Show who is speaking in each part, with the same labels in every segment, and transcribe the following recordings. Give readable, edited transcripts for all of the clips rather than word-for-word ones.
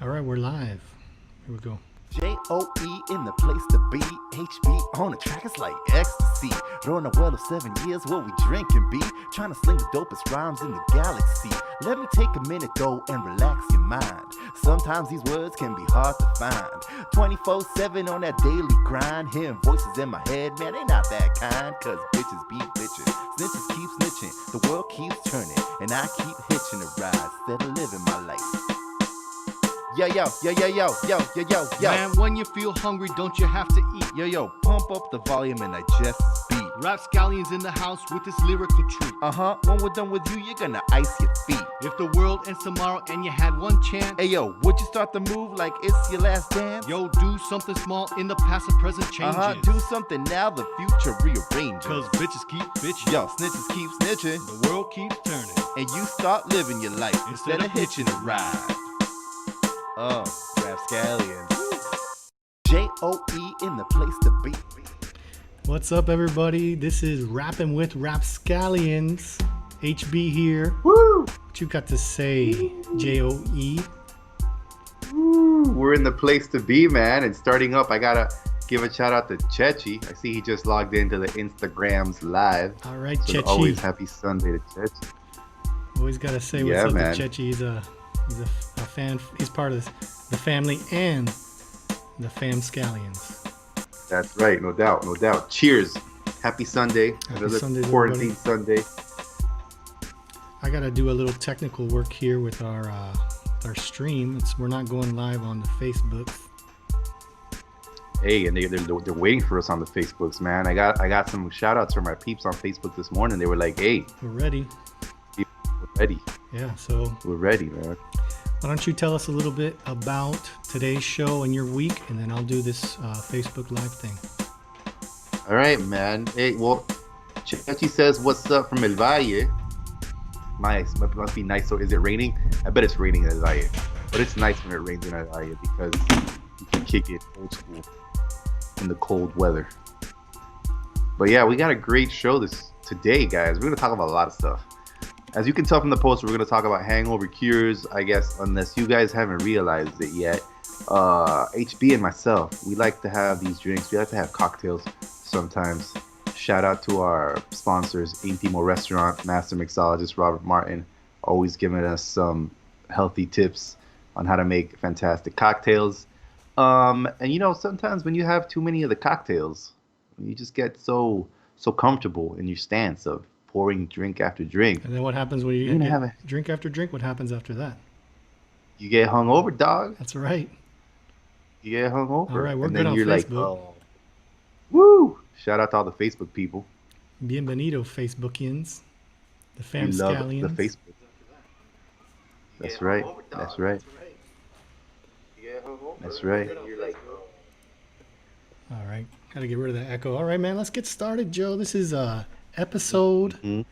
Speaker 1: All right, we're live. Here we go.
Speaker 2: J-O-E in the place to be. HB on the track, it's like ecstasy. Run a well of 7 years, what we drink and be. Trying to sling the dopest rhymes in the galaxy. Let me take a minute though and relax your mind. Sometimes these words can be hard to find. 24/7 on that daily grind. Hearing voices in my head, man, they not that kind. Cause bitches be bitches, snitches keep snitching. The world keeps turning, and I keep hitching a ride instead of living my life. Yo, yo, yo, yo, yo, yo, yo, yo, yo.
Speaker 3: Man, when you feel hungry, don't you have to eat?
Speaker 2: Yo, yo, pump up the volume and digest this beat.
Speaker 3: RapScallions in the house with this lyrical treat.
Speaker 2: When we're done with you, you're gonna ice your feet.
Speaker 3: If the world ends tomorrow and you had one chance,
Speaker 2: Hey, yo, would you start to move like it's your last dance?
Speaker 3: yo, do something small in the past and present changes.
Speaker 2: Do something now, the future rearranges.
Speaker 3: Cause bitches keep bitching.
Speaker 2: Yo, snitches keep snitching.
Speaker 3: The world keeps turning.
Speaker 2: And you start living your life instead of hitching a ride. RapScallions. J-O-E in the place to be.
Speaker 1: What's up, everybody? This is Rapping with RapScallions. HB here.
Speaker 2: Woo!
Speaker 1: What you got to say, J-O-E?
Speaker 4: Woo, we're in the place to be, man. And starting up, I gotta give a shout out to Chechi. I see he just logged into the Instagrams live.
Speaker 1: All right,
Speaker 4: So
Speaker 1: Chechi.
Speaker 4: always happy Sunday to Chechi.
Speaker 1: Always got to say what's
Speaker 4: Yeah,
Speaker 1: up
Speaker 4: man.
Speaker 1: to Chechi. He's a fan. He's part of the family and the RapScallions.
Speaker 4: That's right, no doubt, no doubt. Cheers. Happy Sunday. Another
Speaker 1: Sunday to
Speaker 4: quarantine Sunday.
Speaker 1: I got to do a little technical work here with our stream. We're not going live on the Facebook.
Speaker 4: Hey, and they're waiting for us on the Facebooks, man. I got some shout outs from my peeps on Facebook this morning. They were like, hey,
Speaker 1: We're ready.
Speaker 4: we're ready.
Speaker 1: Yeah, so
Speaker 4: We're ready, man.
Speaker 1: why don't you tell us a little bit about today's show and your week, and then I'll do this Facebook Live thing.
Speaker 4: All right, man. Hey, well, Chechi says, what's up from El Valle? Nice. Must be nice. So is it raining? I bet it's raining in El Valle. But it's nice when it rains in El Valle because you can kick it old school in the cold weather. But yeah, we got a great show today, guys. We're going to talk about a lot of stuff. As you can tell from the poster, we're going to talk about hangover cures, I guess, unless you guys haven't realized it yet. HB and myself, we like to have these drinks. We like to have cocktails sometimes. Shout out to our sponsors, Intimo Restaurant, Master Mixologist Robert Martin, always giving us some healthy tips on how to make fantastic cocktails. And you know, sometimes when you have too many of the cocktails, you just get so comfortable in your stance of pouring drink after drink.
Speaker 1: And then what happens when you get drink after drink? What happens after that?
Speaker 4: You get hungover, dog.
Speaker 1: That's right.
Speaker 4: You get hungover.
Speaker 1: All right, we're
Speaker 4: and
Speaker 1: good
Speaker 4: then
Speaker 1: on
Speaker 4: you're like,
Speaker 1: Facebook.
Speaker 4: oh, woo! Shout out to all the Facebook people.
Speaker 1: Bienvenido, Facebookians. The
Speaker 4: We love
Speaker 1: RapScallions.
Speaker 4: the Facebook. That's right. That's right. That's right.
Speaker 1: All right. Got to get rid of that echo. All right, man. Let's get started, Joe. This is episode
Speaker 4: Mhm.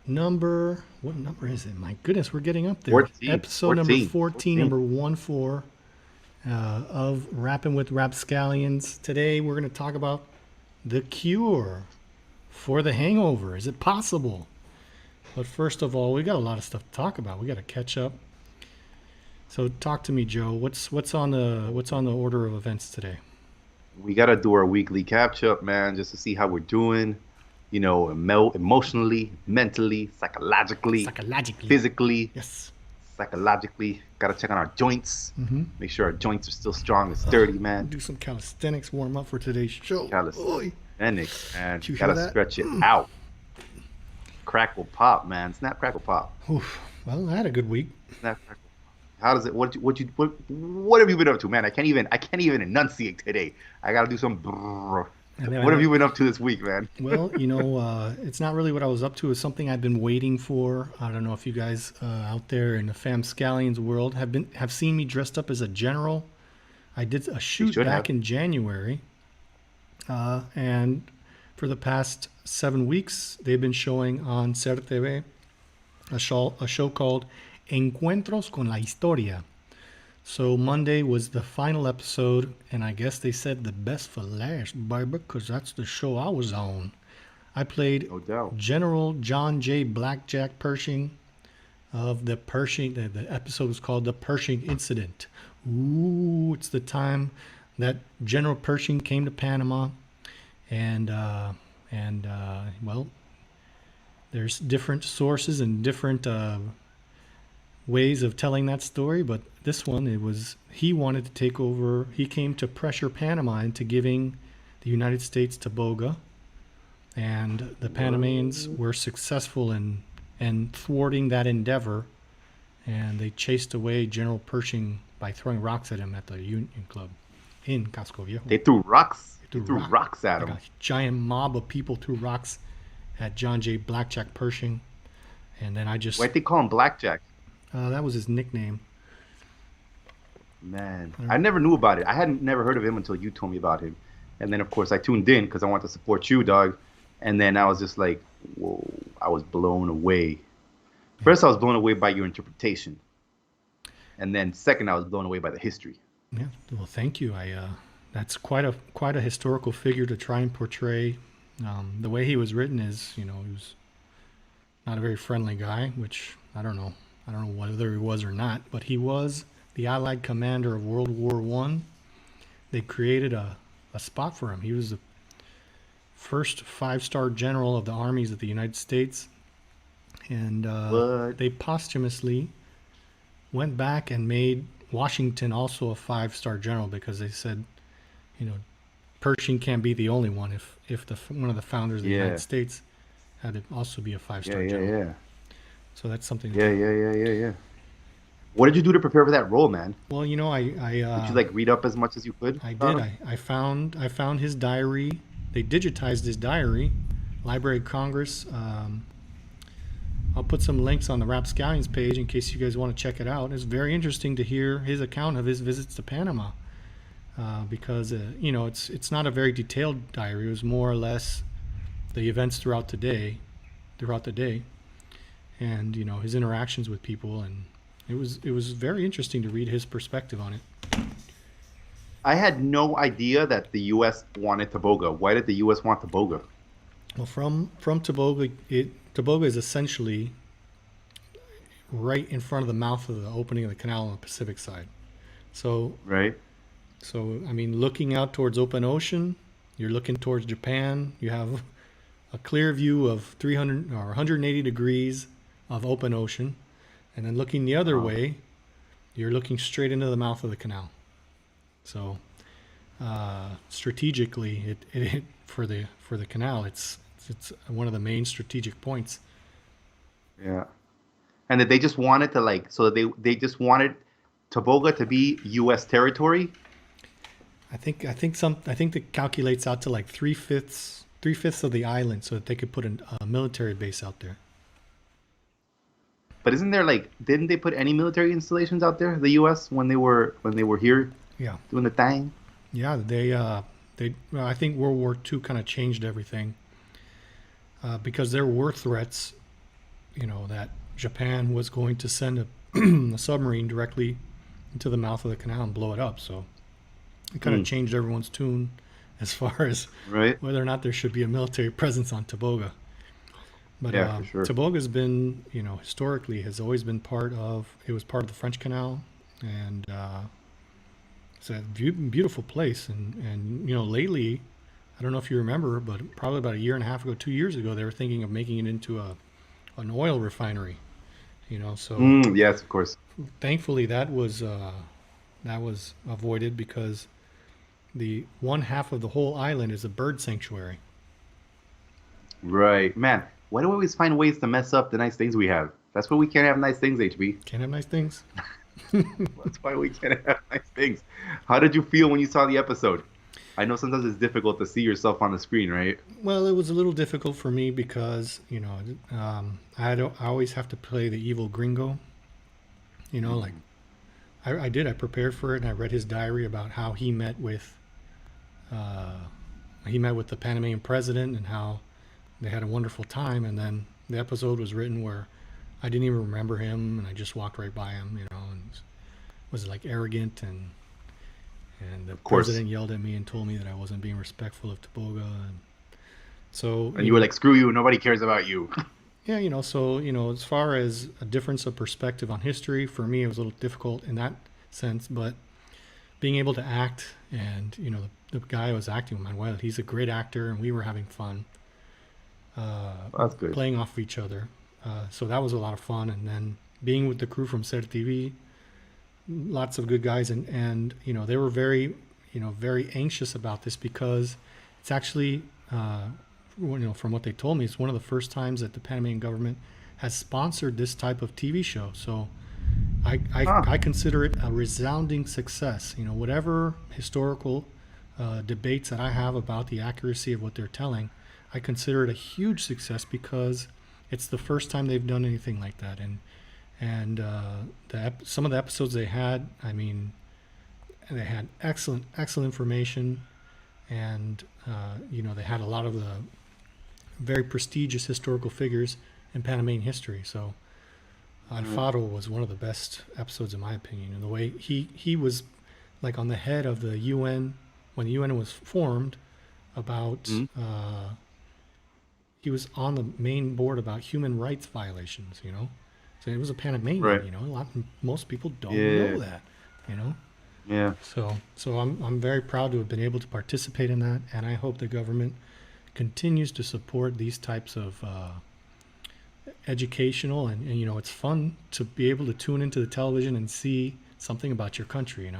Speaker 1: number... What number is it? My goodness, we're getting up there.
Speaker 4: 14.
Speaker 1: Episode number 14, number 14 of Rapping with RapScallions. Today, we're going to talk about the cure for the hangover. Is it possible? But first of all, we got a lot of stuff to talk about. We got to catch up. So talk to me, Joe. What's on the order of events today?
Speaker 4: We gotta do our weekly catch up, man, just to see how we're doing. You know, emotionally, mentally, psychologically, physically,
Speaker 1: Yes.
Speaker 4: psychologically. Gotta check on our joints.
Speaker 1: Mm-hmm.
Speaker 4: Make sure our joints are still strong and sturdy, man.
Speaker 1: Do some calisthenics warm up for today's show.
Speaker 4: Calisthenics, man.
Speaker 1: Did you hear
Speaker 4: Gotta
Speaker 1: that?
Speaker 4: stretch it out. Crackle pop, man. Snap, crackle pop.
Speaker 1: Oof. Well, I had a good week.
Speaker 4: Snap, crackle. How does it? What have you been up to, man? I can't even enunciate today. I gotta do some. What have you been up to this week, man?
Speaker 1: Well, you know, it's not really what I was up to. It's something I've been waiting for. I don't know if you guys out there in the RapScallions world have seen me dressed up as a general. I did a shoot back in January, and for the past 7 weeks, they've been showing on Ser TV a show called Encuentros con la Historia. So Monday was the final episode, and I guess they said the best for last, baby, because that's the show I was on. I played
Speaker 4: No doubt.
Speaker 1: General John J. Blackjack Pershing of the Pershing. The episode was called The Pershing Incident. Ooh, it's the time that General Pershing came to Panama, and well, there's different sources and different ways of telling that story, but this one, he wanted to take over. He came to pressure Panama into giving the United States Tobago, and the Panamanians were successful in thwarting that endeavor, and they chased away General Pershing by throwing rocks at him at the Union Club in Casco Viejo.
Speaker 4: They threw rocks. They threw rocks at him.
Speaker 1: Like a giant mob of people threw rocks at John J. Blackjack Pershing, and then
Speaker 4: Why'd they call him Blackjack?
Speaker 1: That was his nickname.
Speaker 4: Man, I never knew about it. I hadn't never heard of him until you told me about him. And then, of course, I tuned in because I wanted to support you, dog. And then I was just like, whoa, I was blown away. First, I was blown away by your interpretation. And then second, I was blown away by the history.
Speaker 1: Yeah, well, thank you. That's quite a historical figure to try and portray. The way he was written is, he was not a very friendly guy, which I don't know whether he was or not, but he was the Allied commander of World War I. They created a spot for him. He was the first 5-star general of the armies of the United States, and they posthumously went back and made Washington also a 5-star general, because they said, Pershing can't be the only one. If one of the founders of the United States had to also be a 5-star general. Yeah. So that's something.
Speaker 4: Yeah. What did you do to prepare for that role, man?
Speaker 1: Well, did
Speaker 4: you read up as much as you could?
Speaker 1: I did. I found his diary. They digitized his diary. Library of Congress. I'll put some links on the RapScallions page in case you guys want to check it out. It's very interesting to hear his account of his visits to Panama, because it's not a very detailed diary. It was more or less the events throughout the day, and his interactions with people, and it was very interesting to read his perspective on it.
Speaker 4: I had no idea that the U.S. wanted Tobago. Why did the U.S. want Tobago?
Speaker 1: Well, from Tobago, Tobago is essentially right in front of the mouth of the opening of the canal on the Pacific side. So looking out towards open ocean, you're looking towards Japan. You have a clear view of 300 or 180 degrees of open ocean, and then looking the other way, you're looking straight into the mouth of the canal. So strategically, it for the canal, it's one of the main strategic points. Yeah,
Speaker 4: and that they just wanted to they just wanted Tobago to be U.S. territory.
Speaker 1: I think it calculates out to like three-fifths of the island, so that they could put a military base out there.
Speaker 4: But isn't there didn't they put any military installations out there, the U.S. when they were here?
Speaker 1: Yeah,
Speaker 4: doing the thing.
Speaker 1: Yeah, I think World War II kind of changed everything, because there were threats, that Japan was going to send a submarine directly into the mouth of the canal and blow it up. So it kind of changed everyone's tune as far as whether or not there should be a military presence on Tobago. But
Speaker 4: for sure.
Speaker 1: Tobago has been, historically has always been part of the French Canal, and it's a beautiful place. And lately, I don't know if you remember, but probably about a year and a half ago, 2 years ago, they were thinking of making it into an oil refinery. So
Speaker 4: yes, of course.
Speaker 1: Thankfully, that was avoided, because the one half of the whole island is a bird sanctuary.
Speaker 4: Right, man. Why do we always find ways to mess up the nice things we have? That's why we can't have nice things, HB.
Speaker 1: Can't have nice things.
Speaker 4: That's why we can't have nice things. How did you feel when you saw the episode? I know sometimes it's difficult to see yourself on the screen, right?
Speaker 1: Well, it was a little difficult for me because, I always have to play the evil gringo. I prepared for it, and I read his diary about how he met with the Panamanian president and how they had a wonderful time. And then the episode was written where I didn't even remember him, and I just walked right by him, and was arrogant, and the president yelled at me and told me that I wasn't being respectful of Tobago, and
Speaker 4: you were like, screw you, nobody cares about you.
Speaker 1: Yeah, as far as a difference of perspective on history, for me it was a little difficult in that sense, but being able to act, and the guy I was acting with, Manuel, he's a great actor, and we were having fun
Speaker 4: That's good.
Speaker 1: playing off of each other. So that was a lot of fun, and then being with the crew from Ser TV, lots of good guys, and they were very very anxious about this because it's actually from what they told me, it's one of the first times that the Panamanian government has sponsored this type of TV show. So I consider it a resounding success. Whatever historical debates that I have about the accuracy of what they're telling, I consider it a huge success because it's the first time they've done anything like that. And some of the episodes they had, I mean, they had excellent information, and they had a lot of the very prestigious historical figures in Panamanian history. So Alfaro was one of the best episodes in my opinion, and the way he was like on the head of the UN when the UN was formed about he was on the main board about human rights violations, so it was a Panamanian,
Speaker 4: Right.
Speaker 1: Most people don't know that,
Speaker 4: Yeah.
Speaker 1: So I'm very proud to have been able to participate in that, and I hope the government continues to support these types of educational and it's fun to be able to tune into the television and see something about your country,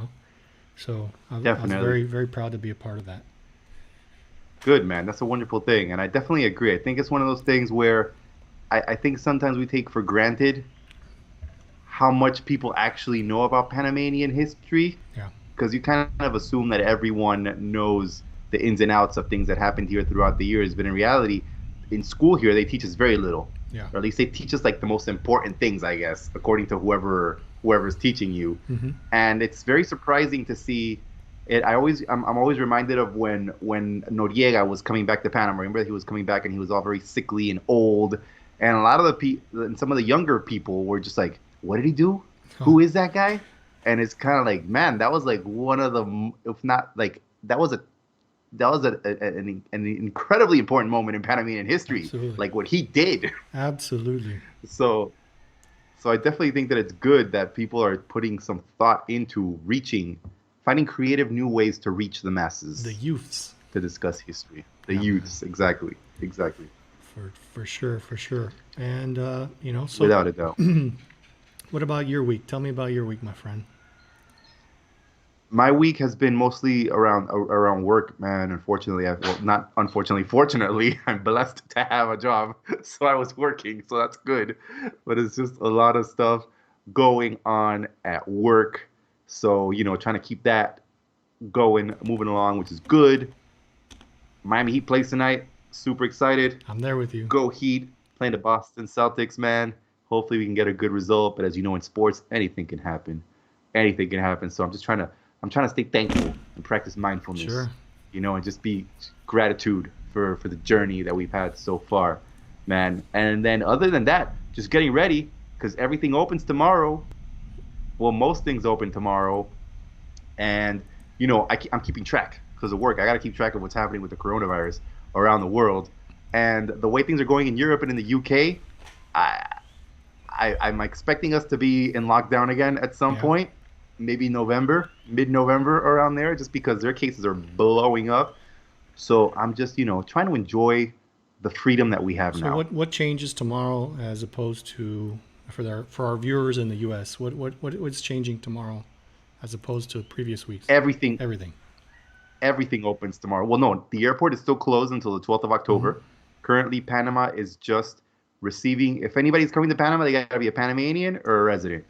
Speaker 1: So I was
Speaker 4: Definitely.
Speaker 1: very, very proud to be a part of that.
Speaker 4: Good, man. That's a wonderful thing. And I definitely agree. I think it's one of those things where I think sometimes we take for granted how much people actually know about Panamanian history.
Speaker 1: Yeah.
Speaker 4: Because you kind of assume that everyone knows the ins and outs of things that happened here throughout the years. But in reality, in school here, they teach us very little.
Speaker 1: Yeah.
Speaker 4: Or at least they teach us like the most important things, I guess, according to whoever's teaching you.
Speaker 1: Mm-hmm.
Speaker 4: And it's very surprising to see it. I'm always reminded of when Noriega was coming back to Panama. Remember, he was coming back and he was all very sickly and old. And a lot of some of the younger people were just like, "What did he do? Who is that guy?" And it's kind of like, man, that was like one of the, if not like, that was an incredibly important moment in Panamanian history.
Speaker 1: Absolutely.
Speaker 4: Like what he did.
Speaker 1: Absolutely.
Speaker 4: So I definitely think that it's good that people are putting some thought into finding creative new ways to reach the masses.
Speaker 1: The youths.
Speaker 4: To discuss history. The youths, exactly.
Speaker 1: For sure. And, so.
Speaker 4: Without a doubt.
Speaker 1: What about your week? Tell me about your week, my friend.
Speaker 4: My week has been mostly around work, man. Unfortunately, not unfortunately, fortunately, I'm blessed to have a job, so I was working, so that's good. But it's just a lot of stuff going on at work, so trying to keep that going, moving along, which is good. Miami Heat plays tonight. Super excited.
Speaker 1: I'm there with you.
Speaker 4: Go Heat, playing the Boston Celtics, man. Hopefully we can get a good result. But as you know, in sports, anything can happen. Anything can happen. So I'm trying to stay thankful and practice mindfulness.
Speaker 1: Sure.
Speaker 4: And just be gratitude for the journey that we've had so far, man. And then other than that, just getting ready because everything opens tomorrow. Well, most things open tomorrow. And, I'm keeping track because of work. I got to keep track of what's happening with the coronavirus around the world. And the way things are going in Europe and in the UK, I'm expecting us to be in lockdown again at some point, maybe mid-November around there, just because their cases are blowing up. So I'm just, trying to enjoy the freedom that we have now.
Speaker 1: So what changes tomorrow as opposed to for our viewers in the U.S.? What's changing tomorrow as opposed to previous weeks?
Speaker 4: Everything opens tomorrow. Well, no, the airport is still closed until the 12th of October. Mm-hmm. Currently, Panama is just receiving. If anybody's coming to Panama, they got to be a Panamanian or a resident.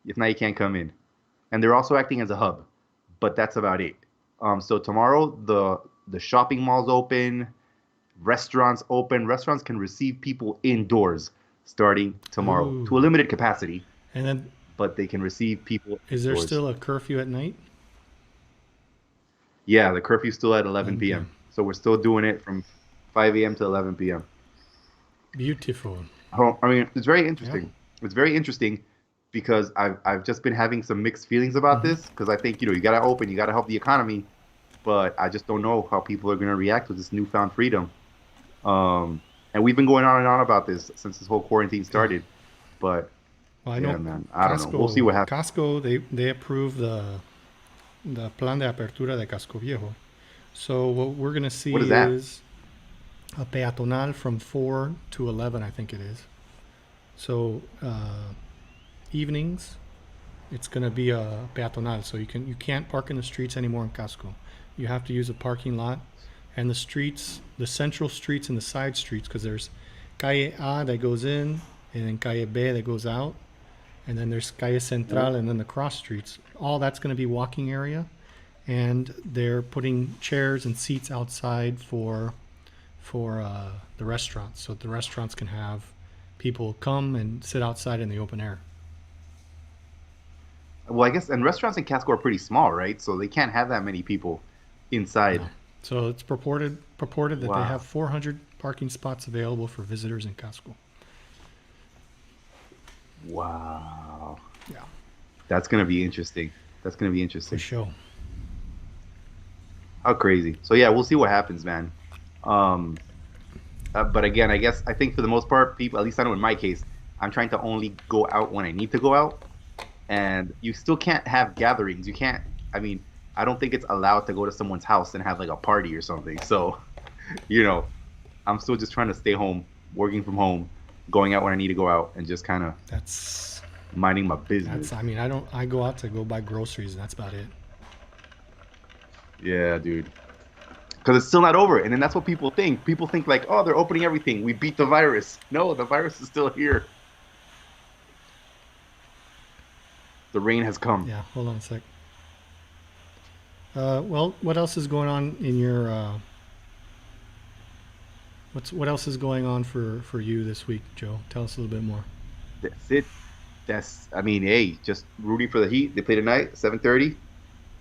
Speaker 4: If not, you can't come in. And they're also acting as a hub, but that's about it. So tomorrow, the shopping malls open, restaurants open. Restaurants can receive people indoors starting tomorrow to a limited capacity.
Speaker 1: And then,
Speaker 4: but they can receive people.
Speaker 1: Is there
Speaker 4: indoors.
Speaker 1: still a curfew at night?
Speaker 4: Yeah, the curfew's still at 11 p.m. So we're still doing it from 5 a.m. to 11 p.m.
Speaker 1: Beautiful.
Speaker 4: I mean, it's very interesting. Yeah. It's very interesting because I've just been having some mixed feelings about this because I think, you got to open, you got to help the economy, but I just don't know how people are going to react with this newfound freedom. And we've been going on and on about this since this whole quarantine started. But,
Speaker 1: well, I know,
Speaker 4: man, I don't know. We'll see what happens.
Speaker 1: Costco, they approve the the Plan de Apertura de Casco Viejo. So what we're going to see
Speaker 4: What is that?
Speaker 1: is a peatonal from 4 to 11, I think it is. So evenings, it's going to be a peatonal. So you can't park in the streets anymore in Casco. You have to use a parking lot. And the streets, the central streets and the side streets, because there's Calle A that goes in, and then Calle B that goes out, and then there's Calle Central, and then the cross streets. All that's going to be walking area, and they're putting chairs and seats outside for the restaurants, so the restaurants can have people come and sit outside in the open air.
Speaker 4: Well, I guess, and restaurants in Casco are pretty small, right? So they can't have that many people inside.
Speaker 1: No. So it's purported that
Speaker 4: Wow.
Speaker 1: they have 400 parking spots available for visitors in Casco.
Speaker 4: Wow.
Speaker 1: Yeah,
Speaker 4: That's going to be interesting. That's going to be
Speaker 1: for
Speaker 4: interesting.
Speaker 1: sure.
Speaker 4: How crazy. So yeah, we'll see what happens, man. But again, I think for the most part, people, at least I know in my case, I'm trying to only go out when I need to go out. And you still can't have gatherings. You can't, I mean, I don't think it's allowed to go to someone's house and have like a party or something. So, I'm still just trying to stay home, working from home, going out when I need to go out, and just kind of
Speaker 1: That's
Speaker 4: minding my business.
Speaker 1: I mean, I go out to go buy groceries, and that's about it.
Speaker 4: Yeah, dude. Because it's still not over. And then that's what people think. People think like, oh, they're opening everything. We beat the virus. No, the virus is still here. The rain has come.
Speaker 1: Yeah, hold on a sec. Well, what else is going on in your what else is going on for you this week, Joe? Tell us a little bit more.
Speaker 4: That's it. I mean, hey, just rooting for the Heat. They play tonight, 7:30.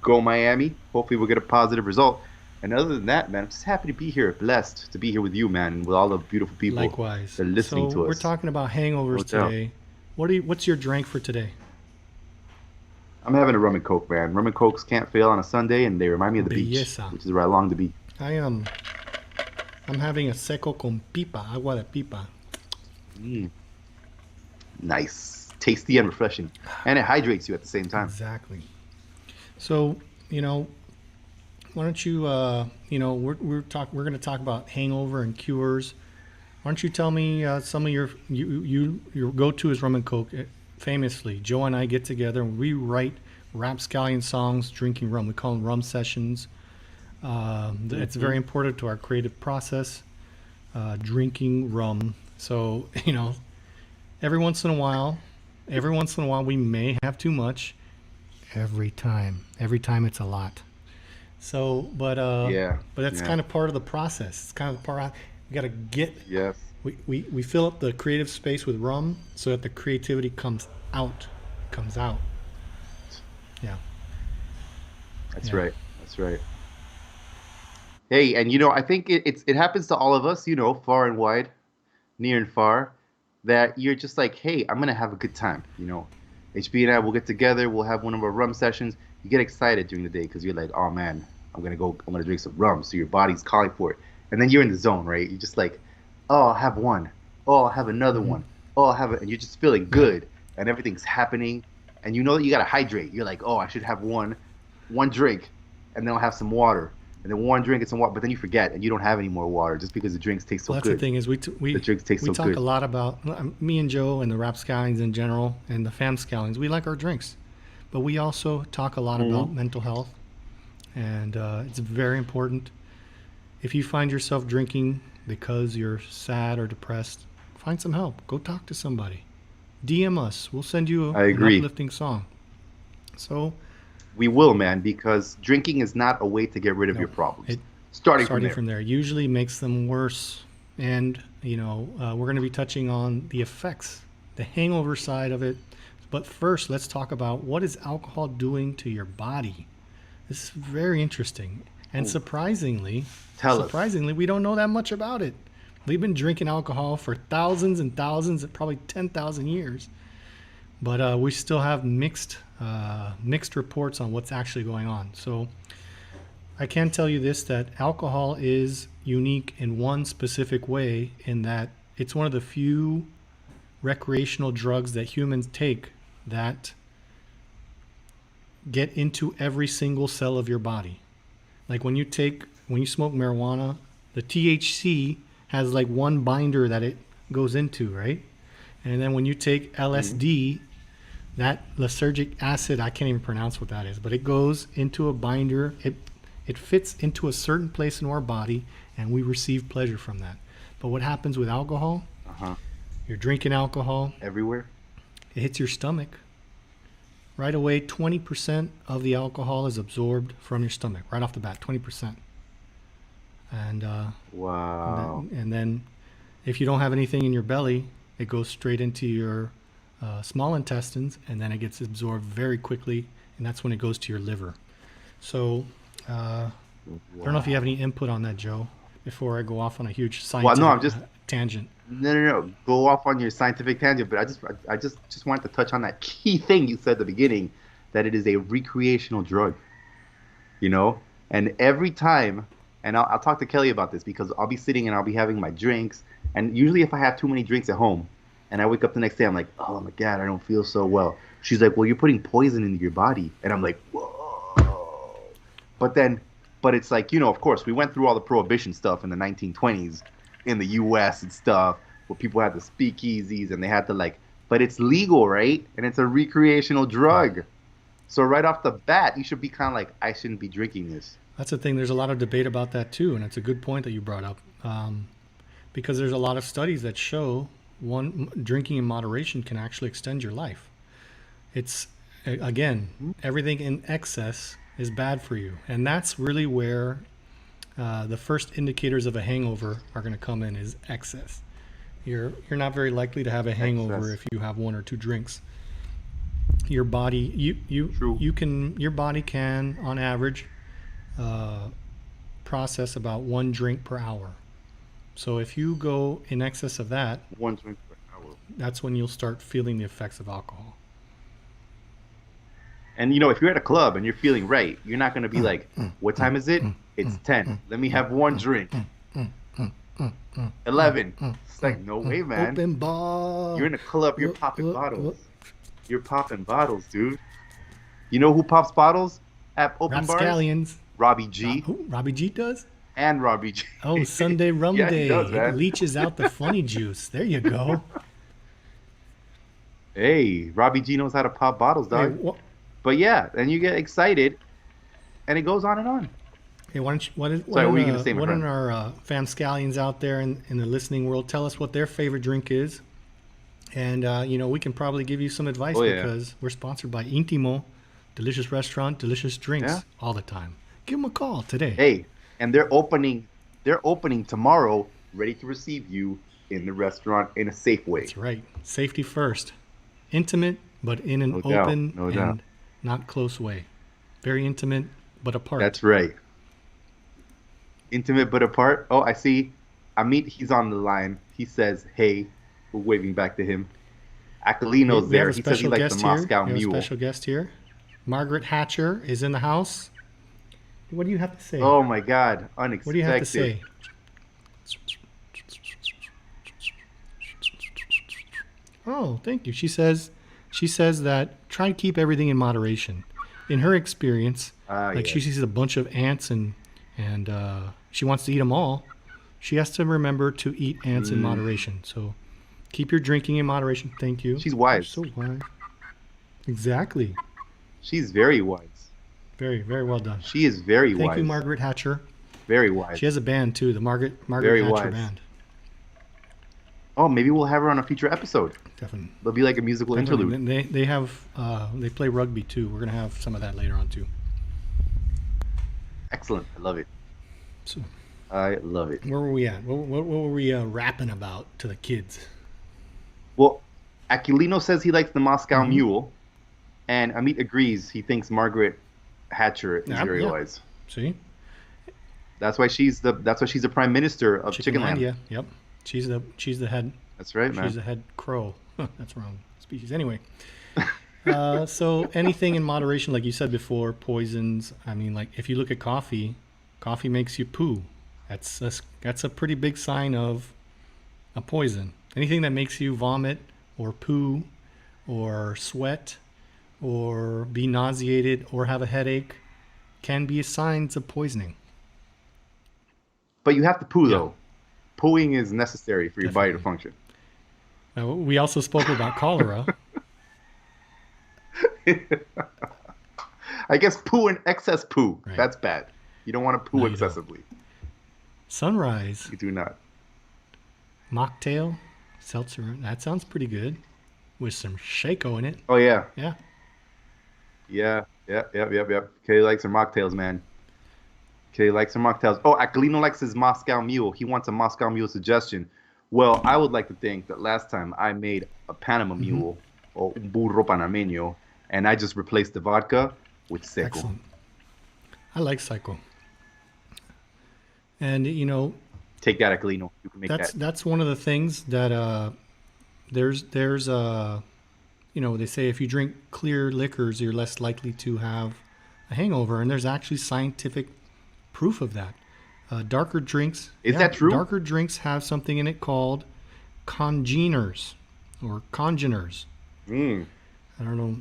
Speaker 4: Go Miami. Hopefully we'll get a positive result. And other than that, man, I'm just happy to be here. Blessed to be here with you, man, and with all the beautiful people
Speaker 1: Likewise.
Speaker 4: that are listening
Speaker 1: So
Speaker 4: to us.
Speaker 1: we're talking about hangovers
Speaker 4: No doubt.
Speaker 1: today. What's your drink for today?
Speaker 4: I'm having a rum and coke, man. Rum and cokes can't fail on a Sunday, and they remind me of the beach,
Speaker 1: Belleza.
Speaker 4: which is where I long to be.
Speaker 1: I'm having a seco con pipa, agua de pipa.
Speaker 4: Nice, tasty, and refreshing, and it hydrates you at the same time.
Speaker 1: Exactly. So, why don't you, we're going to talk about hangover and cures. Why don't you tell me some of your go-to is rum and coke. Famously, Joe and I get together and we write RapScallion songs drinking rum. We call them rum sessions. It's very important to our creative process, drinking rum. So, every once in a while we may have too much. Every time it's a lot. So, but that's kind of part of the process. It's kind of the part we got to get.
Speaker 4: Yes.
Speaker 1: We fill up the creative space with rum so that the creativity comes out. Yeah.
Speaker 4: That's
Speaker 1: Yeah.
Speaker 4: right. That's right. Hey, and I think it happens to all of us, far and wide, near and far, that you're just like, hey, I'm gonna have a good time. HB and I will get together. We'll have one of our rum sessions. You get excited during the day because you're like, oh man, I'm gonna drink some rum. So your body's calling for it, and then you're in the zone, right? You're just like, oh, I'll have one. Oh, I'll have another one. Oh, I'll have it, and you're just feeling good, and everything's happening, and you know that you gotta hydrate. You're like, oh, I should have one drink, and then I'll have some water, and then one drink and some water, but then you forget, and you don't have any more water just because the drinks taste so
Speaker 1: Well, that's
Speaker 4: good.
Speaker 1: the thing is we
Speaker 4: The drinks taste so
Speaker 1: talk
Speaker 4: good.
Speaker 1: a lot about me and Joe and the RapScallions in general and the FamScallions. We like our drinks, but we also talk a lot about mental health, and it's very important. If you find yourself drinking because you're sad or depressed, find some help. Go talk to somebody. DM us. We'll send you
Speaker 4: I
Speaker 1: an
Speaker 4: agree.
Speaker 1: uplifting song. So
Speaker 4: We will, man, because drinking is not a way to get rid of
Speaker 1: No,
Speaker 4: your problems.
Speaker 1: it-
Speaker 4: Starting
Speaker 1: starting
Speaker 4: from
Speaker 1: from there usually makes them worse. And we're going to be touching on the effects, the hangover side of it. But first, let's talk about what is alcohol doing to your body. This is very interesting, and surprisingly,
Speaker 4: Tell us.
Speaker 1: we don't know that much about it. We've been drinking alcohol for thousands and thousands, probably 10,000 years, but we still have mixed reports on what's actually going on. So I can tell you this, that alcohol is unique in one specific way, in that it's one of the few recreational drugs that humans take that get into every single cell of your body. Like when you smoke marijuana, the THC has like one binder that it goes into, right? And then when you take LSD, that lysergic acid, I can't even pronounce what that is, but it goes into a binder. It fits into a certain place in our body, and we receive pleasure from that. But what happens with alcohol? You're drinking alcohol.
Speaker 4: Everywhere.
Speaker 1: It hits your stomach. Right away, 20% of the alcohol is absorbed from your stomach, right off the bat, 20%. And
Speaker 4: wow.
Speaker 1: And then if you don't have anything in your belly, it goes straight into your small intestines, and then it gets absorbed very quickly, and that's when it goes to your liver. So I don't know if you have any input on that, Joe, before I go off on a huge scientific tangent.
Speaker 4: No. Go off on your scientific tangent, but I just wanted to touch on that key thing you said at the beginning, that it is a recreational drug. You know, and every time, and I'll talk to Kelly about this, because I'll be sitting and I'll be having my drinks, and usually if I have too many drinks at home, and I wake up the next day, I'm like, oh my God, I don't feel so well. She's like, well, you're putting poison into your body, and I'm like, whoa. But it's like, you know, of course, we went through all the prohibition stuff in the 1920s in the U.S. and stuff, where people had the speakeasies and they had to but it's legal, right? And it's a recreational drug. So right off the bat, you should be kind of like, I shouldn't be drinking this.
Speaker 1: That's the thing. There's a lot of debate about that too, and it's a good point that you brought up, because there's a lot of studies that show drinking in moderation can actually extend your life. It's, again, everything in excess is bad for you, and that's really where the first indicators of a hangover are going to come in, is excess. You're not very likely to have a hangover if you have one or two drinks. Your body, your body can, on average, process about 1 drink per hour. So if you go in excess of that,
Speaker 4: 1 drink per hour,
Speaker 1: that's when you'll start feeling the effects of alcohol.
Speaker 4: And you know, if you're at a club and you're feeling right, you're not going to be like, what time is it? It's 10. Let me have 1 drink. 11. It's like, no way, man.
Speaker 1: Open bar.
Speaker 4: You're in a club, you're popping bottles. You're popping bottles, dude. You know who pops bottles at open bars?
Speaker 1: RapScallions.
Speaker 4: Robbie G.
Speaker 1: Who? Robbie G does?
Speaker 4: And Robbie G.
Speaker 1: Oh, Sunday Rum
Speaker 4: Yeah,
Speaker 1: Day.
Speaker 4: he does, man.
Speaker 1: It leaches out the funny juice. There you go.
Speaker 4: Hey, Robbie G knows how to pop bottles, dog.
Speaker 1: Hey,
Speaker 4: but yeah, then you get excited, and it goes on and on.
Speaker 1: Hey, why don't you, what
Speaker 4: were you gonna say, my
Speaker 1: one of
Speaker 4: friend?
Speaker 1: our FamScallions out there in the listening world, tell us what their favorite drink is. And, you know, we can probably give you some advice because we're sponsored by Intimo, delicious restaurant, delicious drinks all the time. Give them a call today.
Speaker 4: Hey, and they're opening tomorrow, ready to receive you in the restaurant in a safe way.
Speaker 1: That's right. Safety first. Intimate, but in an open and not close way. Very intimate, but apart.
Speaker 4: That's right. Intimate but apart. Oh, I see. Amit, he's on the line. He says, hey. We're waving back to him. Aquilino's there. He says he likes the Moscow
Speaker 1: Mule.
Speaker 4: Mule.
Speaker 1: We have a special guest here. Margaret Hatcher is in the house. What do you have to say?
Speaker 4: Oh my God. Unexpected.
Speaker 1: What do you have to say? Oh, thank you. She says that try to keep everything in moderation. In her experience, she sees a bunch of ants and she wants to eat them all. She has to remember to eat ants in moderation. So keep your drinking in moderation. Thank you.
Speaker 4: She's wise.
Speaker 1: You're so wise. Exactly.
Speaker 4: She's very wise.
Speaker 1: Very, very well done.
Speaker 4: She is very wise.
Speaker 1: Thank you, Margaret Hatcher.
Speaker 4: Very wise.
Speaker 1: She has a band too, the Margaret
Speaker 4: Very
Speaker 1: Hatcher
Speaker 4: wise.
Speaker 1: Band.
Speaker 4: Oh, maybe we'll have her on a future episode.
Speaker 1: Definitely.
Speaker 4: It'll be like a musical interlude.
Speaker 1: They play rugby too. We're gonna have some of that later on too.
Speaker 4: Excellent. I love it.
Speaker 1: So,
Speaker 4: I love it.
Speaker 1: where were we at? What were we rapping about to the kids?
Speaker 4: Well, Aquilino says he likes the Moscow Mule, and Amit agrees. He thinks Margaret Hatcher is very wise.
Speaker 1: See,
Speaker 4: that's why she's the prime minister of Chickenland.
Speaker 1: Yeah, yep. She's the head.
Speaker 4: That's right, man.
Speaker 1: She's the head crow. That's wrong species. Anyway, so anything in moderation, like you said before, poisons. I mean, like if you look at coffee makes you poo. That's a pretty big sign of a poison. Anything that makes you vomit or poo or sweat or be nauseated or have a headache can be signs of poisoning.
Speaker 4: But you have to poo
Speaker 1: Yeah.
Speaker 4: though. Pooing is necessary for your body to
Speaker 1: Definitely.
Speaker 4: function.
Speaker 1: Now, we also spoke about cholera.
Speaker 4: I guess poo and excess poo.
Speaker 1: Right.
Speaker 4: That's bad. You don't want to poo
Speaker 1: No, you don't.
Speaker 4: excessively.
Speaker 1: Sunrise,
Speaker 4: You do not.
Speaker 1: mocktail, seltzer. That sounds pretty good with some Shaco in it.
Speaker 4: Oh yeah.
Speaker 1: Yeah.
Speaker 4: Yeah. Yep. Kelly likes her mocktails, man. Kelly likes her mocktails. Oh, Aquilino likes his Moscow Mule. He wants a Moscow Mule suggestion. Well, I would like to think that last time I made a Panama Mule or un burro panameño, and I just replaced the vodka with seco.
Speaker 1: Excellent. I like Psycho. And you know,
Speaker 4: Take that, Aquilino. You can make
Speaker 1: that's one of the things that there's you know, they say if you drink clear liquors, you're less likely to have a hangover, and there's actually scientific proof of that. Darker drinks.
Speaker 4: Is that true?
Speaker 1: Darker drinks have something in it called congeners or congeners.
Speaker 4: Mm.
Speaker 1: I don't know.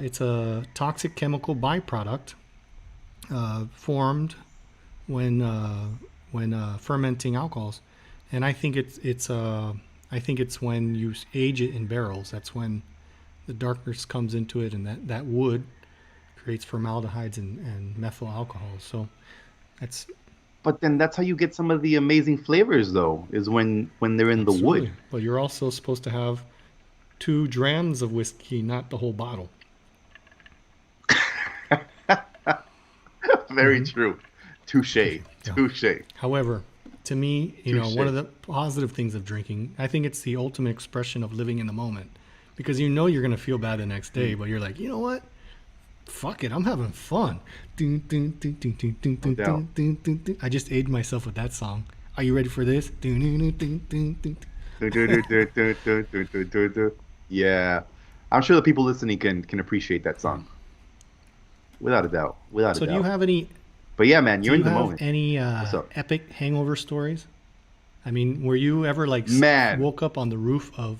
Speaker 1: It's a toxic chemical byproduct formed when fermenting alcohols, and I think it's when you age it in barrels. That's when the darkness comes into it, and that wood creates formaldehydes and methyl alcohols. So that's
Speaker 4: But then that's how you get some of the amazing flavors, though, is when they're in the wood.
Speaker 1: absolutely. But you're also supposed to have 2 drams of whiskey, not the whole bottle.
Speaker 4: Very true. Touche. Touche.
Speaker 1: However, to me, you know,
Speaker 4: Touche.
Speaker 1: one of the positive things of drinking, I think it's the ultimate expression of living in the moment, because you know you're gonna feel bad the next day, but you're like, you know what? Fuck it, I'm having fun. Dun, dun, dun, dun, dun, dun, dun,
Speaker 4: doubt.
Speaker 1: dun, dun, dun. I just aged myself with that song. Are you ready for this? Dun, dun, dun, dun, dun, dun.
Speaker 4: Yeah. I'm sure the people listening can appreciate that song. Without a doubt. Without
Speaker 1: So
Speaker 4: a
Speaker 1: do you
Speaker 4: doubt.
Speaker 1: have any?
Speaker 4: But yeah, man,
Speaker 1: Do
Speaker 4: you're
Speaker 1: you
Speaker 4: in the
Speaker 1: have
Speaker 4: moment.
Speaker 1: any
Speaker 4: What's up?
Speaker 1: epic hangover stories? I mean, were you ever like
Speaker 4: Man.
Speaker 1: woke up on the roof of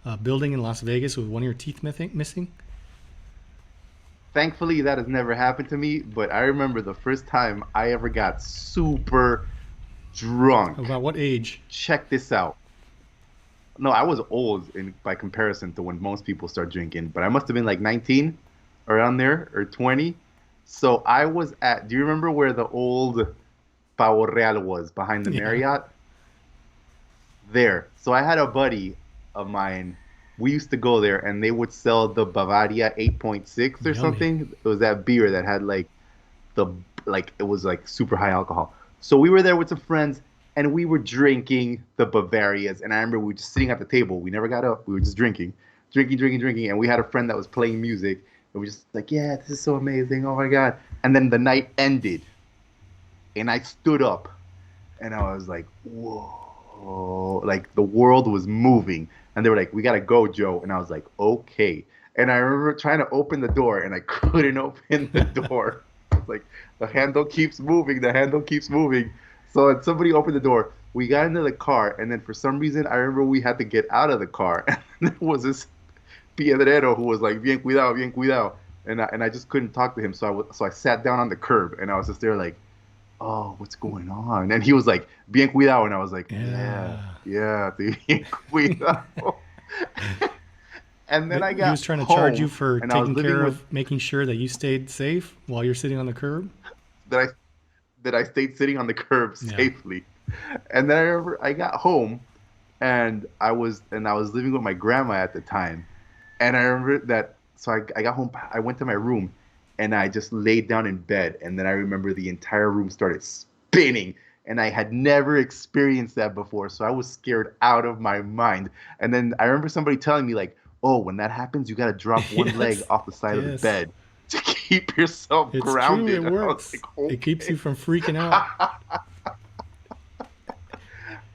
Speaker 1: a building in Las Vegas with one of your teeth missing?
Speaker 4: Thankfully, that has never happened to me, but I remember the first time I ever got super drunk.
Speaker 1: About what age?
Speaker 4: Check this out. No, I was old by comparison to when most people start drinking, but I must have been like 19 around there or 20. So I was at, do you remember where the old Pavo Real was behind the
Speaker 1: Yeah.
Speaker 4: Marriott? There. So I had a buddy of mine. We used to go there and they would sell the Bavaria 8.6 or
Speaker 1: Yummy.
Speaker 4: something. It was that beer that had like it was like super high alcohol. So we were there with some friends and we were drinking the Bavarias. And I remember we were just sitting at the table. We never got up. We were just drinking. And we had a friend that was playing music. And we were just like, yeah, this is so amazing. Oh my God. And then the night ended. And I stood up. And I was like, whoa. Like the world was moving. And they were like, we got to go, Joe. And I was like, okay. And I remember trying to open the door. And I couldn't open the door. I was like, the handle keeps moving. So somebody opened the door. We got into the car. And then for some reason, I remember we had to get out of the car. And there was this piedrero who was like, bien cuidado. And I just couldn't talk to him. So I sat down on the curb. And I was just there like, oh, what's going on? And he was like, bien cuidado. And I was like, yeah, bien cuidado. And then I got
Speaker 1: He was trying to
Speaker 4: home,
Speaker 1: charge you for
Speaker 4: and I was
Speaker 1: taking
Speaker 4: living
Speaker 1: care
Speaker 4: with-
Speaker 1: of making sure that you stayed safe while you're sitting on the curb.
Speaker 4: that I stayed sitting on the curb
Speaker 1: Yeah.
Speaker 4: safely. And then I remember I got home and I was living with my grandma at the time. And I remember that, so I got home, I went to my room and I just laid down in bed. And then I remember the entire room started spinning. And I had never experienced that before. So I was scared out of my mind. And then I remember somebody telling me like, oh, when that happens, you got to drop one
Speaker 1: Yes.
Speaker 4: leg off the side of the
Speaker 1: Yes.
Speaker 4: bed to keep yourself
Speaker 1: It's
Speaker 4: grounded.
Speaker 1: true, it
Speaker 4: And I was
Speaker 1: works.
Speaker 4: like,
Speaker 1: It keeps
Speaker 4: okay.
Speaker 1: you from freaking out.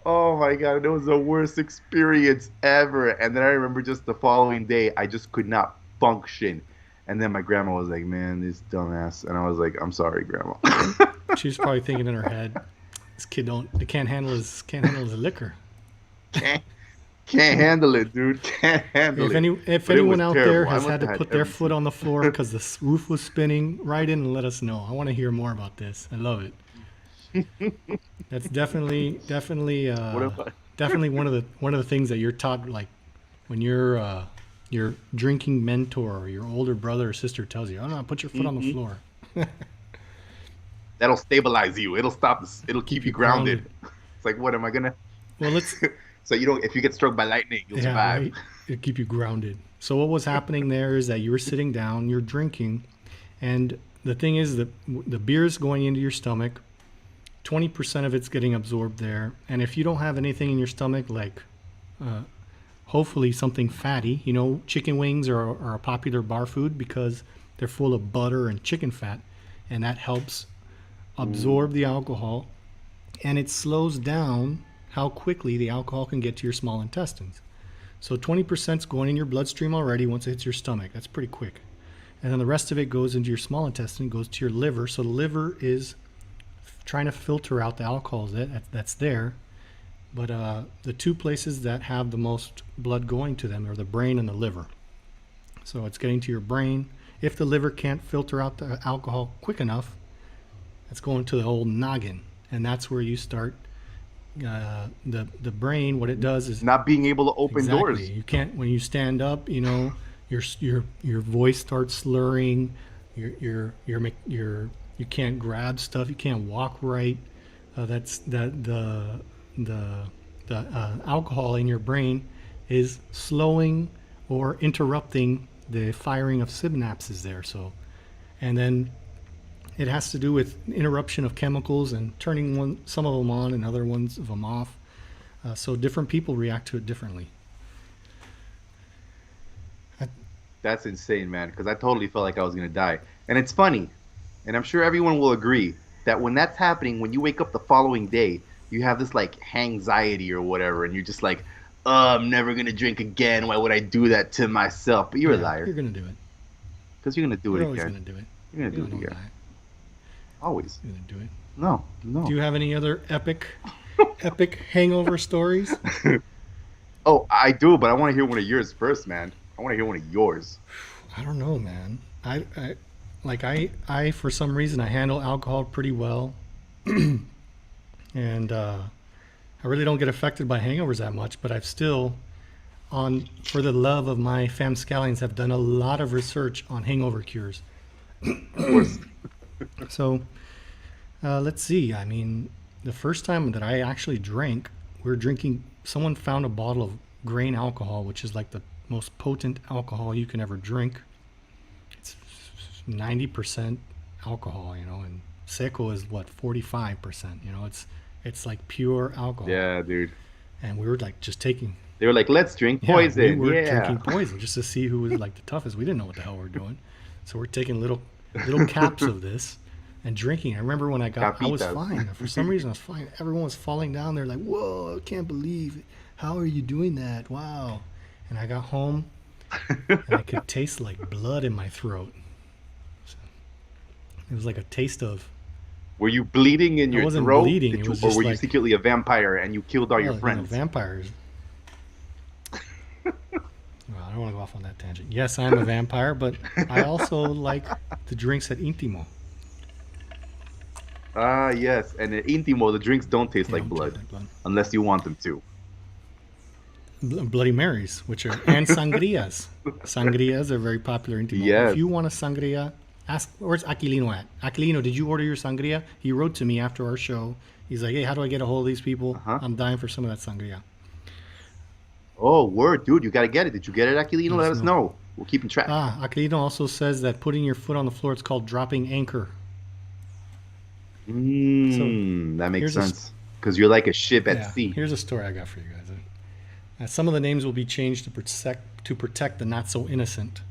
Speaker 4: Oh my God, it was the worst experience ever. And then I remember just the following day, I just could not function. And then my grandma was like, man, this dumbass. And I was like, I'm sorry, grandma.
Speaker 1: She's probably thinking in her head, this kid can't handle his liquor.
Speaker 4: Can't handle it, dude. Can't handle it.
Speaker 1: If
Speaker 4: But it
Speaker 1: anyone
Speaker 4: was
Speaker 1: out there
Speaker 4: terrible. I
Speaker 1: has
Speaker 4: must
Speaker 1: had to
Speaker 4: have
Speaker 1: put their
Speaker 4: every
Speaker 1: foot on the floor because the roof was spinning, write in and let us know. I want to hear more about this. I love it. That's
Speaker 4: What if I?
Speaker 1: definitely one of the things that you're taught, like when your drinking mentor or your older brother or sister tells you, "Oh no, put your foot on the floor."
Speaker 4: That'll stabilize you. It'll stop this. It'll keep you grounded. It's like, what am I gonna?
Speaker 1: Well, let's
Speaker 4: So you don't. If you get struck by lightning, you'll
Speaker 1: yeah,
Speaker 4: survive.
Speaker 1: right. It'll keep you grounded. So what was happening there is that you were sitting down, you're drinking, and the thing is that the beer is going into your stomach. 20% of it's getting absorbed there, and if you don't have anything in your stomach, like hopefully something fatty, chicken wings are a popular bar food because they're full of butter and chicken fat, and that helps absorb the alcohol, and it slows down how quickly the alcohol can get to your small intestines. So 20% is going in your bloodstream already once it hits your stomach. That's pretty quick. And then the rest of it goes into your small intestine, goes to your liver. So the liver is trying to filter out the alcohols that's there. But the two places that have the most blood going to them are the brain and the liver. So it's getting to your brain. If the liver can't filter out the alcohol quick enough, it's going to the old noggin. And that's where you start the brain. What it does is
Speaker 4: Not being able to open doors.
Speaker 1: you can't, when you stand up, your voice starts slurring. You can't grab stuff. You can't walk right. That's the alcohol in your brain is slowing or interrupting the firing of synapses there. So, and then it has to do with interruption of chemicals and turning some of them on and other ones of them off. So different people react to it differently.
Speaker 4: That's insane, man. Because I totally felt like I was gonna die. And it's funny, and I'm sure everyone will agree that when that's happening, when you wake up the following day, you have this like anxiety or whatever, and you're just like, "Oh, I'm never gonna drink again. Why would I do that to myself?" But you're a liar.
Speaker 1: You're gonna do it.
Speaker 4: Because you're gonna do
Speaker 1: You're
Speaker 4: it
Speaker 1: always
Speaker 4: again.
Speaker 1: gonna do it.
Speaker 4: You're gonna
Speaker 1: You
Speaker 4: do
Speaker 1: don't
Speaker 4: it
Speaker 1: know
Speaker 4: again.
Speaker 1: that.
Speaker 4: Always.
Speaker 1: You're gonna do it.
Speaker 4: No, no.
Speaker 1: Do you have any other epic hangover stories?
Speaker 4: Oh, I do, but I want to hear one of yours first, man. I want to hear one of yours.
Speaker 1: I don't know, man. I for some reason I handle alcohol pretty well, and I really don't get affected by hangovers that much. But I've still, for the love of my RapScallions, have done a lot of research on hangover cures.
Speaker 4: Of course.
Speaker 1: So let's see. I mean, the first time that I actually drank, we were drinking. Someone found a bottle of grain alcohol, which is like the most potent alcohol you can ever drink. It's 90% alcohol, and seco is what, 45%. It's like pure alcohol.
Speaker 4: Yeah, dude.
Speaker 1: And we were like just taking.
Speaker 4: They were like, "Let's drink poison."
Speaker 1: Yeah, we were drinking poison just to see who was like the toughest. We didn't know what the hell we were doing, so we're taking little caps of this and drinking. I remember when I was
Speaker 4: Capitas.
Speaker 1: fine. For some reason, I was fine. Everyone was falling down there like, "Whoa, I can't believe it. How are you doing that? Wow." And I got home, and I could taste like blood in my throat. So it was like a taste of.
Speaker 4: Were you bleeding in
Speaker 1: I
Speaker 4: your
Speaker 1: wasn't
Speaker 4: throat?
Speaker 1: bleeding,
Speaker 4: Did
Speaker 1: it
Speaker 4: you-
Speaker 1: was
Speaker 4: or
Speaker 1: just
Speaker 4: were you
Speaker 1: like-
Speaker 4: secretly a vampire and you killed all your friends?
Speaker 1: Vampires. Well, I don't want to go off on that tangent. Yes, I'm a vampire, but I also like the drinks at Intimo.
Speaker 4: Ah, yes. And in Intimo, the drinks don't taste
Speaker 1: They
Speaker 4: like
Speaker 1: don't
Speaker 4: blood,
Speaker 1: taste like blood.
Speaker 4: unless you want them to.
Speaker 1: Bloody Marys, and sangrias. Sangrias are very popular in Intimo.
Speaker 4: Yes.
Speaker 1: If you want a sangria, ask, where's Aquilino at? Aquilino, did you order your sangria? He wrote to me after our show. He's like, "Hey, how do I get a hold of these people?
Speaker 4: Uh-huh.
Speaker 1: I'm dying for some of that sangria."
Speaker 4: Oh, word, dude. You got to get it. Did you get it, Aquilino?
Speaker 1: Let
Speaker 4: Let
Speaker 1: us
Speaker 4: us
Speaker 1: know.
Speaker 4: know. We'll keep in track.
Speaker 1: Aquilino also says that putting your foot on the floor, it's called dropping anchor.
Speaker 4: That makes
Speaker 1: here's a
Speaker 4: sense. Because you're like a ship at
Speaker 1: Yeah,
Speaker 4: sea.
Speaker 1: here's a story I got for you guys. Some of the names will be changed to protect the not so innocent.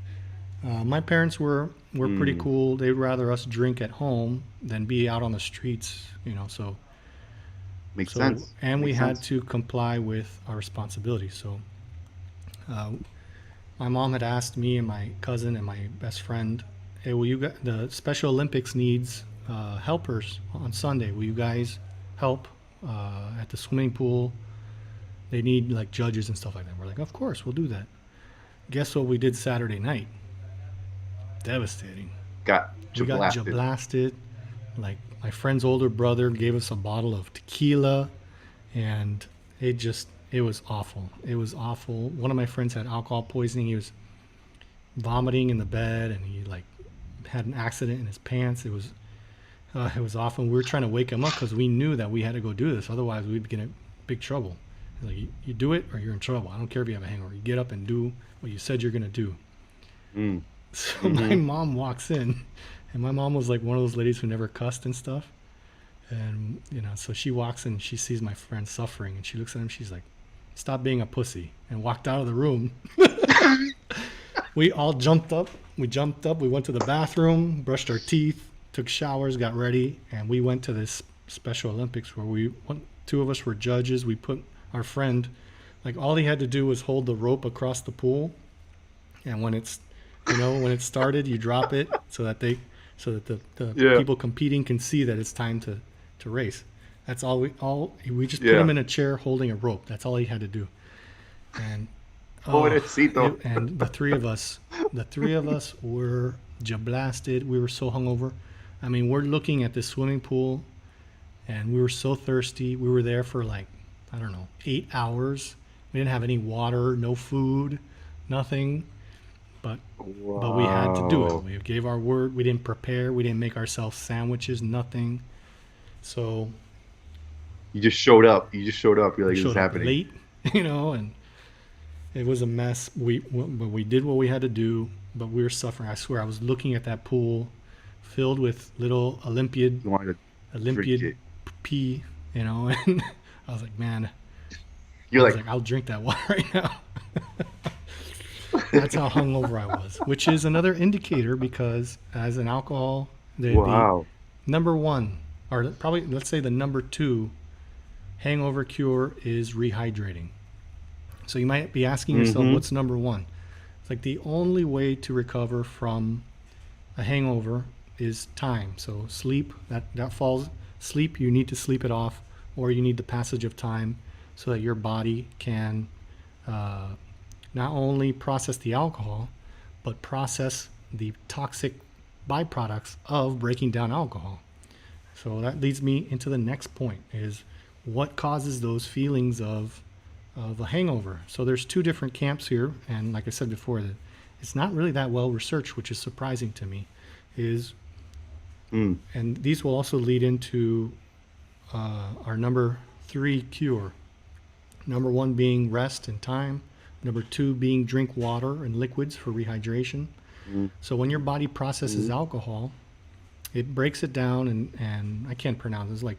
Speaker 1: My parents were pretty cool. They'd rather us drink at home than be out on the streets, So
Speaker 4: Makes sense.
Speaker 1: And we
Speaker 4: Makes
Speaker 1: had
Speaker 4: sense.
Speaker 1: to comply with our responsibilities. So my mom had asked me and my cousin and my best friend, "Hey, will you the Special Olympics needs helpers on Sunday? Will you guys help at the swimming pool They need like judges and stuff like that. We're like, of course, we'll do that. Guess what we did Saturday night? Devastating.
Speaker 4: Got
Speaker 1: We got
Speaker 4: blasted.
Speaker 1: blasted. Like my friend's older brother gave us a bottle of tequila, and it was awful. It was awful. One of my friends had alcohol poisoning. He was vomiting in the bed, and he like had an accident in his pants. It was awful. We were trying to wake him up because we knew that we had to go do this. Otherwise, we'd get in big trouble. Like you do it or you're in trouble. I don't care if you have a hangover. You get up and do what you said you're gonna do.
Speaker 4: Mm.
Speaker 1: So my mom walks in, and my mom was like one of those ladies who never cussed and stuff. And so she walks in and she sees my friend suffering, and she looks at him. She's like, "Stop being a pussy," and walked out of the room. We all jumped up. We went to the bathroom, brushed our teeth, took showers, got ready, and we went to this Special Olympics where two of us were judges. We put our friend, like all he had to do was hold the rope across the pool, and when it started, you drop it so that the people competing can see that it's time to race. That's all we just put him in a chair holding a rope. That's all he had to do. And
Speaker 4: Pobrecito.
Speaker 1: and the three of us were blasted. We were so hungover. I mean, we're looking at this swimming pool, and we were so thirsty. We were there for like, I don't know, 8 hours. We didn't have any water, no food, nothing. But we had to do it. We gave our word. We didn't prepare. We didn't make ourselves sandwiches, nothing. So
Speaker 4: You just showed up. You're like,
Speaker 1: we
Speaker 4: this is
Speaker 1: showed up
Speaker 4: happening.
Speaker 1: late, and it was a mess. But we did what we had to do, but we were suffering. I swear, I was looking at that pool filled with little
Speaker 4: You wanted to drink it.
Speaker 1: pee, and I was like, man,
Speaker 4: You're
Speaker 1: I was
Speaker 4: like,
Speaker 1: I'll drink that water right now. That's how hungover I was, which is another indicator because as an alcohol, the number one, or probably let's say the number two hangover cure is rehydrating. So you might be asking yourself, what's number one? It's like the only way to recover from a hangover is time. So sleep, that falls, sleep, you need to sleep it off, or you need the passage of time so that your body can not only process the alcohol, but process the toxic byproducts of breaking down alcohol. So that leads me into the next point, is what causes those feelings of a hangover. So there's two different camps here, and like I said before, that it's not really that well researched, which is surprising to me. And these will also lead into our number three cure. Number one being rest and time. Number two being drink water and liquids for rehydration. So when your body processes alcohol, it breaks it down, and I can't pronounce it.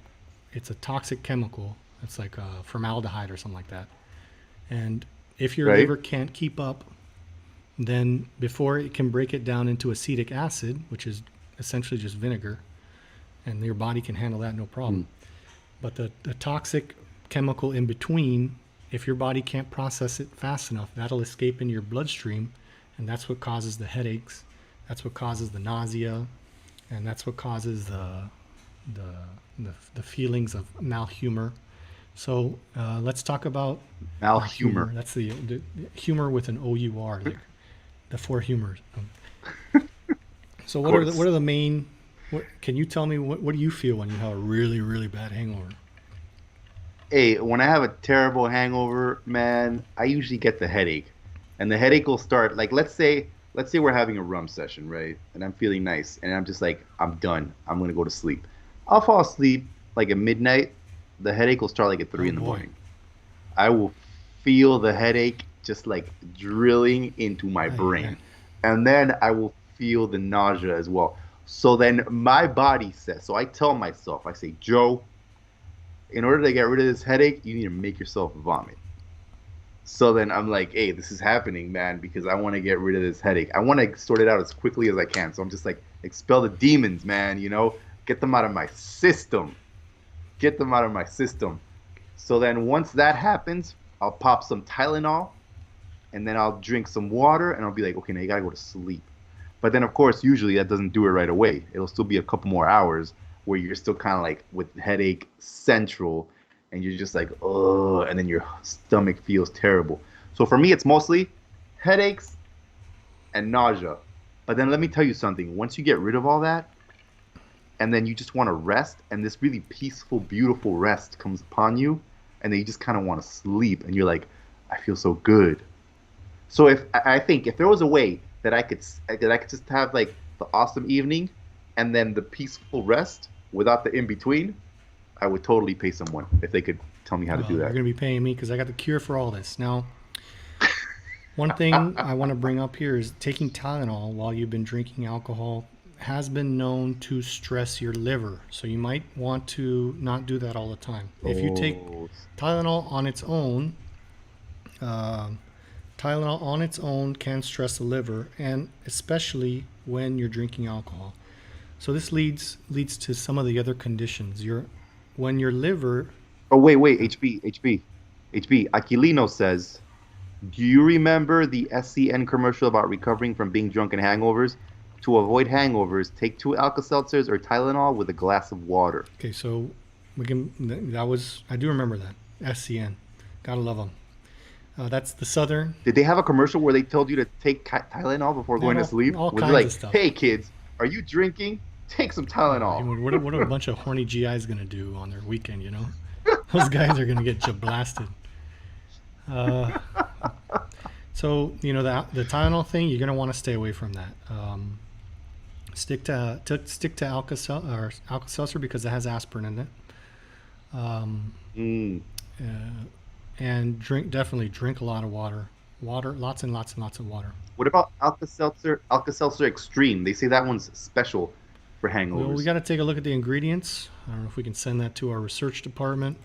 Speaker 1: It's a toxic chemical. It's like formaldehyde or something like that. And if your liver can't keep up, then before it can break it down into acetic acid, which is essentially just vinegar, and your body can handle that no problem. But the toxic chemical in between, if your body can't process it fast enough, that'll escape in your bloodstream, and that's what causes the headaches, that's what causes the nausea, and that's what causes the feelings of malhumor. So let's talk about
Speaker 4: malhumor.
Speaker 1: That's the humor with an O-U-R, like the four humors. So what are the main? Can you tell me what do you feel when you have a really, really bad hangover?
Speaker 4: Hey, when I have a terrible hangover, man, I usually get the headache, and the headache will start like let's say we're having a rum session, right? And I'm feeling nice, and I'm just like, I'm done. I'm gonna go to sleep. I'll fall asleep like at midnight. The headache will start like at 3 in the morning. I will feel the headache just like drilling into my brain, and then I will feel the nausea as well. So then my body says, so I tell myself, I say, Joe, in order to get rid of this headache, you need to make yourself vomit. So then I'm like, hey, this is happening, man, because I want to get rid of this headache. I want to sort it out as quickly as I can. So I'm just like, expel the demons, man, get them out of my system. Get them out of my system. So then once that happens, I'll pop some Tylenol, and then I'll drink some water, and I'll be like, okay, now you got to go to sleep. But then, of course, usually that doesn't do it right away. It'll still be a couple more hours where you're still kind of like with headache central, and you're just like, oh, and then your stomach feels terrible. So for me, it's mostly headaches and nausea. But then let me tell you something. Once you get rid of all that, and then you just want to rest, and this really peaceful, beautiful rest comes upon you, and then you just kind of want to sleep, and you're like, I feel so good. So I think if there was a way that I could just have like the awesome evening, and then the peaceful rest without the in between, I would totally pay someone if they could tell me how to do
Speaker 1: You're
Speaker 4: that.
Speaker 1: going to be paying me because I got the cure for all this. Now, one thing I want to bring up here is taking Tylenol while you've been drinking alcohol has been known to stress your liver. So you might want to not do that all the time. If you take Tylenol on its own, Tylenol on its own can stress the liver, and especially when you're drinking alcohol. So this leads to some of the other conditions. When your liver.
Speaker 4: Oh wait, HB. Aquilino says, do you remember the SCN commercial about recovering from being drunk and hangovers? To avoid hangovers, take 2 Alka-Seltzers or Tylenol with a glass of water.
Speaker 1: Okay, so I do remember that. SCN. Gotta love them. That's the Southern.
Speaker 4: Did they have a commercial where they told you to take Tylenol before going to sleep?
Speaker 1: All
Speaker 4: Was
Speaker 1: kinds
Speaker 4: it like,
Speaker 1: of stuff.
Speaker 4: hey kids, are you drinking? Take some Tylenol.
Speaker 1: What are a bunch of horny GIs going to do on their weekend, you know? Those guys are going to get blasted. So, you know, the Tylenol thing, you're going to want to stay away from that. Stick to Alka-Seltzer because it has aspirin in it. And definitely drink a lot of water. Lots and lots and lots of water.
Speaker 4: What about Alka-Seltzer Extreme? They say that one's special for hangovers.
Speaker 1: Well, we got to take a look at the ingredients. I don't know if we can send that to our research department.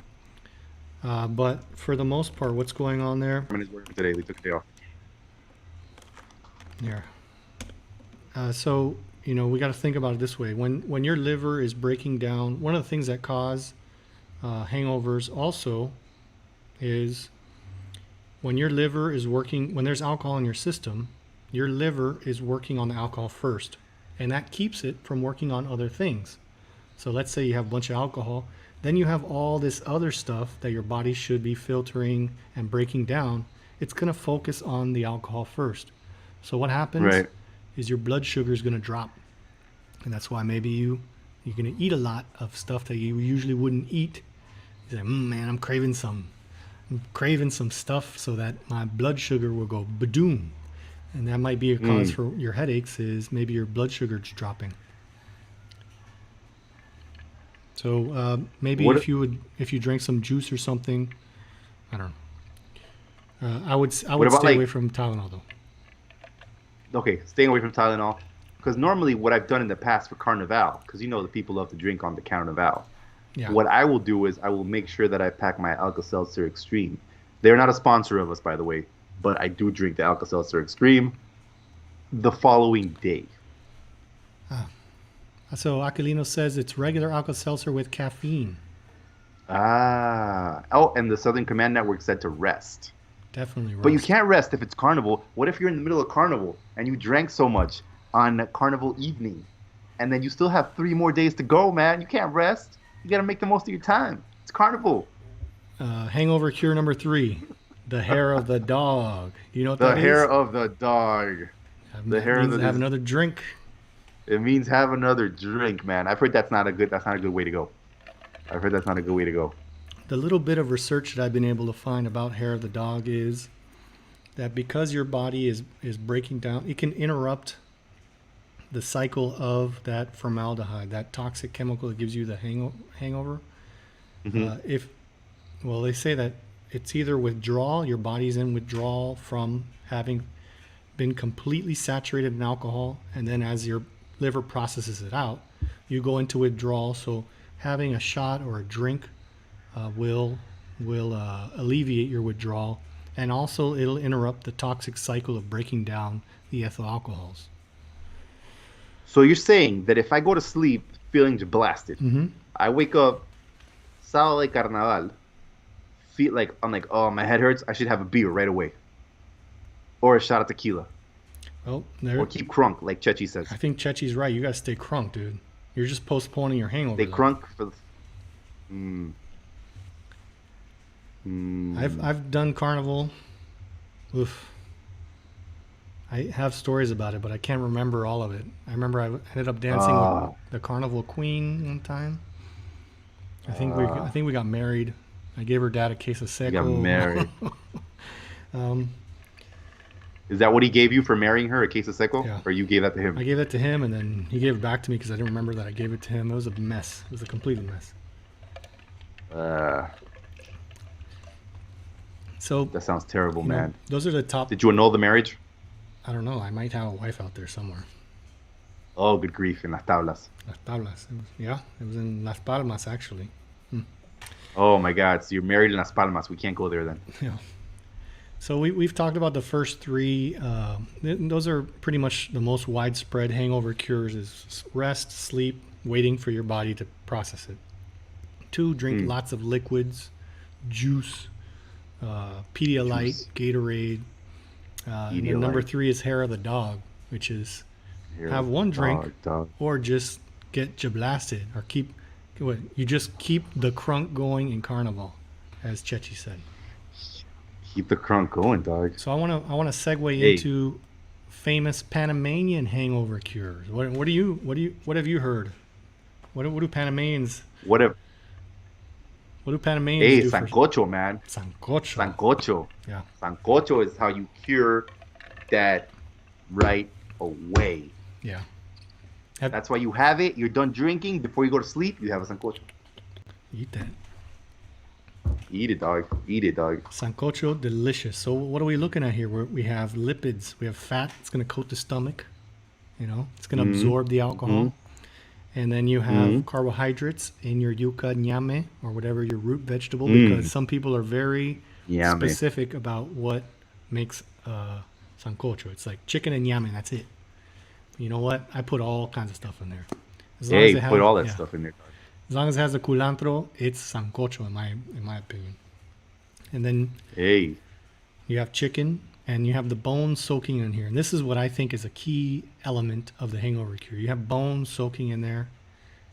Speaker 1: But for the most part, what's going on there?
Speaker 4: Is working today. They took a day off.
Speaker 1: Here. So, you know, we got to think about it this way. When your liver is breaking down, one of the things that cause hangovers also is when your liver is working, when there's alcohol in your system, your liver is working on the alcohol first. And that keeps it from working on other things. So let's say you have a bunch of alcohol, then you have all this other stuff that your body should be filtering and breaking down. It's going to focus on the alcohol first. So what happens is your blood sugar is going to drop. And that's why maybe you're going to eat a lot of stuff that you usually wouldn't eat. You say, man, I'm craving some stuff so that my blood sugar will go badoom. And that might be a cause for your headaches, is maybe your blood sugar's dropping. So maybe if you drank some juice or something, I don't know. I would stay away from Tylenol though.
Speaker 4: Okay, staying away from Tylenol, because normally what I've done in the past for Carnival, because you know the people love to drink on the Carnival.
Speaker 1: Yeah.
Speaker 4: What I will do is I will make sure that I pack my Alka-Seltzer Extreme. They're not a sponsor of us, by the way, but I do drink the Alka-Seltzer Extreme the following day.
Speaker 1: So Aquilino says it's regular Alka-Seltzer with caffeine.
Speaker 4: Oh, and the Southern Command Network said to rest.
Speaker 1: Definitely rest.
Speaker 4: But you can't rest if it's Carnival. What if you're in the middle of Carnival and you drank so much on Carnival evening, and then you still have 3 more days to go, man? You can't rest. You got to make the most of your time. It's Carnival.
Speaker 1: Hangover cure number 3, the hair of the dog. You know what that is?
Speaker 4: The hair of the dog.
Speaker 1: Have another drink.
Speaker 4: It means have another drink, man. I've heard that's not a good way to go.
Speaker 1: The little bit of research that I've been able to find about hair of the dog is that because your body is breaking down, it can interrupt the cycle of that formaldehyde, that toxic chemical that gives you the hangover. They say that it's either withdrawal, your body's in withdrawal from having been completely saturated in alcohol, and then as your liver processes it out, you go into withdrawal. So having a shot or a drink will alleviate your withdrawal, and also it'll interrupt the toxic cycle of breaking down the ethyl alcohols.
Speaker 4: So you're saying that if I go to sleep feeling blasted, I wake up Sábado de Carnaval, feel like I'm like, oh, my head hurts, I should have a beer right away, or a shot of tequila.
Speaker 1: Well,
Speaker 4: or keep crunk, like Chechi says.
Speaker 1: I think Chechi's right. You gotta stay crunk, dude. You're just postponing your hangover.
Speaker 4: Stay crunk for the.
Speaker 1: I've done carnival. Oof. I have stories about it, but I can't remember all of it. I remember I ended up dancing with the carnival queen one time. I think we got married. I gave her dad a case of seco.
Speaker 4: You got married. Is that what he gave you for marrying her, a case of seco?
Speaker 1: Yeah.
Speaker 4: Or you gave that to him?
Speaker 1: I gave it to him, and then he gave it back to me because I didn't remember that I gave it to him. It was a mess. It was a complete mess. So
Speaker 4: That sounds terrible, man.
Speaker 1: those are the top.
Speaker 4: Did you annul the marriage?
Speaker 1: I don't know. I might have a wife out there somewhere.
Speaker 4: Oh, good grief, in las tablas.
Speaker 1: Las Tablas. It was in Las Palmas, actually.
Speaker 4: Oh my God, so you're married in Las Palmas. We can't go there then.
Speaker 1: Yeah. So we've talked about the first three. Those are pretty much the most widespread hangover cures: is rest, sleep, waiting for your body to process it. 2, drink lots of liquids, juice, Pedialyte, Gatorade. And then number 3 is hair of the dog, which is have one drink or just get jablasted or you just keep the crunk going in carnival, as Chechi said.
Speaker 4: Keep the crunk going, dog.
Speaker 1: So I want to segue into famous Panamanian hangover cures. What have you heard? What do Panamanians do
Speaker 4: Sancocho, man.
Speaker 1: Sancocho.
Speaker 4: Sancocho.
Speaker 1: Yeah.
Speaker 4: Sancocho is how you cure that right away.
Speaker 1: Yeah.
Speaker 4: That's why you have it. You're done drinking. Before you go to sleep, you have a sancocho.
Speaker 1: Eat that.
Speaker 4: Eat it, dog. Eat it, dog.
Speaker 1: Sancocho, delicious. So what are we looking at here? We have lipids. We have fat. It's going to coat the stomach. It's going to absorb the alcohol. And then you have carbohydrates in your yuca ñame or whatever your root vegetable, because some people are very specific about what makes sancocho. It's like chicken and ñame, that's it. You know what? I put all kinds of stuff in there.
Speaker 4: Put all that stuff in there.
Speaker 1: As long as it has the culantro, it's sancocho in my opinion. And then you have chicken and you have the bones soaking in here. And this is what I think is a key element of the hangover cure. You have bones soaking in there,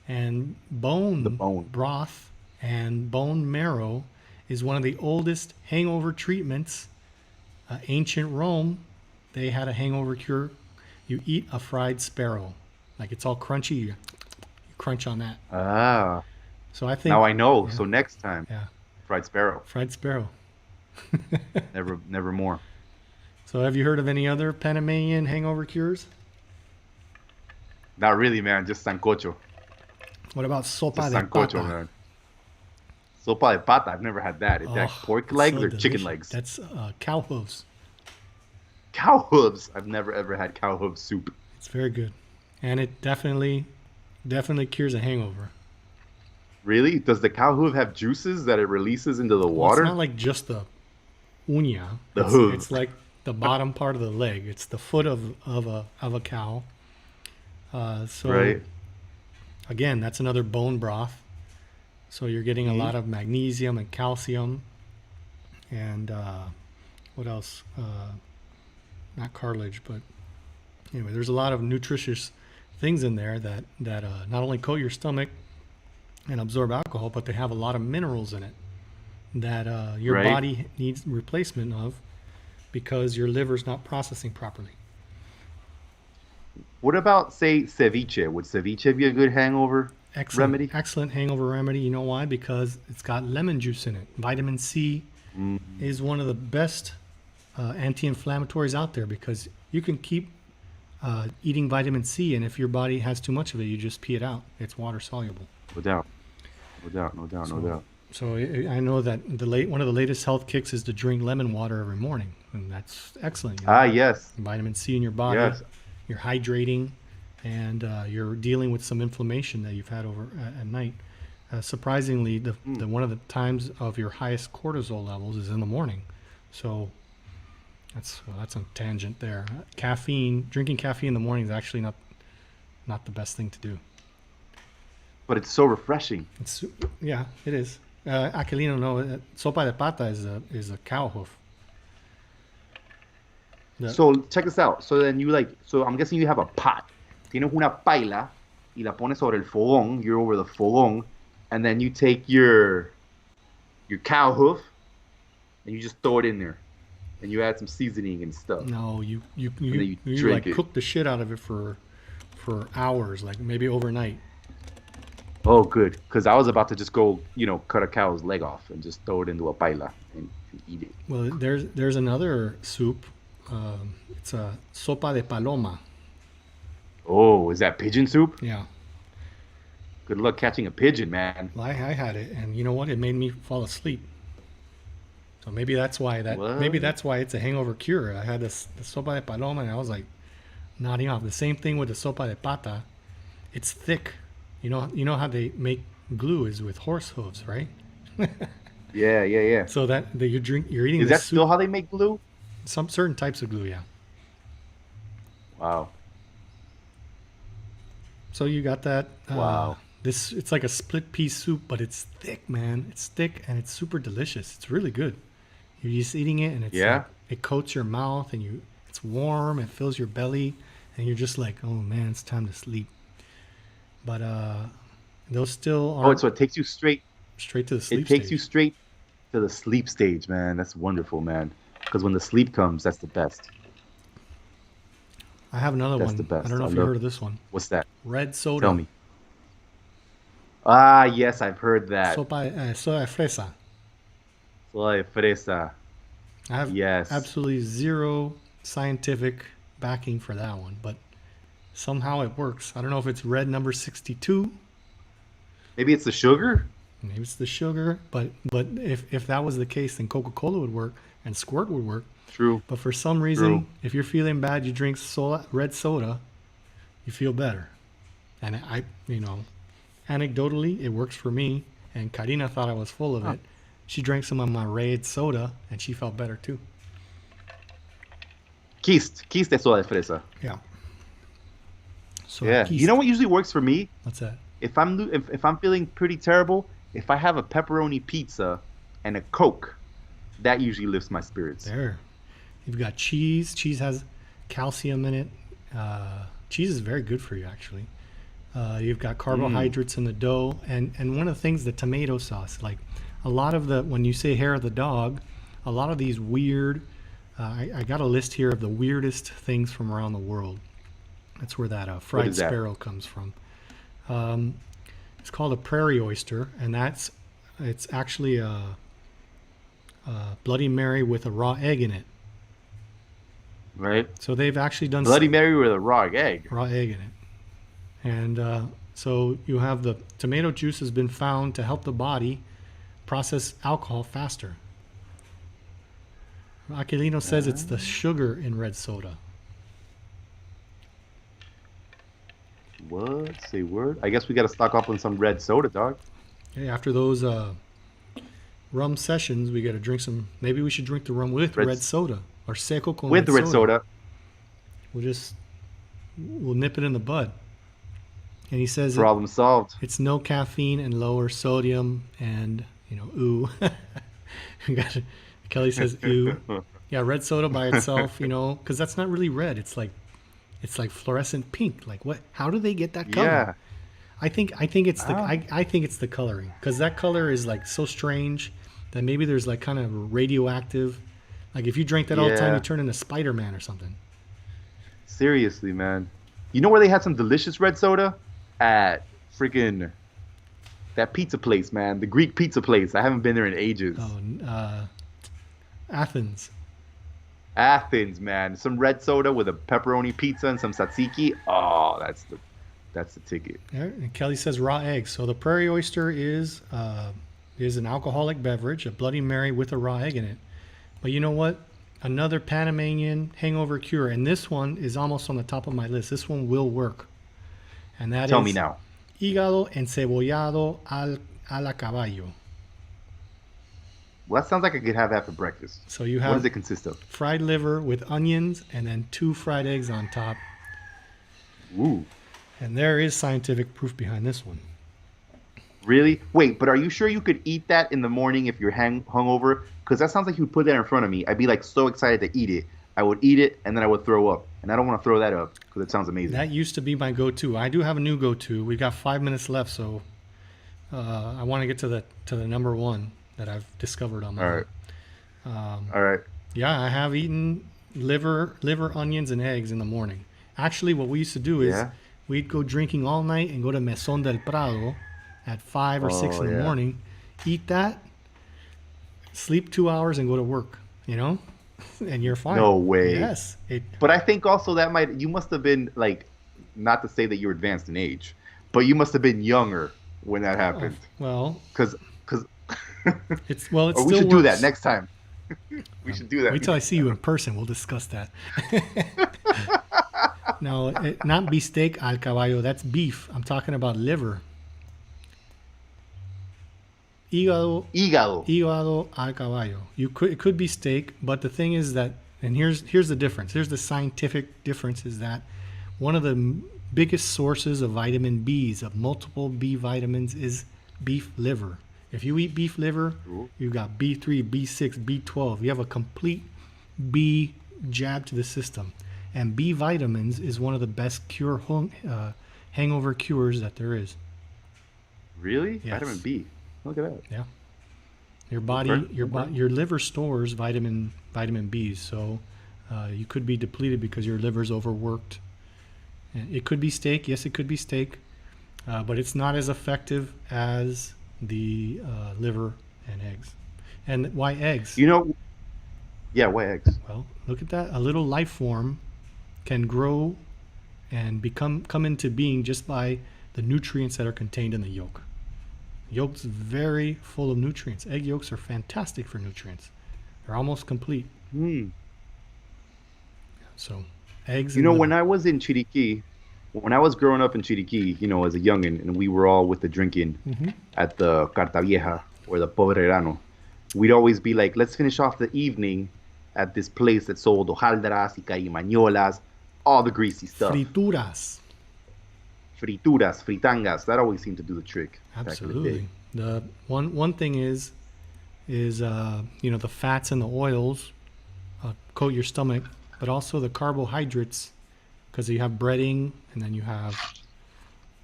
Speaker 1: and bone broth and bone marrow is one of the oldest hangover treatments. Ancient Rome, they had a hangover cure. You eat a fried sparrow. Like it's all crunchy. You crunch on that.
Speaker 4: Ah.
Speaker 1: So I think
Speaker 4: now I know. So next time, fried sparrow.
Speaker 1: Fried sparrow.
Speaker 4: Never more.
Speaker 1: So have you heard of any other Panamanian hangover cures?
Speaker 4: Not really, man. Just sancocho.
Speaker 1: What about sopa
Speaker 4: Just
Speaker 1: de
Speaker 4: sancocho,
Speaker 1: pata?
Speaker 4: man. Sopa de pata. I've never had that. Is that pork legs
Speaker 1: so
Speaker 4: or chicken
Speaker 1: delicious.
Speaker 4: legs?
Speaker 1: That's cow hooves.
Speaker 4: Cow hooves. I've never ever had cow hoof soup.
Speaker 1: It's very good, and it definitely cures a hangover.
Speaker 4: Really? Does the cow hoof have juices that it releases into the
Speaker 1: Well,
Speaker 4: water?
Speaker 1: it's not like just the uña.
Speaker 4: The hoof.
Speaker 1: It's like the bottom part of the leg. It's the foot of a cow. So
Speaker 4: Right.
Speaker 1: again, that's another bone broth. So you're getting a lot of magnesium and calcium, and what else? Not cartilage, but anyway, there's a lot of nutritious things in there that not only coat your stomach and absorb alcohol, but they have a lot of minerals in it that your body needs replacement of because your liver's not processing properly.
Speaker 4: What about, say, ceviche? Would ceviche be a good hangover remedy?
Speaker 1: Excellent hangover remedy. You know why? Because it's got lemon juice in it. Vitamin C is one of the best anti-inflammatories out there, because you can keep eating vitamin C, and if your body has too much of it, you just pee it out. It's water soluble.
Speaker 4: No doubt. No doubt.
Speaker 1: So I know that one of the latest health kicks is to drink lemon water every morning, and that's excellent.
Speaker 4: Yes.
Speaker 1: Vitamin C in your body.
Speaker 4: Yes.
Speaker 1: You're hydrating, and you're dealing with some inflammation that you've had over at night. Surprisingly, the one of the times of your highest cortisol levels is in the morning. So that's a tangent there. Drinking caffeine in the morning is actually not the best thing to do.
Speaker 4: But it's so refreshing.
Speaker 1: It is. Aquilino, no, sopa de pata is a cow hoof.
Speaker 4: So check this out. So then so I'm guessing you have a pot. Tienes una paila y la pones sobre el fogón. You're over the fogón, and then you take your cow hoof and you just throw it in there, and you add some seasoning and stuff.
Speaker 1: No, you
Speaker 4: then you
Speaker 1: like
Speaker 4: drink it.
Speaker 1: cook the shit out of it for hours, like maybe overnight.
Speaker 4: Oh, good, because I was about to just go, cut a cow's leg off and just throw it into a paila and eat it.
Speaker 1: Well, there's another soup. It's a sopa de paloma.
Speaker 4: Oh, is that pigeon soup?
Speaker 1: Yeah.
Speaker 4: Good luck catching a pigeon, man.
Speaker 1: Well, I had it, and you know what? It made me fall asleep. So maybe that's why it's a hangover cure. I had the sopa de paloma, and I was like nodding off. The same thing with the sopa de pata. It's thick. You know how they make glue is with horse hooves, right?
Speaker 4: Yeah.
Speaker 1: So you're eating.
Speaker 4: Is
Speaker 1: this
Speaker 4: that still how they make glue?
Speaker 1: Some certain types of glue, yeah.
Speaker 4: Wow.
Speaker 1: So you got that.
Speaker 4: Wow.
Speaker 1: It's like a split pea soup, but it's thick, man. It's thick and it's super delicious. It's really good. You're just eating it, and it's like, it coats your mouth, and it's warm. It fills your belly, and you're just like, oh man, it's time to sleep. But those still are.
Speaker 4: Oh, so it takes you straight
Speaker 1: to the sleep.
Speaker 4: It takes
Speaker 1: stage.
Speaker 4: you straight to the sleep stage, man. That's wonderful, man. Because when the sleep comes, that's the best.
Speaker 1: I have another
Speaker 4: That's
Speaker 1: one.
Speaker 4: the best.
Speaker 1: I don't know
Speaker 4: I
Speaker 1: if you
Speaker 4: love-
Speaker 1: heard of this one.
Speaker 4: What's that?
Speaker 1: Red soda.
Speaker 4: Tell me. Ah, yes, I've heard that.
Speaker 1: Soda de fresa.
Speaker 4: Soy de fresa.
Speaker 1: I have
Speaker 4: Yes.
Speaker 1: absolutely zero scientific backing for that one, but somehow it works. I don't know if it's red number 62.
Speaker 4: Maybe it's the sugar?
Speaker 1: Maybe it's the sugar, but if that was the case, then Coca-Cola would work and Squirt would work.
Speaker 4: True.
Speaker 1: But for some reason,
Speaker 4: True.
Speaker 1: if you're feeling bad, you drink red soda, you feel better. And anecdotally, it works for me. And Karina thought I was full of it. She drank some of my red soda, and she felt better too.
Speaker 4: Kist de soda de fresa.
Speaker 1: Yeah. So
Speaker 4: Yeah. You know what usually works for me?
Speaker 1: What's that?
Speaker 4: If I'm feeling pretty terrible, if I have a pepperoni pizza and a Coke, that usually lifts my spirits.
Speaker 1: There. You've got cheese. Cheese has calcium in it. Cheese is very good for you, actually. You've got carbohydrates in the dough. And one of the things, the tomato sauce, like a lot of when you say hair of the dog, a lot of these weird, I got a list here of the weirdest things from around the world. That's where that fried sparrow comes from. It's called a Prairie Oyster, and it's actually a Bloody Mary with a raw egg in it.
Speaker 4: Right?
Speaker 1: So they've actually done
Speaker 4: Bloody Mary with a raw egg.
Speaker 1: raw egg in it. And so you have the tomato juice has been found to help the body process alcohol faster. Aquilino says it's the sugar in red soda.
Speaker 4: What? Say word? I guess we got to stock up on some red soda, dog.
Speaker 1: Hey, after those rum sessions, we got to drink some. Maybe we should drink the rum with red soda or seco con
Speaker 4: With the red soda.
Speaker 1: We'll nip it in the bud. And he says
Speaker 4: Problem solved.
Speaker 1: it's no caffeine and lower sodium, and ooh. Kelly says ooh. Yeah, red soda by itself, because that's not really red. It's like fluorescent pink. Like what? How do they get that color?
Speaker 4: Yeah.
Speaker 1: I think it's I think it's the coloring, because that color is like so strange that maybe there's like kind of radioactive. Like if you drink that all the time,
Speaker 4: Yeah.
Speaker 1: you turn into Spider-Man or something.
Speaker 4: Seriously, man. You know where they had some delicious red soda? At freaking that pizza place, man. The Greek pizza place. I haven't been there in ages.
Speaker 1: Oh, Athens.
Speaker 4: Athens, man. Some red soda with a pepperoni pizza and some tzatziki. Oh, that's the ticket.
Speaker 1: Yeah, and Kelly says raw eggs. So the Prairie Oyster is an alcoholic beverage, a Bloody Mary with a raw egg in it. But you know what? Another Panamanian hangover cure, and this one is almost on the top of my list. This one will work. And that
Speaker 4: Tell
Speaker 1: is
Speaker 4: me now.
Speaker 1: hígado encebollado a la caballo.
Speaker 4: Well, that sounds like I could have that for breakfast.
Speaker 1: So you
Speaker 4: What
Speaker 1: have
Speaker 4: does it consist of?
Speaker 1: fried liver with onions and then 2 fried eggs on top.
Speaker 4: Ooh.
Speaker 1: And there is scientific proof behind this one.
Speaker 4: Really? Wait, but are you sure you could eat that in the morning if you're hungover? Because that sounds like you would put that in front of me. I'd be like so excited to eat it. I would eat it and then I would throw up. And I don't want to throw that up because it sounds amazing.
Speaker 1: That used to be my go-to. I do have a new go-to. We've got 5 minutes left, so I want to get to the number one that I've discovered on my
Speaker 4: All right. All right.
Speaker 1: Yeah, I have eaten liver, onions, and eggs in the morning. Actually, what we used to do is
Speaker 4: Yeah.
Speaker 1: we'd go drinking all night and go to Mesón del Prado at 5 or 6
Speaker 4: Oh,
Speaker 1: in the
Speaker 4: yeah.
Speaker 1: morning, eat that, sleep 2 hours, and go to work. You know, and you're fine.
Speaker 4: No way.
Speaker 1: Yes.
Speaker 4: But I think also you must have been like, not to say that you're advanced in age, but you must have been younger when that happened.
Speaker 1: Well,
Speaker 4: Because,
Speaker 1: it
Speaker 4: or we
Speaker 1: still
Speaker 4: should do that
Speaker 1: works.
Speaker 4: next time. We should do that.
Speaker 1: Wait till I see you in person. We'll discuss that. No, not beefsteak al caballo. That's beef. I'm talking about liver. Hígado al caballo. It could be steak, but the thing is that, and here's the difference. Here's the scientific difference: is that one of the biggest sources of vitamin B's, of multiple B vitamins, is beef liver. If you eat beef liver, you've got B3, B6, B12. You have a complete B jab to the system. And B vitamins is one of the best hangover cures that there is.
Speaker 4: Really?
Speaker 1: Yes.
Speaker 4: Vitamin B. Look at that.
Speaker 1: Yeah. Your body, your liver stores vitamin Bs. So you could be depleted because your liver's overworked. And it could be steak. Yes, it could be steak. But it's not as effective as the liver and eggs. And why eggs?
Speaker 4: Yeah, why eggs?
Speaker 1: Well, look at that. A little life form can grow and come into being just by the nutrients that are contained in the yolk. Yolk's very full of nutrients. Egg yolks are fantastic for nutrients. They're almost complete. So, eggs.
Speaker 4: When I was in Chiriquí, when I was growing up in Chiriquí, as a youngin', and we were all with the drinking at the Carta Vieja or the Pobrerano, we'd always be like, let's finish off the evening at this place that sold hojaldras y caimañolas, all the greasy stuff.
Speaker 1: Frituras,
Speaker 4: fritangas. That always seemed to do the trick.
Speaker 1: Absolutely. The one thing is the fats and the oils coat your stomach, but also the carbohydrates, because you have breading and then you have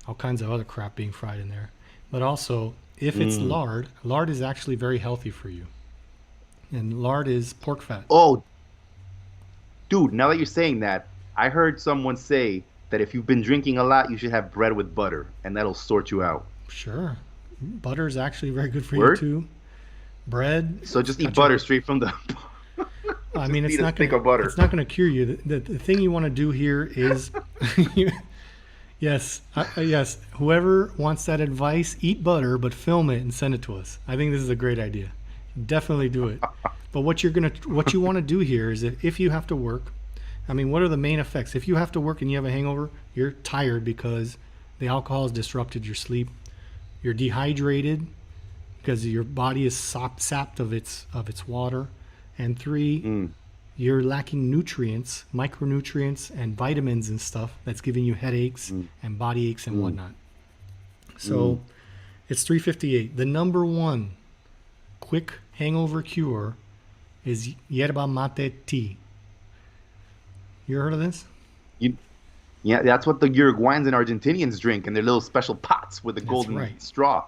Speaker 1: all kinds of other crap being fried in there. But also, if it's lard is actually very healthy for you. And lard is pork fat.
Speaker 4: Oh, dude, now that you're saying that, I heard someone say that if you've been drinking a lot, you should have bread with butter, and that'll sort you out.
Speaker 1: Sure. Butter is actually very good for
Speaker 4: Word?
Speaker 1: you, too. Bread.
Speaker 4: So just eat butter straight from the...
Speaker 1: I mean, it's
Speaker 4: eat a
Speaker 1: not
Speaker 4: stick
Speaker 1: going
Speaker 4: of butter.
Speaker 1: It's not going to cure you. The thing you want to do here is... Yes, yes. Whoever wants that advice, eat butter, but film it and send it to us. I think this is a great idea. Definitely do it. But what you want to do here is that if you have to work, I mean, what are the main effects? If you have to work and you have a hangover, you're tired because the alcohol has disrupted your sleep. You're dehydrated because your body is sapped of its water. And 3, you're lacking nutrients, micronutrients, and vitamins and stuff that's giving you headaches and body aches and whatnot. So it's 358. The number one quick hangover cure is yerba mate tea. You heard of this?
Speaker 4: Yeah, that's what the Uruguayans and Argentinians drink in their little special pots with the golden
Speaker 1: right.
Speaker 4: straw.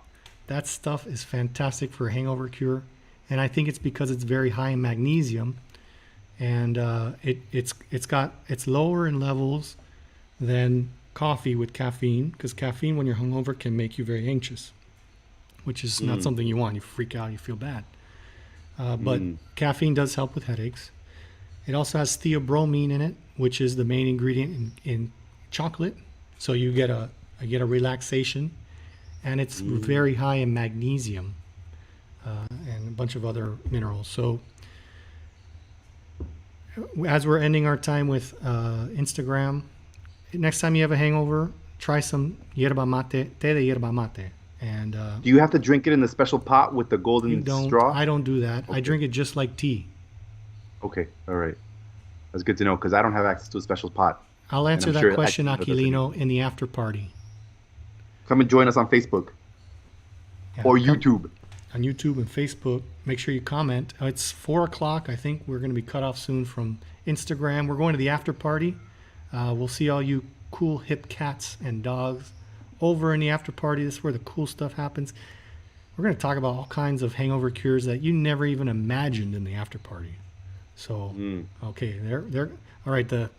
Speaker 1: That stuff is fantastic for a hangover cure. And I think it's because it's very high in magnesium. And it's lower in levels than coffee with caffeine, because caffeine when you're hungover can make you very anxious, which is not something you want. You freak out, you feel bad. But caffeine does help with headaches. It also has theobromine in it, which is the main ingredient in chocolate. So you get a relaxation, and it's very high in magnesium and a bunch of other minerals. So as we're ending our time with Instagram, next time you have a hangover, try some yerba mate, té de yerba mate. And
Speaker 4: do you have to drink it in the special pot with the golden straw?
Speaker 1: I don't do that.
Speaker 4: Okay.
Speaker 1: I drink it just like tea.
Speaker 4: Okay, all right. That's good to know, because I don't have access to a special pot.
Speaker 1: I'll answer that question, Aquilino, in the after party.
Speaker 4: Come and join us on Facebook or YouTube.
Speaker 1: On YouTube and Facebook, make sure you comment. It's 4 o'clock. I think we're going to be cut off soon from Instagram. We're going to the after party. We'll see all you cool, hip cats and dogs over in the after party. This is where the cool stuff happens. we're going to talk about all kinds of hangover cures that you never even imagined in the after party. So, okay, they're all right. The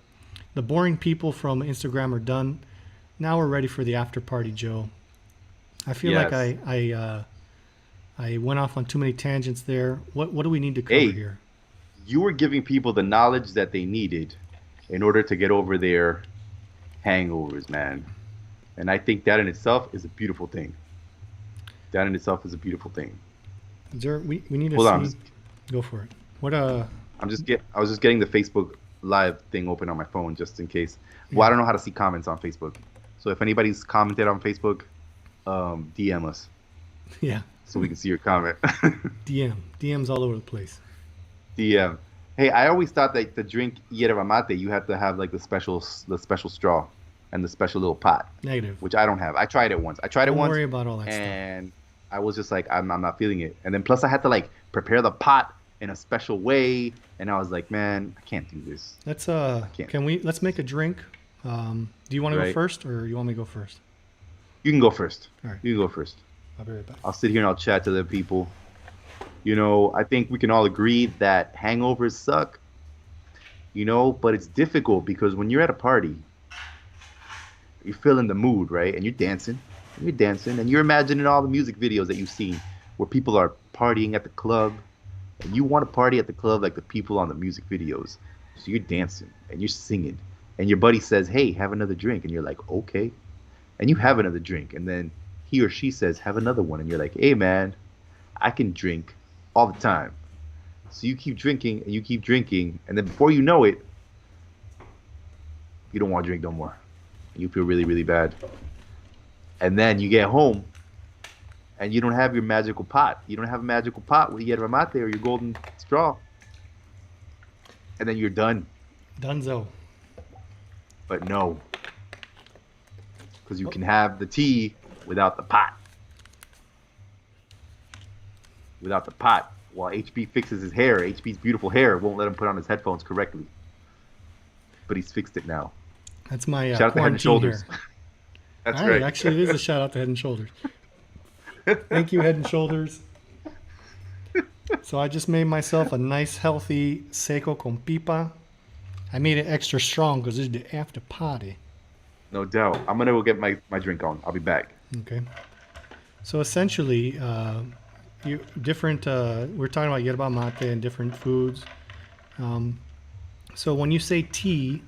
Speaker 1: boring people from Instagram are done. Now we're ready for the after party, Joe. I feel like I went off on too many tangents there. What do we need to cover here?
Speaker 4: You were giving people the knowledge that they needed in order to get over their hangovers, man. And I think that in itself is a beautiful thing. That in itself is a beautiful thing.
Speaker 1: We need to
Speaker 4: Hold on,
Speaker 1: see. Go for it. What
Speaker 4: I was just getting the Facebook Live thing open on my phone just in case. Well, I don't know how to see comments on Facebook. So if anybody's commented on Facebook, DM us.
Speaker 1: Yeah.
Speaker 4: So we can see your comment.
Speaker 1: DMs all over the place.
Speaker 4: DM. Hey, I always thought that to drink yerba mate, you had to have like the special straw and the special little pot.
Speaker 1: Negative.
Speaker 4: Which I don't have. I tried it once.
Speaker 1: Don't worry about all that
Speaker 4: and I was just like, I'm not feeling it. And then plus I had to like prepare the pot in a special way, and I was like, man, I can't do this.
Speaker 1: Let's make a drink. Do you want to go first, or you want me to go first?
Speaker 4: You can go first.
Speaker 1: All right.
Speaker 4: You can go first.
Speaker 1: I'll be right back.
Speaker 4: I'll sit here and I'll chat to the people. You know, I think we can all agree that hangovers suck. You know, but it's difficult because when you're at a party, you're feeling the mood, right? And you're dancing, and you're imagining all the music videos that you've seen where people are partying at the club, and you want to party at the club like the people on the music videos. So you're dancing and you're singing, and your buddy says, hey, have another drink, and you're like, okay. And you have another drink, and then he or she says, have another one, and you're like, hey, man, I can drink all the time. So you keep drinking, and you keep drinking, and then before you know it, you don't want to drink no more. You feel really, really bad. And then you get home, and you don't have your magical pot. You don't have a magical pot with yerba mate or your golden straw. And then you're done.
Speaker 1: Dunzo.
Speaker 4: But no. Because you can have the tea without the pot. Without the pot. While HB fixes his hair. HB's beautiful hair won't let him put on his headphones correctly. But he's fixed it now.
Speaker 1: That's my
Speaker 4: shout out to Head and Shoulders. That's right.
Speaker 1: Actually, it is a shout out to Head and Shoulders. Thank you, Head and Shoulders. So I just made myself a nice, healthy seco con pipa. I made it extra strong because it's the after party.
Speaker 4: No doubt. I'm going to go get my drink on. I'll be back.
Speaker 1: Okay. So essentially, we're talking about yerba mate and different foods. So when you say tea,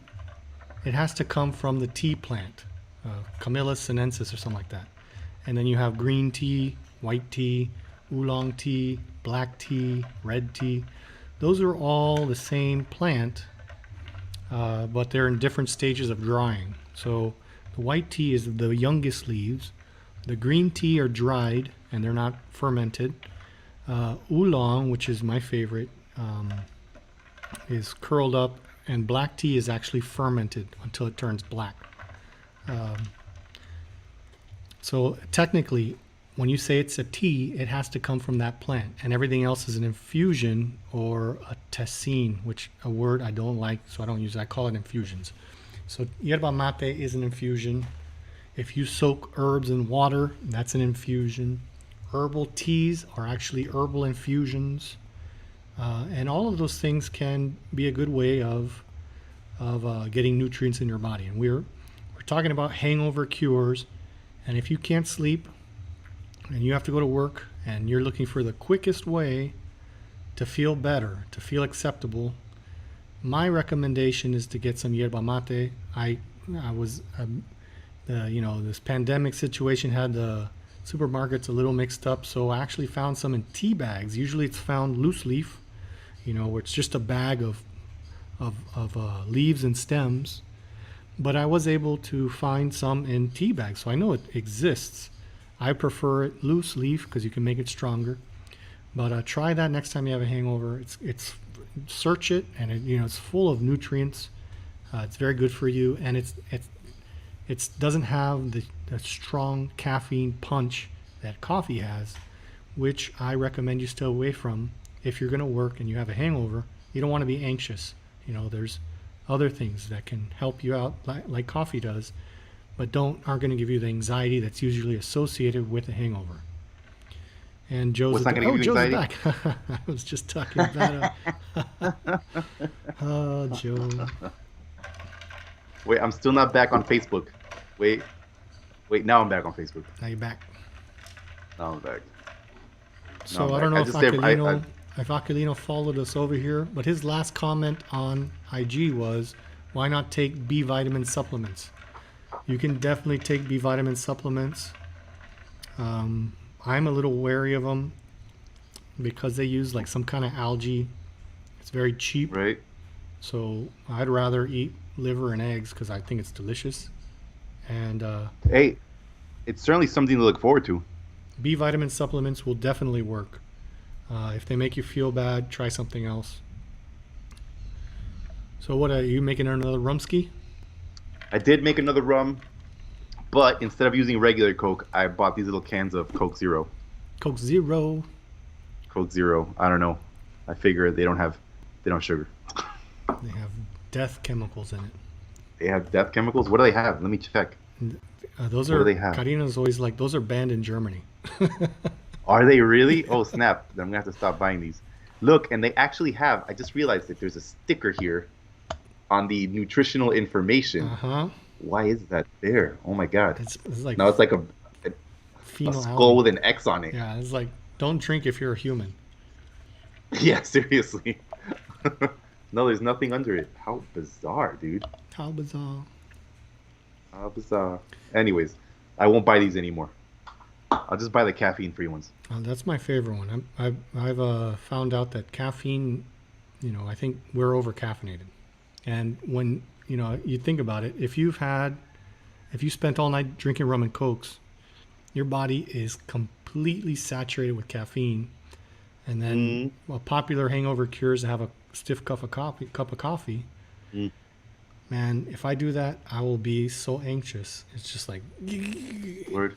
Speaker 1: it has to come from the tea plant, Camellia sinensis or something like that. And then you have green tea, white tea, oolong tea, black tea, red tea. Those are all the same plant, but they're in different stages of drying. So the white tea is the youngest leaves. The green tea are dried and they're not fermented. Oolong, which is my favorite, is curled up, and black tea is actually fermented until it turns black. So technically, when you say it's a tea, it has to come from that plant, and everything else is an infusion or a tessine, which a word I don't like, so I don't use it. I call it infusions. So yerba mate is an infusion. If you soak herbs in water, that's an infusion. Herbal teas are actually herbal infusions. And all of those things can be a good way of getting nutrients in your body. And we're talking about hangover cures. And if you can't sleep and you have to go to work and you're looking for the quickest way to feel better, to feel acceptable, my recommendation is to get some yerba mate. I was, this pandemic situation had the supermarkets a little mixed up, so I actually found some in tea bags. Usually it's found loose leaf, where it's just a bag of leaves and stems. But I was able to find some in tea bags, so I know it exists. I prefer it loose leaf because you can make it stronger. But try that next time you have a hangover. It's search it, and it's full of nutrients. It's very good for you, and it doesn't have the strong caffeine punch that coffee has, which I recommend you stay away from if you're going to work and you have a hangover. You don't want to be anxious. There's other things that can help you out, like coffee does, but aren't going to give you the anxiety that's usually associated with a hangover. And Joe's
Speaker 4: What's not
Speaker 1: at
Speaker 4: going to
Speaker 1: the,
Speaker 4: give
Speaker 1: oh,
Speaker 4: you
Speaker 1: Joe's
Speaker 4: anxiety?
Speaker 1: back. I was just talking about oh, Joe.
Speaker 4: Wait, I'm still not back on Facebook. Wait, now I'm back on Facebook.
Speaker 1: Now you're back.
Speaker 4: Now I'm back. Now
Speaker 1: So
Speaker 4: I'm
Speaker 1: I
Speaker 4: back.
Speaker 1: don't know
Speaker 4: I
Speaker 1: if
Speaker 4: just said
Speaker 1: Aquilino followed us over here, but his last comment on IG was, "Why not take B vitamin supplements?" You can definitely take B vitamin supplements. I'm a little wary of them because they use like some kind of algae. It's very cheap,
Speaker 4: right.
Speaker 1: so I'd rather eat liver and eggs because I think it's delicious. And
Speaker 4: Hey, it's certainly something to look forward to.
Speaker 1: B vitamin supplements will definitely work. If they make you feel bad, try something else. So what are you making another rumski?
Speaker 4: I did make another rum, but instead of using regular Coke, I bought these little cans of Coke Zero.
Speaker 1: Coke Zero.
Speaker 4: Coke Zero. I don't know. I figure they don't have sugar.
Speaker 1: They have death chemicals in it.
Speaker 4: They have death chemicals. What do they have? Let me check.
Speaker 1: Those
Speaker 4: What
Speaker 1: are,
Speaker 4: do they have?
Speaker 1: Karina's always like, those are banned in Germany.
Speaker 4: Are they really? Oh snap! Then I'm gonna have to stop buying these. Look, and they actually have. I just realized that there's a sticker here on the nutritional information.
Speaker 1: Uh-huh.
Speaker 4: Why is that there? Oh my god!
Speaker 1: It's like
Speaker 4: Now it's like a
Speaker 1: phenol
Speaker 4: skull
Speaker 1: algae.
Speaker 4: with an X on it.
Speaker 1: Yeah, it's like, don't drink if you're a human.
Speaker 4: Yeah, seriously. No, there's nothing under it. How bizarre, dude.
Speaker 1: How bizarre.
Speaker 4: How bizarre. Anyways, I won't buy these anymore. I'll just buy the caffeine-free ones.
Speaker 1: That's my favorite one. I've found out that caffeine, I think we're over caffeinated. And when, you think about it, if you spent all night drinking rum and cokes, your body is completely saturated with caffeine. And then a popular hangover cure is to have a stiff cup of coffee. Man, if I do that, I will be so anxious. It's just like...
Speaker 4: Word.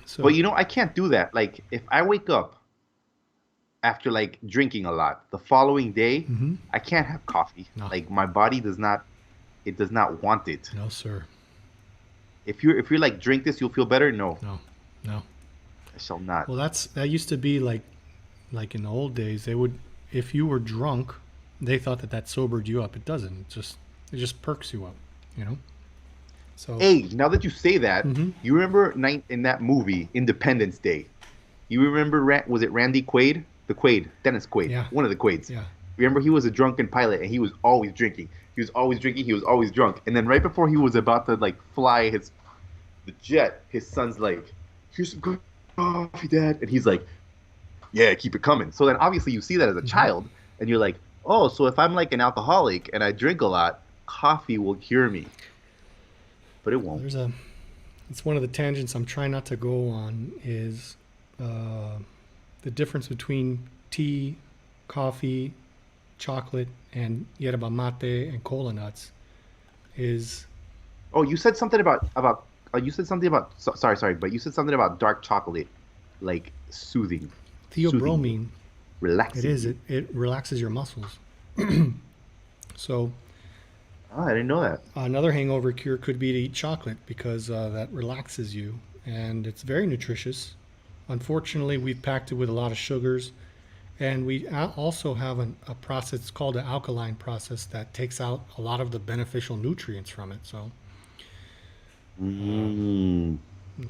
Speaker 1: So,
Speaker 4: But I can't do that. Like, if I wake up after like drinking a lot, the following day, I can't have coffee.
Speaker 1: No.
Speaker 4: Like my body does not want it.
Speaker 1: no, sir.
Speaker 4: If you're like, drink this, you'll feel better. No,
Speaker 1: No.
Speaker 4: I shall not.
Speaker 1: Well, that used to be like in the old days, they would, if you were drunk, they thought that sobered you up. It doesn't. It just perks you up, So
Speaker 4: Hey, now that you say that, you remember in that movie Independence Day? You remember was it Randy Quaid? Dennis Quaid.
Speaker 1: Yeah.
Speaker 4: One of the Quaids.
Speaker 1: Yeah.
Speaker 4: Remember, he was a drunken pilot and he was always drinking. He was always drinking. He was always drunk. And then right before he was about to like fly the jet, his son's like, "Here's some good coffee, Dad." And he's like, "Yeah, keep it coming." So then obviously you see that as a child and you're like, "Oh, so if I'm like an alcoholic and I drink a lot, coffee will cure me." But it won't.
Speaker 1: It's one of the tangents I'm trying not to go on is the difference between tea, coffee, chocolate, and yerba mate and cola nuts is...
Speaker 4: Oh, you said something about you said something about sorry, but you said something about dark chocolate, like soothing.
Speaker 1: Theobromine.
Speaker 4: Relaxing.
Speaker 1: It is. It relaxes your muscles. So...
Speaker 4: Oh, I didn't know that.
Speaker 1: Another hangover cure could be to eat chocolate because that relaxes you, and it's very nutritious. Unfortunately, we've packed it with a lot of sugars, and we also have a process called the alkaline process that takes out a lot of the beneficial nutrients from it. So,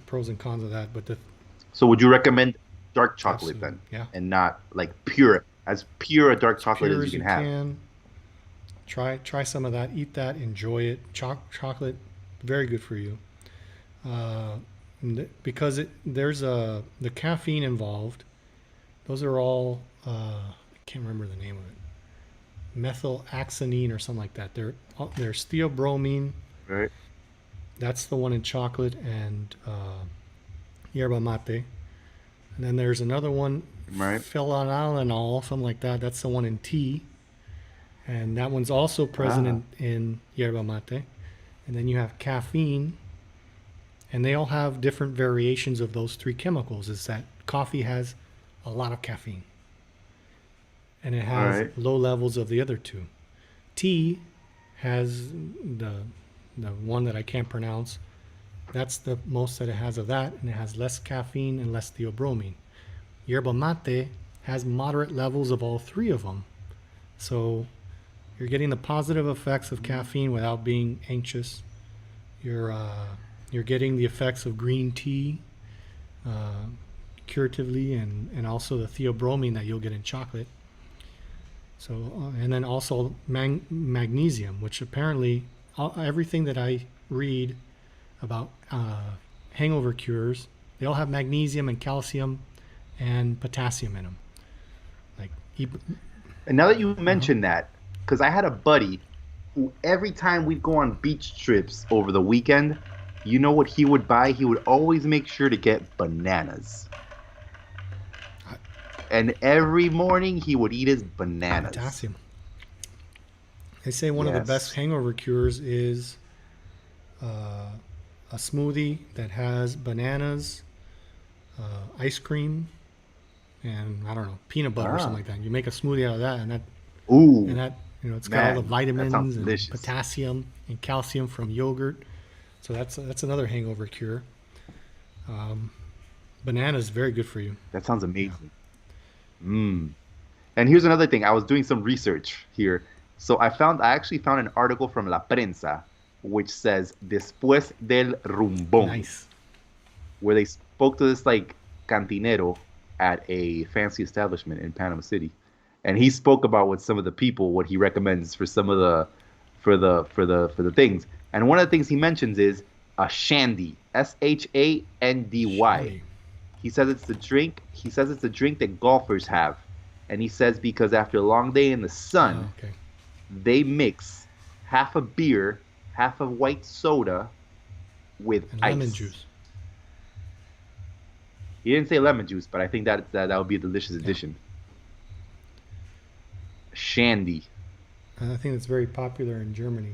Speaker 1: pros and cons of that. But
Speaker 4: So, would you recommend dark chocolate
Speaker 1: Absolutely,
Speaker 4: then,
Speaker 1: yeah.
Speaker 4: and not like as pure a dark chocolate
Speaker 1: pure
Speaker 4: as you can have?
Speaker 1: Try some of that. Eat that. Enjoy it. Chocolate, very good for you. Because there's the caffeine involved. Those are all I can't remember the name of it. Methylaxanine or something like that. There's theobromine.
Speaker 4: Right.
Speaker 1: That's the one in chocolate and yerba mate. And then there's another one,
Speaker 4: Right.
Speaker 1: phenylalanol, something like that. That's the one in tea. And that one's also present in yerba mate. And then you have caffeine. And they all have different variations of those three chemicals. Is that coffee has a lot of caffeine. And it has low levels of the other two. Tea has the one that I can't pronounce. That's the most that it has of that. And it has less caffeine and less theobromine. yerba mate has moderate levels of all three of them. So you're getting the positive effects of caffeine without being anxious. You're getting the effects of green tea curatively, and also the theobromine that you'll get in chocolate. So and then also magnesium, which apparently everything that I read about hangover cures, they all have magnesium and calcium and potassium in them. Like,
Speaker 4: And now that you mention that, because I had a buddy who every time we'd go on beach trips over the weekend, you know what he would buy? He would always make sure to get bananas. And every morning he would eat his bananas.
Speaker 1: Potassium. They say one of the best hangover cures is a smoothie that has bananas, ice cream, and I don't know, peanut butter or something like that. You make a smoothie out of that, and that it's got all the vitamins and potassium and calcium from yogurt. So that's another hangover cure. Banana is very good for you.
Speaker 4: That sounds amazing. And here's another thing. I was doing some research here. So I actually found an article from La Prensa, which says después del rumbón.
Speaker 1: Nice.
Speaker 4: Where they spoke to this like cantinero at a fancy establishment in Panama City. And he spoke about what some of the people, what he recommends for some of for the things. And one of the things he mentions is a shandy, SHANDY.
Speaker 1: Shandy.
Speaker 4: He says it's the drink. He says it's the drink that golfers have, and he says because after a long day in the sun, they mix half a beer, half a white soda, with
Speaker 1: and
Speaker 4: ice.
Speaker 1: Lemon juice.
Speaker 4: He didn't say lemon juice, but I think that would be a delicious addition. Shandy.
Speaker 1: I think it's very popular in Germany.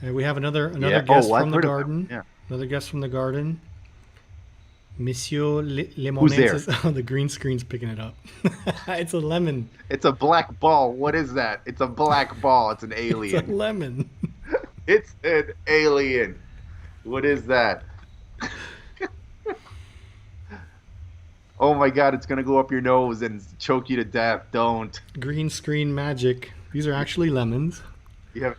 Speaker 1: And we have another guest from the garden.
Speaker 4: Yeah.
Speaker 1: Another guest from the garden. Monsieur
Speaker 4: Who's there?
Speaker 1: Lemonade. Oh, the green screen's picking it up. It's a lemon.
Speaker 4: It's a black ball. What is that? It's a black ball. It's an alien.
Speaker 1: It's a lemon.
Speaker 4: It's an alien. What is that? Oh my God, it's going to go up your nose and choke you to death. Don't.
Speaker 1: Green screen magic. These are actually lemons.
Speaker 4: Yeah.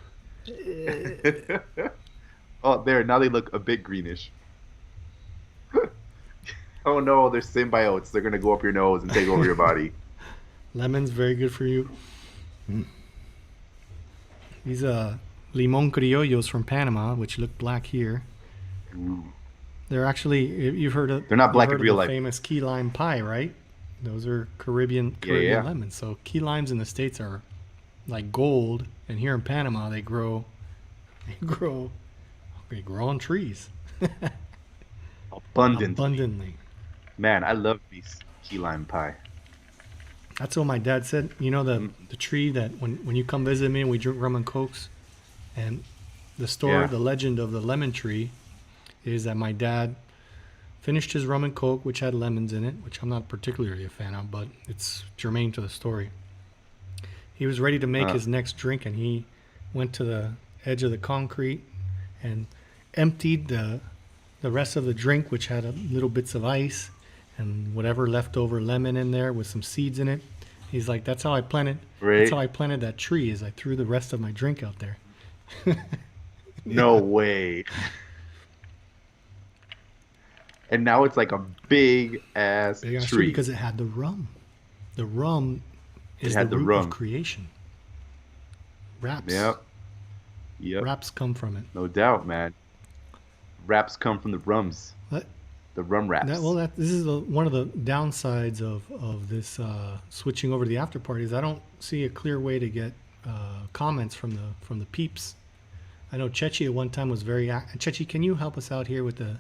Speaker 4: Oh, there. Now they look a bit greenish. Oh no, they're symbiotes. They're going to go up your nose and take over your body.
Speaker 1: Lemon's very good for you. These limon criollos from Panama, which look black here.
Speaker 4: Ooh.
Speaker 1: They're actually, you've heard of.
Speaker 4: They're not black
Speaker 1: in
Speaker 4: in real life.
Speaker 1: Famous key lime pie, right? Those are Caribbean lemons. So key limes in the States are like gold, and here in Panama they grow on trees. Abundantly.
Speaker 4: Man, I love these key lime pie.
Speaker 1: That's what my dad said. You know the tree that when you come visit me and we drink rum and cokes, and the story, the legend of the lemon tree is that my dad finished his rum and coke, which had lemons in it, which I'm not particularly a fan of, but it's germane to the story. He was ready to make his next drink, and he went to the edge of the concrete and emptied the rest of the drink, which had little bits of ice and whatever leftover lemon in there with some seeds in it. He's like, that's how I planted.
Speaker 4: Right.
Speaker 1: That's how I planted that tree. Is I threw the rest of my drink out there.
Speaker 4: No way. And now it's like a big ass tree
Speaker 1: because it had the rum. The rum is the root of creation. Raps.
Speaker 4: Yep.
Speaker 1: Raps come from it.
Speaker 4: No doubt, man. Raps come from the rums.
Speaker 1: What?
Speaker 4: The rum raps.
Speaker 1: This is one of the downsides of this switching over to the after parties. I don't see a clear way to get comments from the peeps. I know Chechi at one time was very Chechi, can you help us out here with the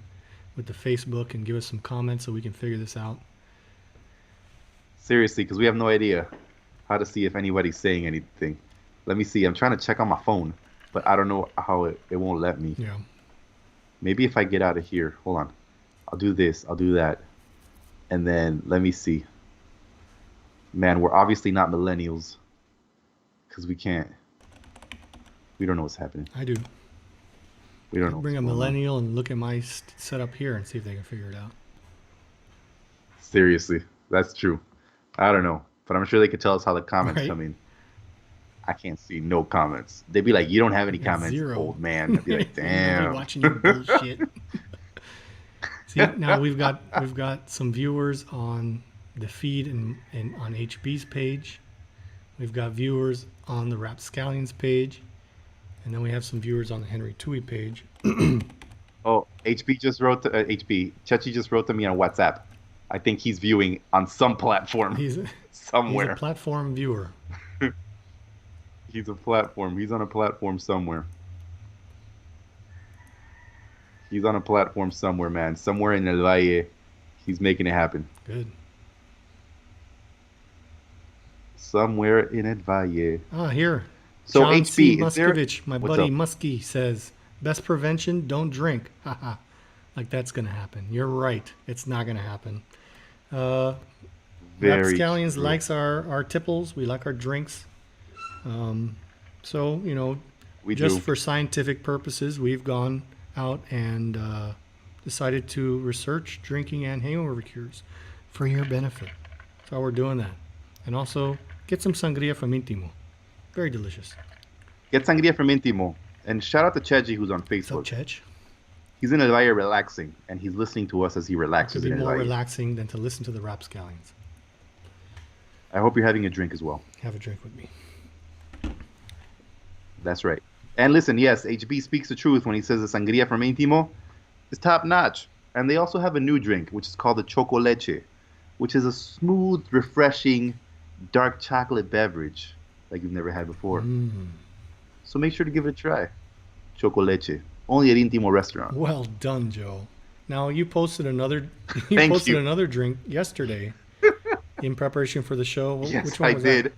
Speaker 1: Facebook and give us some comments so we can figure this out?
Speaker 4: Seriously, because we have no idea how to see if anybody's saying anything. Let me see. I'm trying to check on my phone, but I don't know how it won't let me.
Speaker 1: Yeah.
Speaker 4: Maybe if I get out of here. Hold on. I'll do this. I'll do that. And then let me see. Man, we're obviously not millennials because we don't know what's happening.
Speaker 1: I do.
Speaker 4: We don't know.
Speaker 1: Bring a millennial and look at my setup here and see if they can figure it out.
Speaker 4: Seriously, that's true. I don't know, but I'm sure they could tell us how the comments
Speaker 1: Right.
Speaker 4: come in. I can't see no comments. They'd be like, "You don't have any
Speaker 1: It's
Speaker 4: comments,
Speaker 1: 0.
Speaker 4: old man." I'd be like,
Speaker 1: Nobody
Speaker 4: "Damn."
Speaker 1: watching your bullshit. See, now we've got some viewers on the feed and on HB's page. We've got viewers on the RapScallions page, and then we have some viewers on the Henry Tui page.
Speaker 4: Oh, HB just wrote to HB. Chechi just wrote to me on WhatsApp. I think he's viewing on some platform
Speaker 1: He's
Speaker 4: somewhere.
Speaker 1: a platform viewer.
Speaker 4: He's a platform. He's on a platform somewhere. He's on a platform somewhere, man. Somewhere in El Valle, he's making it happen.
Speaker 1: Good.
Speaker 4: Somewhere in El Valle.
Speaker 1: Here.
Speaker 4: So
Speaker 1: John C.
Speaker 4: HB, is there?
Speaker 1: Muskovich, my
Speaker 4: What's
Speaker 1: buddy
Speaker 4: up?
Speaker 1: Muskie says, best prevention, don't drink. Haha. Like that's going to happen. You're right. It's not going to happen.
Speaker 4: Very
Speaker 1: RapScallions
Speaker 4: true.
Speaker 1: likes our tipples. We like our drinks. So,
Speaker 4: We
Speaker 1: just
Speaker 4: do.
Speaker 1: for scientific purposes, we've gone out and decided to research drinking and hangover cures for your benefit. That's how we're doing that. And also, get some sangria from Intimo. Very delicious.
Speaker 4: Get sangria from Intimo. And shout out to Cheji, who's on
Speaker 1: What's up,
Speaker 4: Facebook.
Speaker 1: Chech?
Speaker 4: He's in El Valle relaxing, and he's listening to us as he
Speaker 1: It
Speaker 4: relaxes
Speaker 1: could be
Speaker 4: in El
Speaker 1: more
Speaker 4: Valle.
Speaker 1: relaxing than to listen to the RapScallions.
Speaker 4: I hope you're having a drink as well.
Speaker 1: Have a drink with me.
Speaker 4: That's right. And listen, yes, HB speaks the truth when he says the sangria from Intimo is top notch. And they also have a new drink, which is called the Choco Leche, which is a smooth, refreshing, dark chocolate beverage like you've never had before. So make sure to give it a try. Choco Leche. Only at Intimo restaurant.
Speaker 1: Well done, Joe. Now you posted another
Speaker 4: Thank you.
Speaker 1: another drink yesterday in preparation for the show.
Speaker 4: Yes,
Speaker 1: Which one
Speaker 4: I
Speaker 1: was
Speaker 4: did.
Speaker 1: that?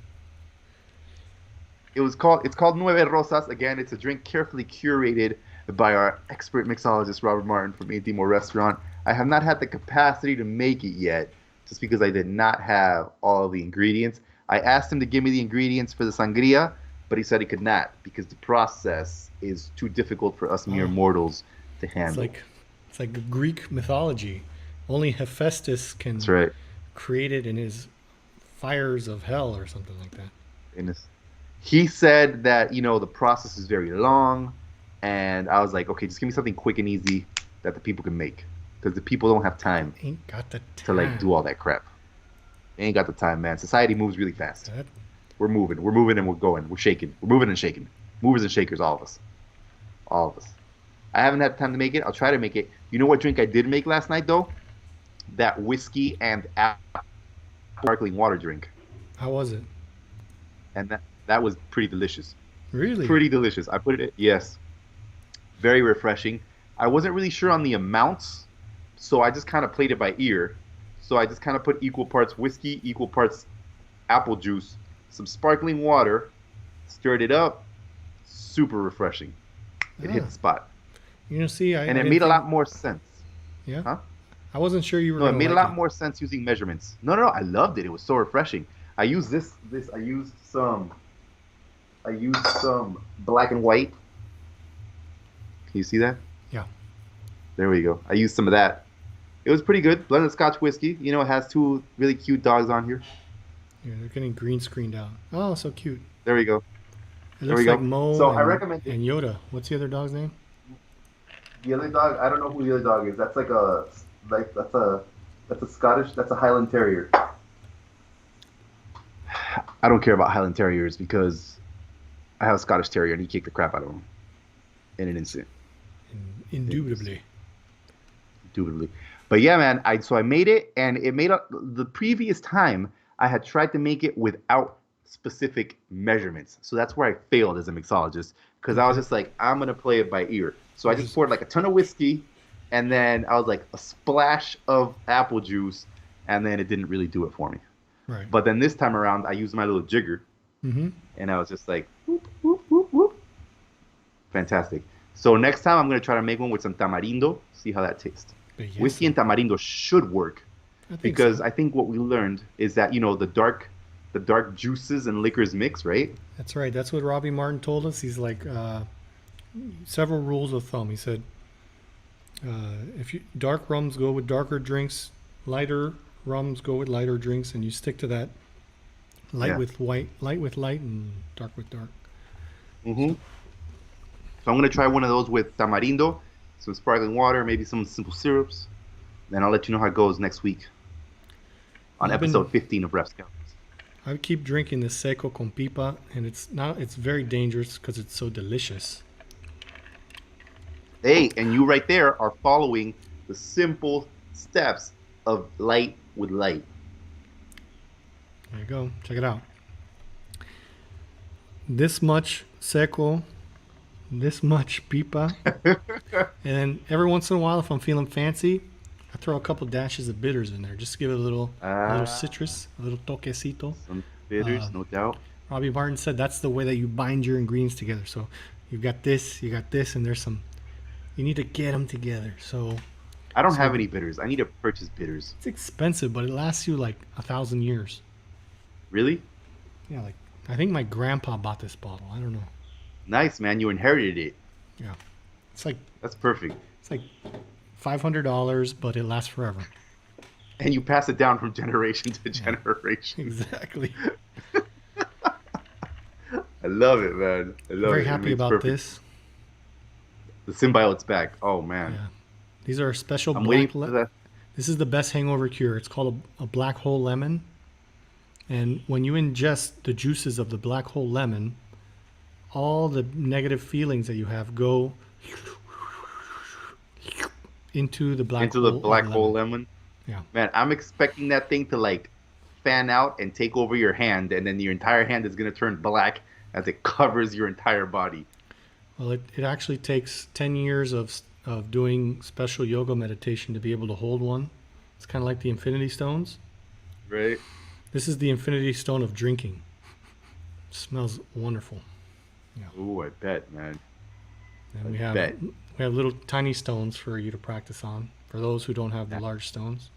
Speaker 4: It's called Nueve Rosas. Again, it's a drink carefully curated by our expert mixologist Robert Martin from Intimo Restaurant. I have not had the capacity to make it yet, just because I did not have all the ingredients. I asked him to give me the ingredients for the sangria, but he said he could not because the process is too difficult for us mere mortals to handle.
Speaker 1: It's like Greek mythology. Only Hephaestus can
Speaker 4: That's right.
Speaker 1: create it in his fires of hell or something like that.
Speaker 4: He said that, the process is very long, and I was like, okay, just give me something quick and easy that the people can make, because the people don't have time
Speaker 1: Ain't got the
Speaker 4: to
Speaker 1: time.
Speaker 4: do all that crap. They ain't got the time, man. Society moves really fast.
Speaker 1: That-
Speaker 4: We're moving and we're going. We're shaking. We're moving and shaking. Movers and shakers, all of us. All of us. I haven't had time to make it. I'll try to make it. You know what drink I did make last night, though? That whiskey and apple sparkling water drink.
Speaker 1: How was it?
Speaker 4: And that was pretty delicious.
Speaker 1: Really?
Speaker 4: Pretty delicious. I put it in, yes. Very refreshing. I wasn't really sure on the amounts, so I just kind of played it by ear. So I just kind of put equal parts whiskey, equal parts apple juice, some sparkling water, stirred it up. Super refreshing. It hit the spot.
Speaker 1: See,
Speaker 4: And it made a lot more sense.
Speaker 1: Yeah?
Speaker 4: Huh?
Speaker 1: I wasn't sure you were
Speaker 4: No, it
Speaker 1: gonna
Speaker 4: made a
Speaker 1: like
Speaker 4: lot more sense using measurements. No, I loved it. It was so refreshing. I used I used some black and white. Can you see that?
Speaker 1: Yeah.
Speaker 4: There we go. I used some of that. It was pretty good. Blended Scotch whiskey. It has two really cute dogs on here.
Speaker 1: Yeah, they're getting green screened out. Oh, so cute.
Speaker 4: There we go.
Speaker 1: It
Speaker 4: There
Speaker 1: looks
Speaker 4: we go.
Speaker 1: like Mo
Speaker 4: So
Speaker 1: and,
Speaker 4: I recommend it.
Speaker 1: and Yoda. What's the other dog's name?
Speaker 4: The other dog, I don't know who the other dog is. That's that's a Highland Terrier. I don't care about Highland Terriers because I have a Scottish Terrier and he kicked the crap out of him in an instant.
Speaker 1: Indubitably.
Speaker 4: Indubitably. But yeah, man, I made it, and it made the previous time I had tried to make it without specific measurements. So that's where I failed as a mixologist, because I was just like, I'm going to play it by ear. So I just poured like a ton of whiskey, and then I was like a splash of apple juice, and then it didn't really do it for me.
Speaker 1: Right.
Speaker 4: But then this time around, I used my little jigger, and I was just like, whoop, whoop, whoop, whoop. Fantastic. So next time I'm going to try to make one with some tamarindo, see how that tastes. Whiskey and tamarindo should work, because I think what we learned is that, the dark juices and liquors mix, right?
Speaker 1: That's right. That's what Robbie Martin told us. He's like, several rules of thumb. He said, dark rums go with darker drinks, lighter Rums go with lighter drinks, and you stick to that. Light
Speaker 4: Yeah.
Speaker 1: with white, light with light, and dark with dark.
Speaker 4: Mm-hmm. So I'm gonna try one of those with tamarindo, some sparkling water, maybe some simple syrups. Then I'll let you know how it goes next week on
Speaker 1: I've been-
Speaker 4: episode 15 of RapScallions.
Speaker 1: I keep drinking the seco con pipa, and it's very dangerous because it's so delicious.
Speaker 4: Hey, and you right there are following the simple steps of light with light.
Speaker 1: There you go. Check it out. This much seco, this much pipa, and then every once in a while, if I'm feeling fancy, I throw a couple dashes of bitters in there just to give it a little citrus, a little toquecito.
Speaker 4: Some bitters, no doubt.
Speaker 1: Robbie Martin said that's the way that you bind your ingredients together. So you've got this, and there's some. You need to get them together. So
Speaker 4: I don't have any bitters. I need to purchase bitters.
Speaker 1: it's expensive, but it lasts you like 1,000 years.
Speaker 4: Really?
Speaker 1: Yeah, like I think my grandpa bought this bottle. I don't know.
Speaker 4: Nice, man. You inherited it.
Speaker 1: Yeah, it's like
Speaker 4: That's perfect.
Speaker 1: $500, but it lasts forever.
Speaker 4: And you pass it down from generation to generation.
Speaker 1: Exactly.
Speaker 4: I love it, man. I love
Speaker 1: Very
Speaker 4: it. It
Speaker 1: happy
Speaker 4: makes
Speaker 1: about
Speaker 4: perfect.
Speaker 1: this.
Speaker 4: The symbiote's back. Oh, man.
Speaker 1: Yeah, these are special
Speaker 4: I'm waiting
Speaker 1: black.
Speaker 4: for that.
Speaker 1: This is the best hangover cure. It's called a black hole lemon. And when you ingest the juices of the black hole lemon, all the negative feelings that you have go into the black
Speaker 4: Into
Speaker 1: hole.
Speaker 4: the black
Speaker 1: of
Speaker 4: hole
Speaker 1: lemon.
Speaker 4: lemon.
Speaker 1: Yeah.
Speaker 4: Man, I'm expecting that thing to like fan out and take over your hand, and then your entire hand is gonna turn black as it covers your entire body.
Speaker 1: Well, it actually takes 10 years of doing special yoga meditation to be able to hold one. It's kind of like the Infinity Stones.
Speaker 4: Right?
Speaker 1: This is the Infinity Stone of drinking. Smells wonderful.
Speaker 4: Ooh, I bet, man.
Speaker 1: And
Speaker 4: I bet.
Speaker 1: we have little tiny stones for you to practice on for those who don't have the large stones.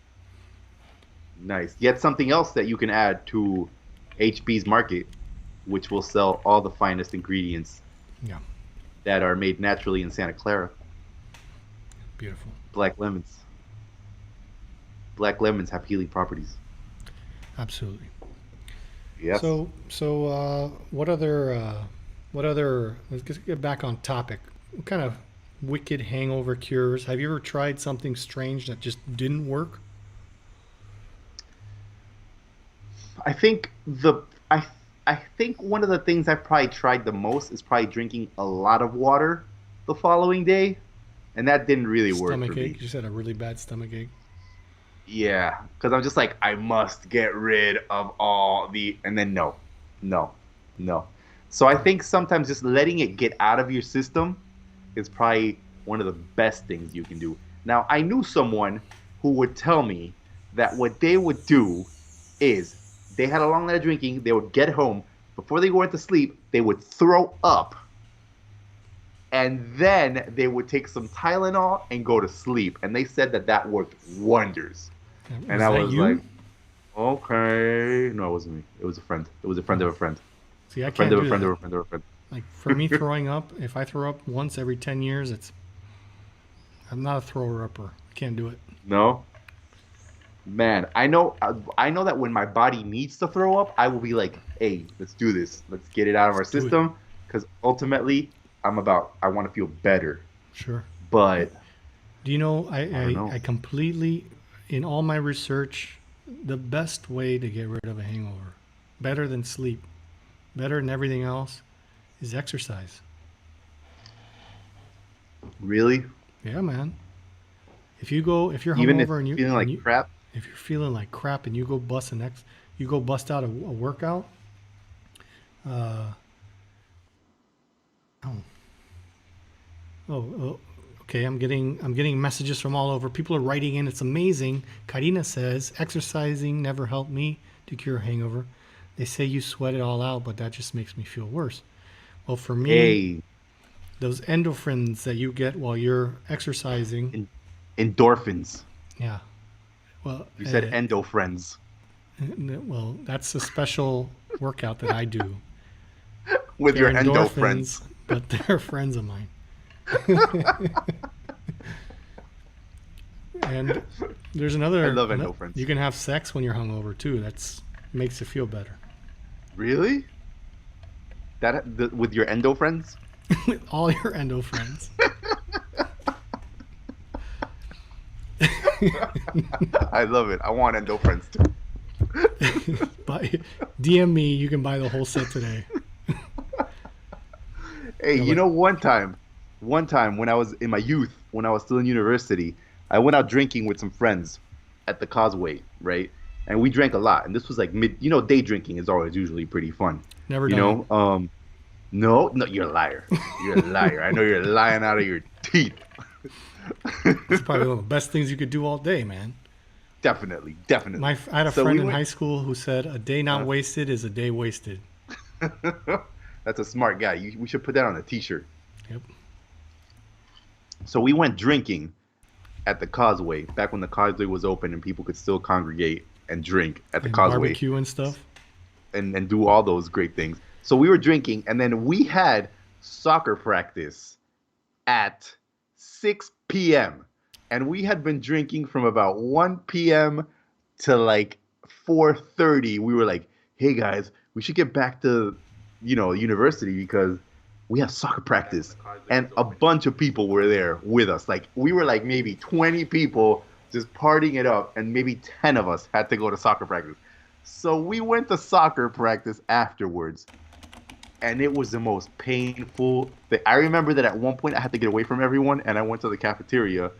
Speaker 4: Nice. Yet something else that you can add to HB's market, which will sell all the finest ingredients
Speaker 1: Yeah,
Speaker 4: that are made naturally in Santa Clara.
Speaker 1: beautiful.
Speaker 4: Black lemons. Black lemons have healing properties.
Speaker 1: Absolutely.
Speaker 4: Yes.
Speaker 1: So what other let's just get back on topic. What kind of wicked hangover cures? Have you ever tried something strange that just didn't work?
Speaker 4: I think I think one of the things I've probably tried the most is probably drinking a lot of water the following day, and that didn't really work
Speaker 1: Stomach
Speaker 4: for
Speaker 1: ache.
Speaker 4: me.
Speaker 1: You said a really bad stomach ache.
Speaker 4: Yeah, because I'm just like, I must get rid of all the, and then no. So I think sometimes just letting it get out of your system is probably one of the best things you can do. Now, I knew someone who would tell me that what they would do is they had a long night of drinking, they would get home, before they go into sleep, they would throw up, and then they would take some Tylenol and go to sleep. And they said that that worked wonders. And I was like, okay. No, it wasn't me. It was a friend. It was a friend of a friend.
Speaker 1: See, I
Speaker 4: A
Speaker 1: can't
Speaker 4: friend of
Speaker 1: do
Speaker 4: a friend
Speaker 1: that.
Speaker 4: of a friend of a friend.
Speaker 1: Like for me, throwing up, if I throw up once every 10 years, I'm not a thrower upper. Can't do it.
Speaker 4: No? Man, I know that when my body needs to throw up, I will be like, hey, let's do this. Let's get it out of our
Speaker 1: do it.
Speaker 4: system. Because ultimately, I want to feel better.
Speaker 1: Sure.
Speaker 4: But
Speaker 1: Do you know,
Speaker 4: don't know.
Speaker 1: I completely, in all my research, the best way to get rid of a hangover, better than sleep, better than everything else, is exercise.
Speaker 4: really,
Speaker 1: Yeah, man. If you're
Speaker 4: even if
Speaker 1: hungover and
Speaker 4: feeling like crap,
Speaker 1: if you're feeling like crap and you go bust out a workout, okay, I'm getting messages from all over. People are writing in. It's amazing. Karina says exercising never helped me to cure hangover. They say you sweat it all out, but that just makes me feel worse. Well, for me,
Speaker 4: hey,
Speaker 1: those endorphins that you get while you're exercising,
Speaker 4: endorphins.
Speaker 1: yeah. Well,
Speaker 4: You said endo friends
Speaker 1: well, that's a special workout that I do.
Speaker 4: with your
Speaker 1: They're
Speaker 4: endo
Speaker 1: endorphins,
Speaker 4: friends.
Speaker 1: but they're friends of mine. And there's another.
Speaker 4: I love endorphins.
Speaker 1: You can have sex when you're hungover too. That's makes you feel better.
Speaker 4: Really? With your endo friends?
Speaker 1: With all your endo friends.
Speaker 4: I love it. I want endo friends too.
Speaker 1: DM me. You can buy the whole set today.
Speaker 4: Hey, you know, one time when I was in my youth, when I was still in university, I went out drinking with some friends at the Causeway, right? And we drank a lot. And this was like day drinking is always usually pretty fun.
Speaker 1: Never done it.
Speaker 4: No, you're a liar. You're a liar. I know you're lying out of your teeth.
Speaker 1: It's probably one of the best things you could do all day, man.
Speaker 4: Definitely.
Speaker 1: I had a friend in high school who said, "A day not wasted is a day wasted."
Speaker 4: That's a smart guy. We should put that on a T-shirt.
Speaker 1: Yep.
Speaker 4: So we went drinking at the Causeway back when the Causeway was open and people could still congregate and drink at the Causeway.
Speaker 1: Barbecue and stuff.
Speaker 4: And do all those great things. So we were drinking, and then we had soccer practice at 6 p.m. And we had been drinking from about 1 p.m. to like 4:30. We were like, hey guys, we should get back to, university because we have soccer practice. And a bunch of people were there with us. Like we were like maybe 20 people just partying it up, and maybe 10 of us had to go to soccer practice. So we went to soccer practice afterwards. And it was the most painful thing. I remember that at one point I had to get away from everyone, and I went to the cafeteria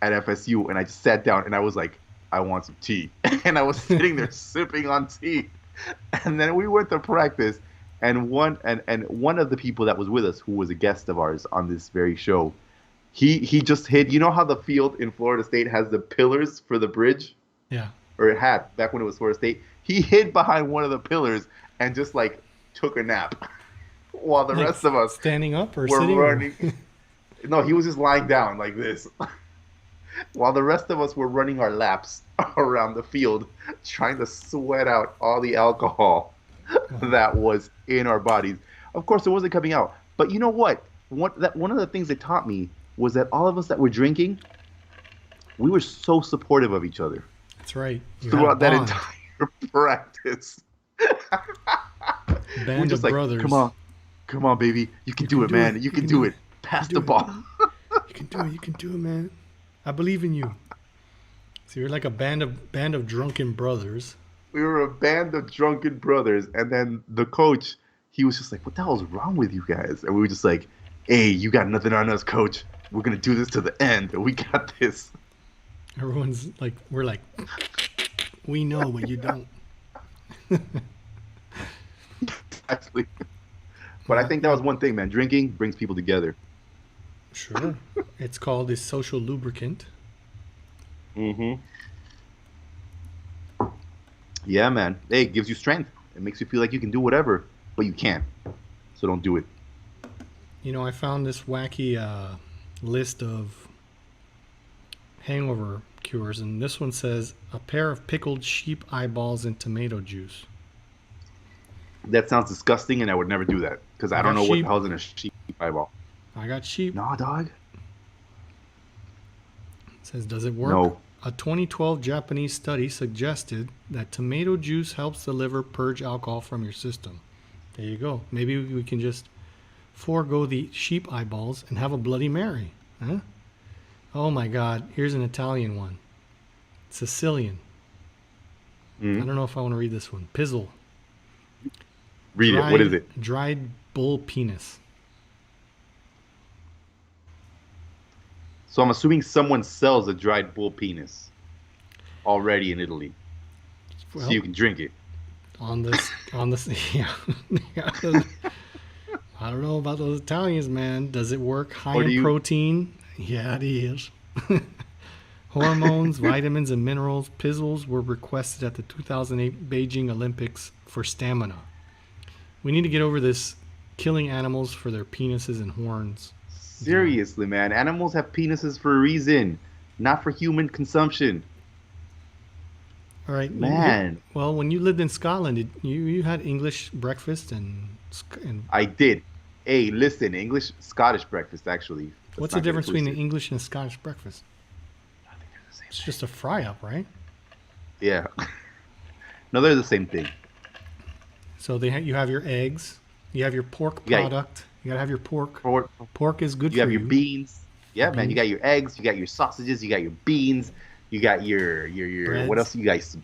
Speaker 4: at FSU, and I just sat down, and I was like, I want some tea. And I was sitting there sipping on tea. And then we went to practice, and one of the people that was with us, who was a guest of ours on this very show, he just hid. You know how the field in Florida State has the pillars for the bridge?
Speaker 1: Yeah.
Speaker 4: Or it had back when it was Florida State. He hid behind one of the pillars and just like took a nap while the rest of us
Speaker 1: standing up or
Speaker 4: were
Speaker 1: sitting
Speaker 4: running. No, he was just lying down like this while the rest of us were running our laps around the field trying to sweat out all the alcohol that was in our bodies. Of course, it wasn't coming out. But you know what? One of the things it taught me was that all of us that were drinking, we were so supportive of each other.
Speaker 1: That's right.
Speaker 4: Throughout that entire practice.
Speaker 1: Band
Speaker 4: just
Speaker 1: of
Speaker 4: like,
Speaker 1: brothers.
Speaker 4: Come on, baby. You can do it, man. You can do it. Pass the ball.
Speaker 1: You can do it. You can do it, man. I believe in you. So you're like a band of drunken brothers.
Speaker 4: We were a band of drunken brothers, and then the coach, he was just like, "What the hell is wrong with you guys?" And we were just like, "Hey, you got nothing on us, coach. We're gonna do this to the end. We got this."
Speaker 1: Everyone's like, we're like, we know, but you don't.
Speaker 4: Actually, but I think that was one thing, man. Drinking brings people together.
Speaker 1: Sure. It's called a social lubricant.
Speaker 4: Mm-hmm. Yeah, man. Hey, it gives you strength. It makes you feel like you can do whatever, but you can't. So don't do it.
Speaker 1: I found this wacky list of hangover cures, and this one says a pair of pickled sheep eyeballs in tomato juice.
Speaker 4: That sounds disgusting, and I would never do that because I don't know what the hell's in a sheep eyeball.
Speaker 1: I got sheep.
Speaker 4: No, dog.
Speaker 1: It says, does it work?
Speaker 4: No.
Speaker 1: A 2012 Japanese study suggested that tomato juice helps the liver purge alcohol from your system. There you go. Maybe we can just forego the sheep eyeballs and have a Bloody Mary. Huh? Oh my God. Here's an Italian one. Sicilian. I don't know if I want to read this one. Pizzle.
Speaker 4: Read it. What is it?
Speaker 1: Dried bull penis.
Speaker 4: So I'm assuming someone sells a dried bull penis already in Italy,
Speaker 1: Well,
Speaker 4: so you can drink it.
Speaker 1: on this, yeah. I don't know about those Italians, man. Does it work high in protein? Yeah, it is. Hormones, vitamins, and minerals. Pizzles were requested at the 2008 Beijing Olympics for stamina. We need to get over this killing animals for their penises and horns.
Speaker 4: Seriously, man. Animals have penises for a reason, not for human consumption.
Speaker 1: All right,
Speaker 4: man.
Speaker 1: Well, when you lived in Scotland, you had English breakfast and
Speaker 4: I did. Hey, listen, Scottish breakfast actually.
Speaker 1: What's the difference between an English and Scottish breakfast?
Speaker 4: I think they're the
Speaker 1: It's just a fry up, right?
Speaker 4: Yeah. No, they're the same thing.
Speaker 1: So you have your eggs, you have your pork
Speaker 4: You got-
Speaker 1: product. You gotta have your pork.
Speaker 4: For,
Speaker 1: Pork is good
Speaker 4: you
Speaker 1: for
Speaker 4: have
Speaker 1: you.
Speaker 4: your beans. Yeah,
Speaker 1: Your
Speaker 4: man. You
Speaker 1: beans.
Speaker 4: got your eggs. You got your sausages. You got your beans. You got your what
Speaker 1: Breads.
Speaker 4: else? You guys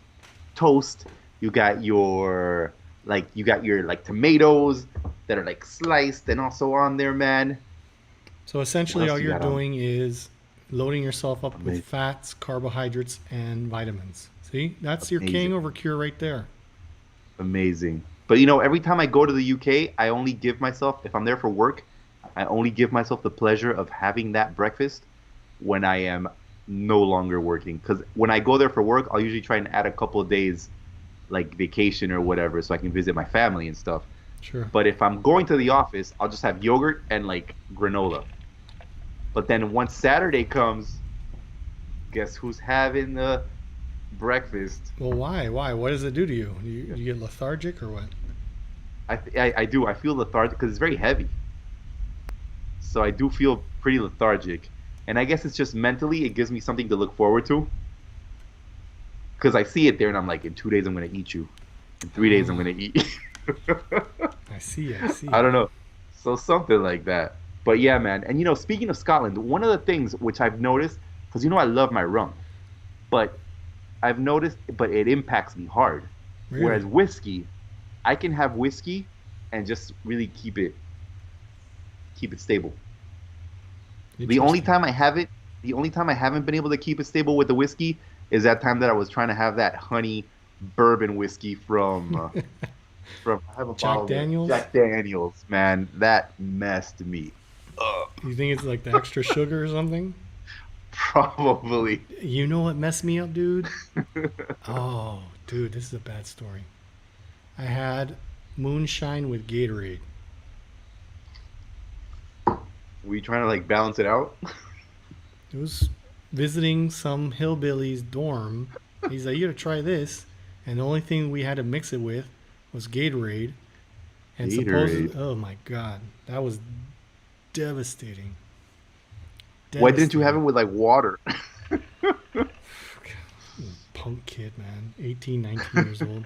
Speaker 4: toast. You got your tomatoes that are like sliced and also on there, man.
Speaker 1: So essentially,
Speaker 4: What else
Speaker 1: all
Speaker 4: you
Speaker 1: you're
Speaker 4: got on?
Speaker 1: doing is loading yourself up
Speaker 4: Amazing.
Speaker 1: with fats, carbohydrates, and vitamins. See, that's your
Speaker 4: Amazing.
Speaker 1: hangover cure right there.
Speaker 4: Amazing. But you know, every time I go to the UK, I only give myself, if I'm there for work, I only give myself the pleasure of having that breakfast when I am no longer working. Because when I go there for work, I'll usually try and add a couple of days, like vacation or whatever, so I can visit my family and stuff.
Speaker 1: Sure.
Speaker 4: But if I'm going to the office, I'll just have yogurt and like granola. But then once Saturday comes, guess who's having the breakfast?
Speaker 1: Well, why? Why? What does it do to you? You get lethargic or what?
Speaker 4: I do. I feel lethargic because it's very heavy. So I do feel pretty lethargic. And I guess it's just mentally, it gives me something to look forward to. Because I see it there and I'm like, in 2 days I'm going to eat you. In 3 days I'm going to eat you.
Speaker 1: I see. I see.
Speaker 4: I don't know. So something like that. But yeah, man. And you know, speaking of Scotland, one of the things which I've noticed, because you know I love my rum, but I've noticed, but it impacts me hard.
Speaker 1: Really?
Speaker 4: Whereas whiskey, I can have whiskey and just really keep it stable. The only time I haven't been able to keep it stable with the whiskey is that time that I was trying to have that honey bourbon whiskey from I have a
Speaker 1: Jack
Speaker 4: bottle there.
Speaker 1: Daniels?
Speaker 4: Jack Daniels, man, that messed me up.
Speaker 1: You think it's like the extra sugar or something?
Speaker 4: Probably.
Speaker 1: You know what messed me up, dude? Oh, dude, this is a bad story. I had moonshine with Gatorade.
Speaker 4: Were you trying to like balance it out?
Speaker 1: It was visiting some hillbilly's dorm. He's like, you gotta try this. And the only thing we had to mix it with was Gatorade. And supposedly, oh my God, that was devastating.
Speaker 4: Why didn't you have it with like water?
Speaker 1: Punk kid, man. 18, 19 years old.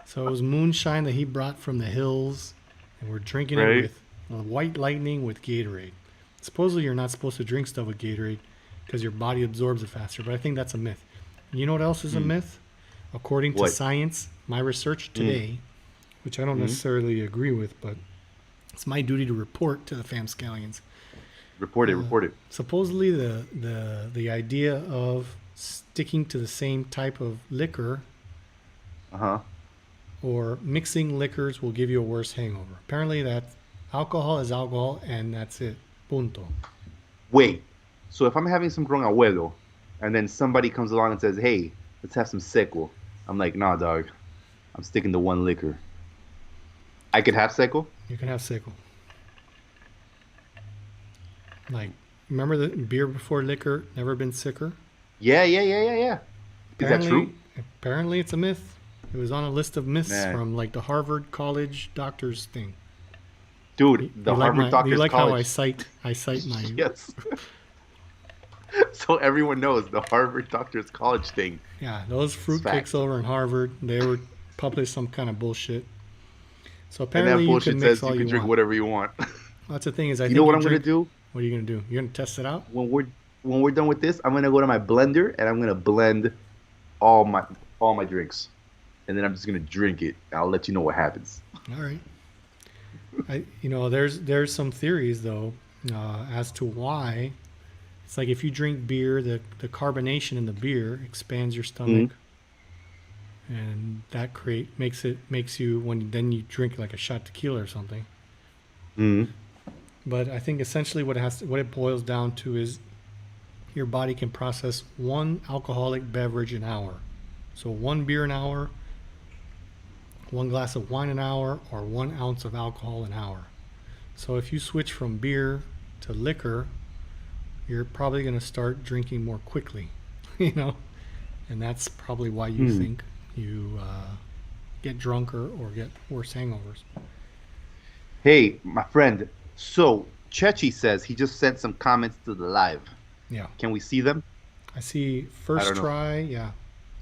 Speaker 1: So it was moonshine that he brought from the hills. And we're drinking
Speaker 4: Right.
Speaker 1: it with White Lightning with Gatorade. Supposedly you're not supposed to drink stuff with Gatorade because your body absorbs it faster. But I think that's a myth. You know what else is a myth? According to
Speaker 4: What?
Speaker 1: science, my research today, which I don't necessarily agree with, but it's my duty to report to the RapScallions.
Speaker 4: Report it.
Speaker 1: Supposedly the idea of sticking to the same type of liquor
Speaker 4: Uh-huh.
Speaker 1: or mixing liquors will give you a worse hangover. Apparently that alcohol is alcohol and that's it. Punto.
Speaker 4: Wait. So if I'm having some con abuelo and then somebody comes along and says, "Hey, let's have some seco." I'm like, "Nah, dog. I'm sticking to one liquor." I could have seco?
Speaker 1: You can have sickle. Like, remember the beer before liquor, never been sicker?
Speaker 4: Yeah. Is that true?
Speaker 1: Apparently it's a myth. It was on a list of myths
Speaker 4: Man.
Speaker 1: from like the Harvard College doctors thing.
Speaker 4: Dude, the
Speaker 1: You like
Speaker 4: Harvard
Speaker 1: my-
Speaker 4: Doctors
Speaker 1: you like
Speaker 4: College.
Speaker 1: how I cite my
Speaker 4: Yes. So everyone knows the Harvard Doctors College thing.
Speaker 1: Yeah, those
Speaker 4: fact.
Speaker 1: fruitcakes over in Harvard, they were published some kind of bullshit. So
Speaker 4: And
Speaker 1: apparently
Speaker 4: that
Speaker 1: you
Speaker 4: bullshit
Speaker 1: can mix
Speaker 4: says
Speaker 1: all
Speaker 4: you
Speaker 1: you
Speaker 4: can drink
Speaker 1: want.
Speaker 4: whatever you want.
Speaker 1: That's the thing is, I
Speaker 4: You
Speaker 1: think
Speaker 4: know what I'm
Speaker 1: drink-
Speaker 4: gonna do?
Speaker 1: What are you gonna do? You're gonna test it out?
Speaker 4: When we're done with this, I'm gonna go to my blender and I'm gonna blend all my drinks. And then I'm just gonna drink it. I'll let you know what happens.
Speaker 1: All right. There's some theories though as to why. It's like if you drink beer, the carbonation in the beer expands your stomach, and that makes you then you drink like a shot tequila or something.
Speaker 4: Mm-hmm.
Speaker 1: But I think essentially what it boils down to is your body can process one alcoholic beverage an hour. So 1 beer an hour, 1 glass of wine an hour, or 1 ounce of alcohol an hour. So if you switch from beer to liquor, you're probably going to start drinking more quickly, and that's probably why you think you get drunker or get worse hangovers.
Speaker 4: Hey, my friend. So Chechi says he just sent some comments to the live.
Speaker 1: Yeah,
Speaker 4: Can we see them?
Speaker 1: I see
Speaker 4: I
Speaker 1: first
Speaker 4: don't know.
Speaker 1: try. Yeah,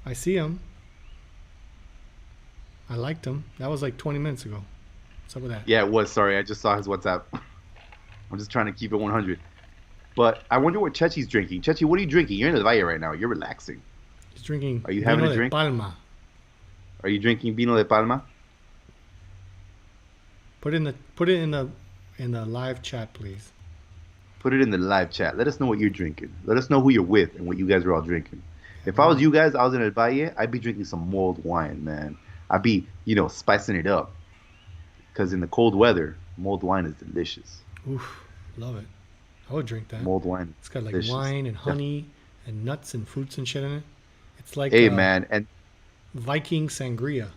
Speaker 1: I see him. I liked him. That was like 20 minutes ago. What's up with that?
Speaker 4: Yeah, it was. Sorry, I just saw his WhatsApp. I'm just trying to keep it 100. But I wonder what Chechi's drinking. Chechi, what are you drinking? You're in the Valle right now. You're relaxing.
Speaker 1: He's drinking
Speaker 4: Are you having
Speaker 1: vino
Speaker 4: a
Speaker 1: de
Speaker 4: drink?
Speaker 1: Palma.
Speaker 4: Are you drinking Vino de Palma?
Speaker 1: Put it in the live chat, please.
Speaker 4: Put it in the live chat. Let us know what you're drinking. Let us know who you're with and what you guys are all drinking. If I was you guys, I was in El Valle, I'd be drinking some mulled wine, man. I'd be, spicing it up. Because in the cold weather, mulled wine is delicious.
Speaker 1: Oof, love it. I would drink that.
Speaker 4: Mulled wine.
Speaker 1: It's got like
Speaker 4: delicious.
Speaker 1: wine and honey and nuts and fruits and shit in it. It's like
Speaker 4: Hey, man, and
Speaker 1: Viking sangria.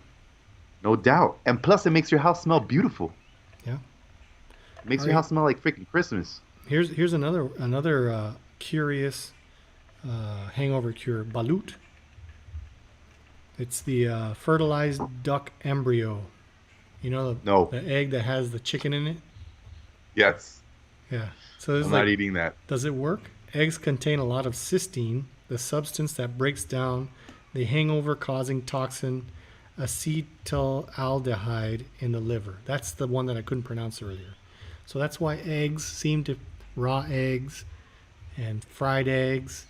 Speaker 4: no doubt. And plus, it makes your house smell beautiful.
Speaker 1: Yeah.
Speaker 4: It makes
Speaker 1: All
Speaker 4: your
Speaker 1: right.
Speaker 4: house smell like freaking Christmas.
Speaker 1: Here's another curious hangover cure. Balut. It's the fertilized duck embryo. You know
Speaker 4: No.
Speaker 1: the egg that has the chicken in it.
Speaker 4: Yes.
Speaker 1: Yeah. So it's
Speaker 4: I'm
Speaker 1: like,
Speaker 4: not eating that.
Speaker 1: does it work? Eggs contain a lot of cysteine, the substance that breaks down the hangover-causing toxin acetaldehyde in the liver. That's the one that I couldn't pronounce earlier. So that's why raw eggs and fried eggs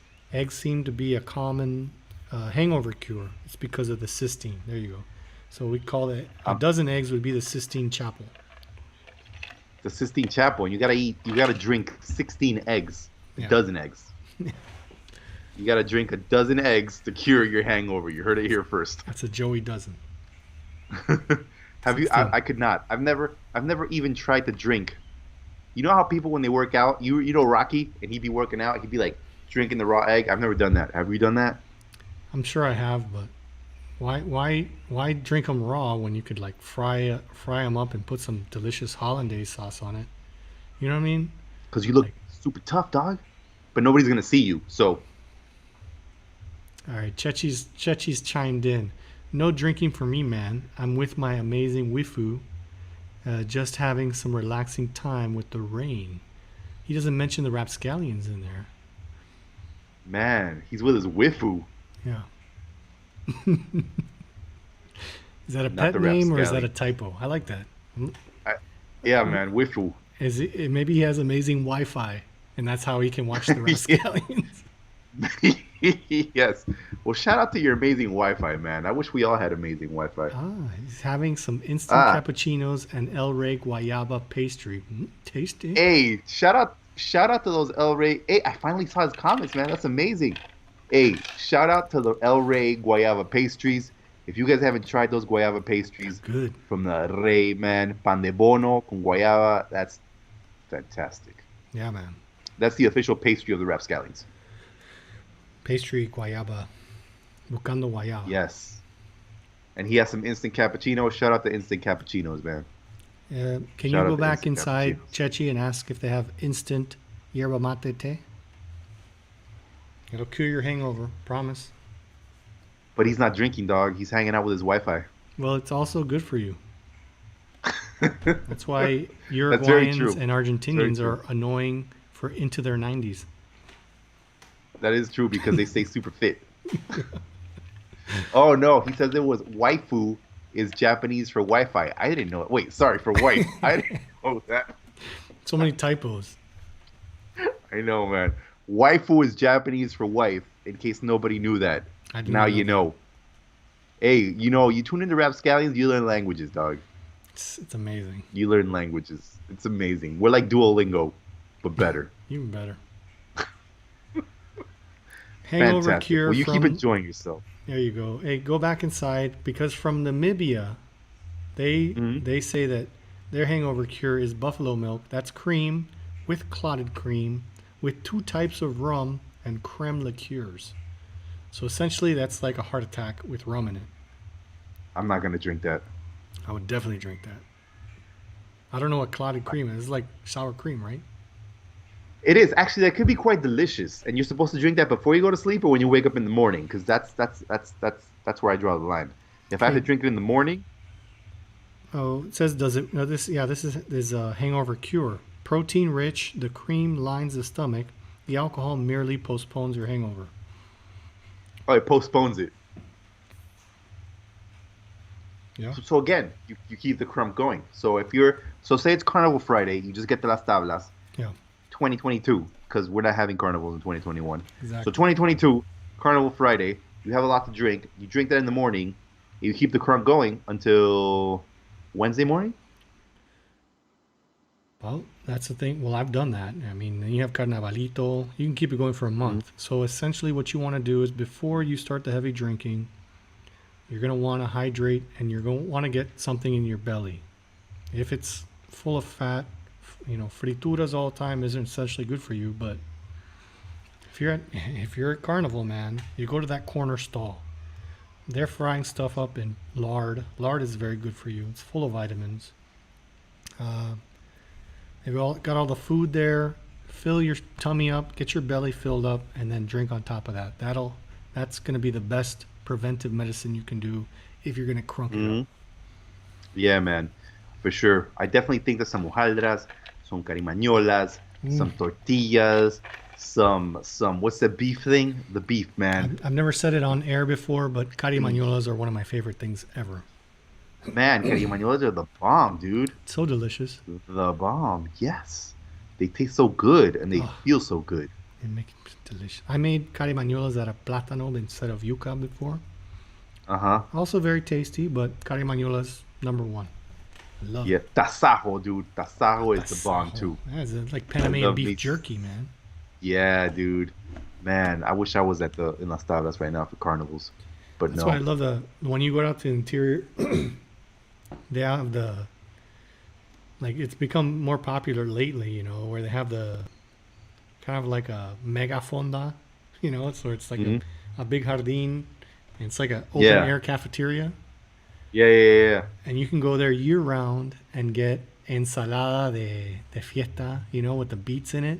Speaker 1: seem to be a common hangover cure. It's because of the cysteine. There you go. So we call it a dozen eggs would be the cysteine chapel.
Speaker 4: The Sistine Chapel, and you gotta drink 16 eggs, a
Speaker 1: Yeah.
Speaker 4: dozen eggs. You gotta drink a dozen eggs to cure your hangover. You heard it here first.
Speaker 1: That's a Joey dozen.
Speaker 4: Have you?
Speaker 1: 16.
Speaker 4: I could not. I've never even tried to drink. You know how people when they work out, you know Rocky, and he'd be working out, he'd be like drinking the raw egg. I've never done that. Have you done that?
Speaker 1: I'm sure I have, but why drink them raw when you could like fry them up and put some delicious hollandaise sauce on it? You know what I mean?
Speaker 4: Because you look super tough, dog. But nobody's gonna see you, so.
Speaker 1: All right, Chechi's chimed in. No drinking for me, man. I'm with my amazing wifu, just having some relaxing time with the rain. He doesn't mention the RapScallions in there.
Speaker 4: Man, he's with his wifu.
Speaker 1: Yeah. Is that a
Speaker 4: Not
Speaker 1: pet
Speaker 4: the
Speaker 1: name or is that a
Speaker 4: rapscallion.
Speaker 1: typo? I like that.
Speaker 4: Yeah, man, wifu.
Speaker 1: Maybe he has amazing Wi-Fi, and that's how he can watch the RapScallions.
Speaker 4: Yes. Well, shout out to your amazing Wi-Fi, man. I wish we all had amazing Wi-Fi.
Speaker 1: He's having some instant cappuccinos and El Rey guayaba pastry. Tasty.
Speaker 4: Hey, shout out to those El Rey. Hey, I finally saw his comments, man. That's amazing. Hey, shout out to the El Rey guayaba pastries. If you guys haven't tried those guayaba pastries
Speaker 1: Good.
Speaker 4: from the Rey, man, pan de bono con guayaba, that's fantastic.
Speaker 1: Yeah, man.
Speaker 4: That's the official pastry of the RapScallions.
Speaker 1: Pastry guayaba. Buscando guayaba.
Speaker 4: Yes. And he has some instant cappuccinos. Shout out to instant cappuccinos, man.
Speaker 1: Can
Speaker 4: Shout
Speaker 1: you go
Speaker 4: out to
Speaker 1: back
Speaker 4: instant
Speaker 1: inside,
Speaker 4: cappuccinos.
Speaker 1: Chechi, and ask if they have instant yerba mate tea? It'll cure your hangover. Promise.
Speaker 4: But he's not drinking, dog. He's hanging out with his Wi-Fi.
Speaker 1: Well, it's also good for you. That's why
Speaker 4: That's very true.
Speaker 1: Uruguayans and Argentinians
Speaker 4: Very
Speaker 1: are annoying for into their 90s.
Speaker 4: That is true because they stay super fit. Oh no, he says it was waifu is Japanese for Wi-Fi. I didn't know it. Wait, sorry, for wife. I didn't know that.
Speaker 1: So many typos.
Speaker 4: I know, man. Waifu is Japanese for wife. In case nobody knew that,
Speaker 1: I did
Speaker 4: now
Speaker 1: not
Speaker 4: you know. Hey, you tune into RapScallions, you learn languages, dog.
Speaker 1: It's amazing.
Speaker 4: You learn languages. It's amazing. We're like Duolingo, but better.
Speaker 1: Even better. Hangover
Speaker 4: Fantastic.
Speaker 1: cure
Speaker 4: Well, you keep
Speaker 1: from-
Speaker 4: enjoying yourself.
Speaker 1: There you go. Hey, go back inside because from Namibia, they
Speaker 4: Mhm.
Speaker 1: they say that their hangover cure is buffalo milk. That's cream with clotted cream with 2 types of rum and creme liqueurs. So essentially, that's like a heart attack with rum in it.
Speaker 4: I'm not gonna drink that.
Speaker 1: I would definitely drink that. I don't know what clotted cream is. It's like sour cream, right?
Speaker 4: It is actually that could be quite delicious, and you're supposed to drink that before you go to sleep or when you wake up in the morning, because that's where I draw the line. If I have to
Speaker 1: Okay.
Speaker 4: drink it in the morning,
Speaker 1: Oh, it says does it? No, this is a hangover cure. Protein rich. The cream lines the stomach. The alcohol merely postpones your hangover.
Speaker 4: Oh, it postpones it.
Speaker 1: Yeah.
Speaker 4: So again, you keep the crumb going. So say it's Carnival Friday, you just get the las tablas.
Speaker 1: Yeah.
Speaker 4: 2022, because we're not having carnivals in 2021. So
Speaker 1: Exactly.
Speaker 4: 2022, Carnival Friday, you have a lot to drink. You drink that in the morning. You keep the crumb going until Wednesday morning.
Speaker 1: Well, that's the thing. Well, I've done that. I mean, then you have Carnavalito. You can keep it going for a month. So essentially, what you want to do is before you start the heavy drinking, you're going to want to hydrate and you're going to want to get something in your belly. If it's full of fat, frituras all the time isn't essentially good for you. But if you're at Carnival, man, you go to that corner stall. They're frying stuff up in lard. Lard is very good for you. It's full of vitamins. They've got all the food there. Fill your tummy up, get your belly filled up, and then drink on top of that. That's going to be the best preventive medicine you can do if you're going to crunk it up.
Speaker 4: Yeah, man, for sure. I definitely think that some hojaldras, some carimañolas, some tortillas, some what's the beef thing? The beef, man.
Speaker 1: I've never said it on air before, but carimañolas are one of my favorite things ever.
Speaker 4: Man, carimañolas are the bomb, dude.
Speaker 1: So delicious.
Speaker 4: The bomb, yes. They taste so good and they feel so good.
Speaker 1: They make it delicious. I made carimañolas out of plátano instead of yuca before. Also very tasty, but carimañolas number one. I love it.
Speaker 4: Tasajo, dude. Tasajo is the bomb too.
Speaker 1: It's like Panama beef jerky, man.
Speaker 4: Yeah, dude. Man, I wish I was in Las Tablas right now for carnivals, but
Speaker 1: That's why I love when you go out to the interior. They have it's become more popular lately, where they have the kind of like a mega fonda, so it's like a big jardín, and it's like an open air cafeteria.
Speaker 4: Yeah.
Speaker 1: And you can go there year round and get ensalada de fiesta, with the beets in it.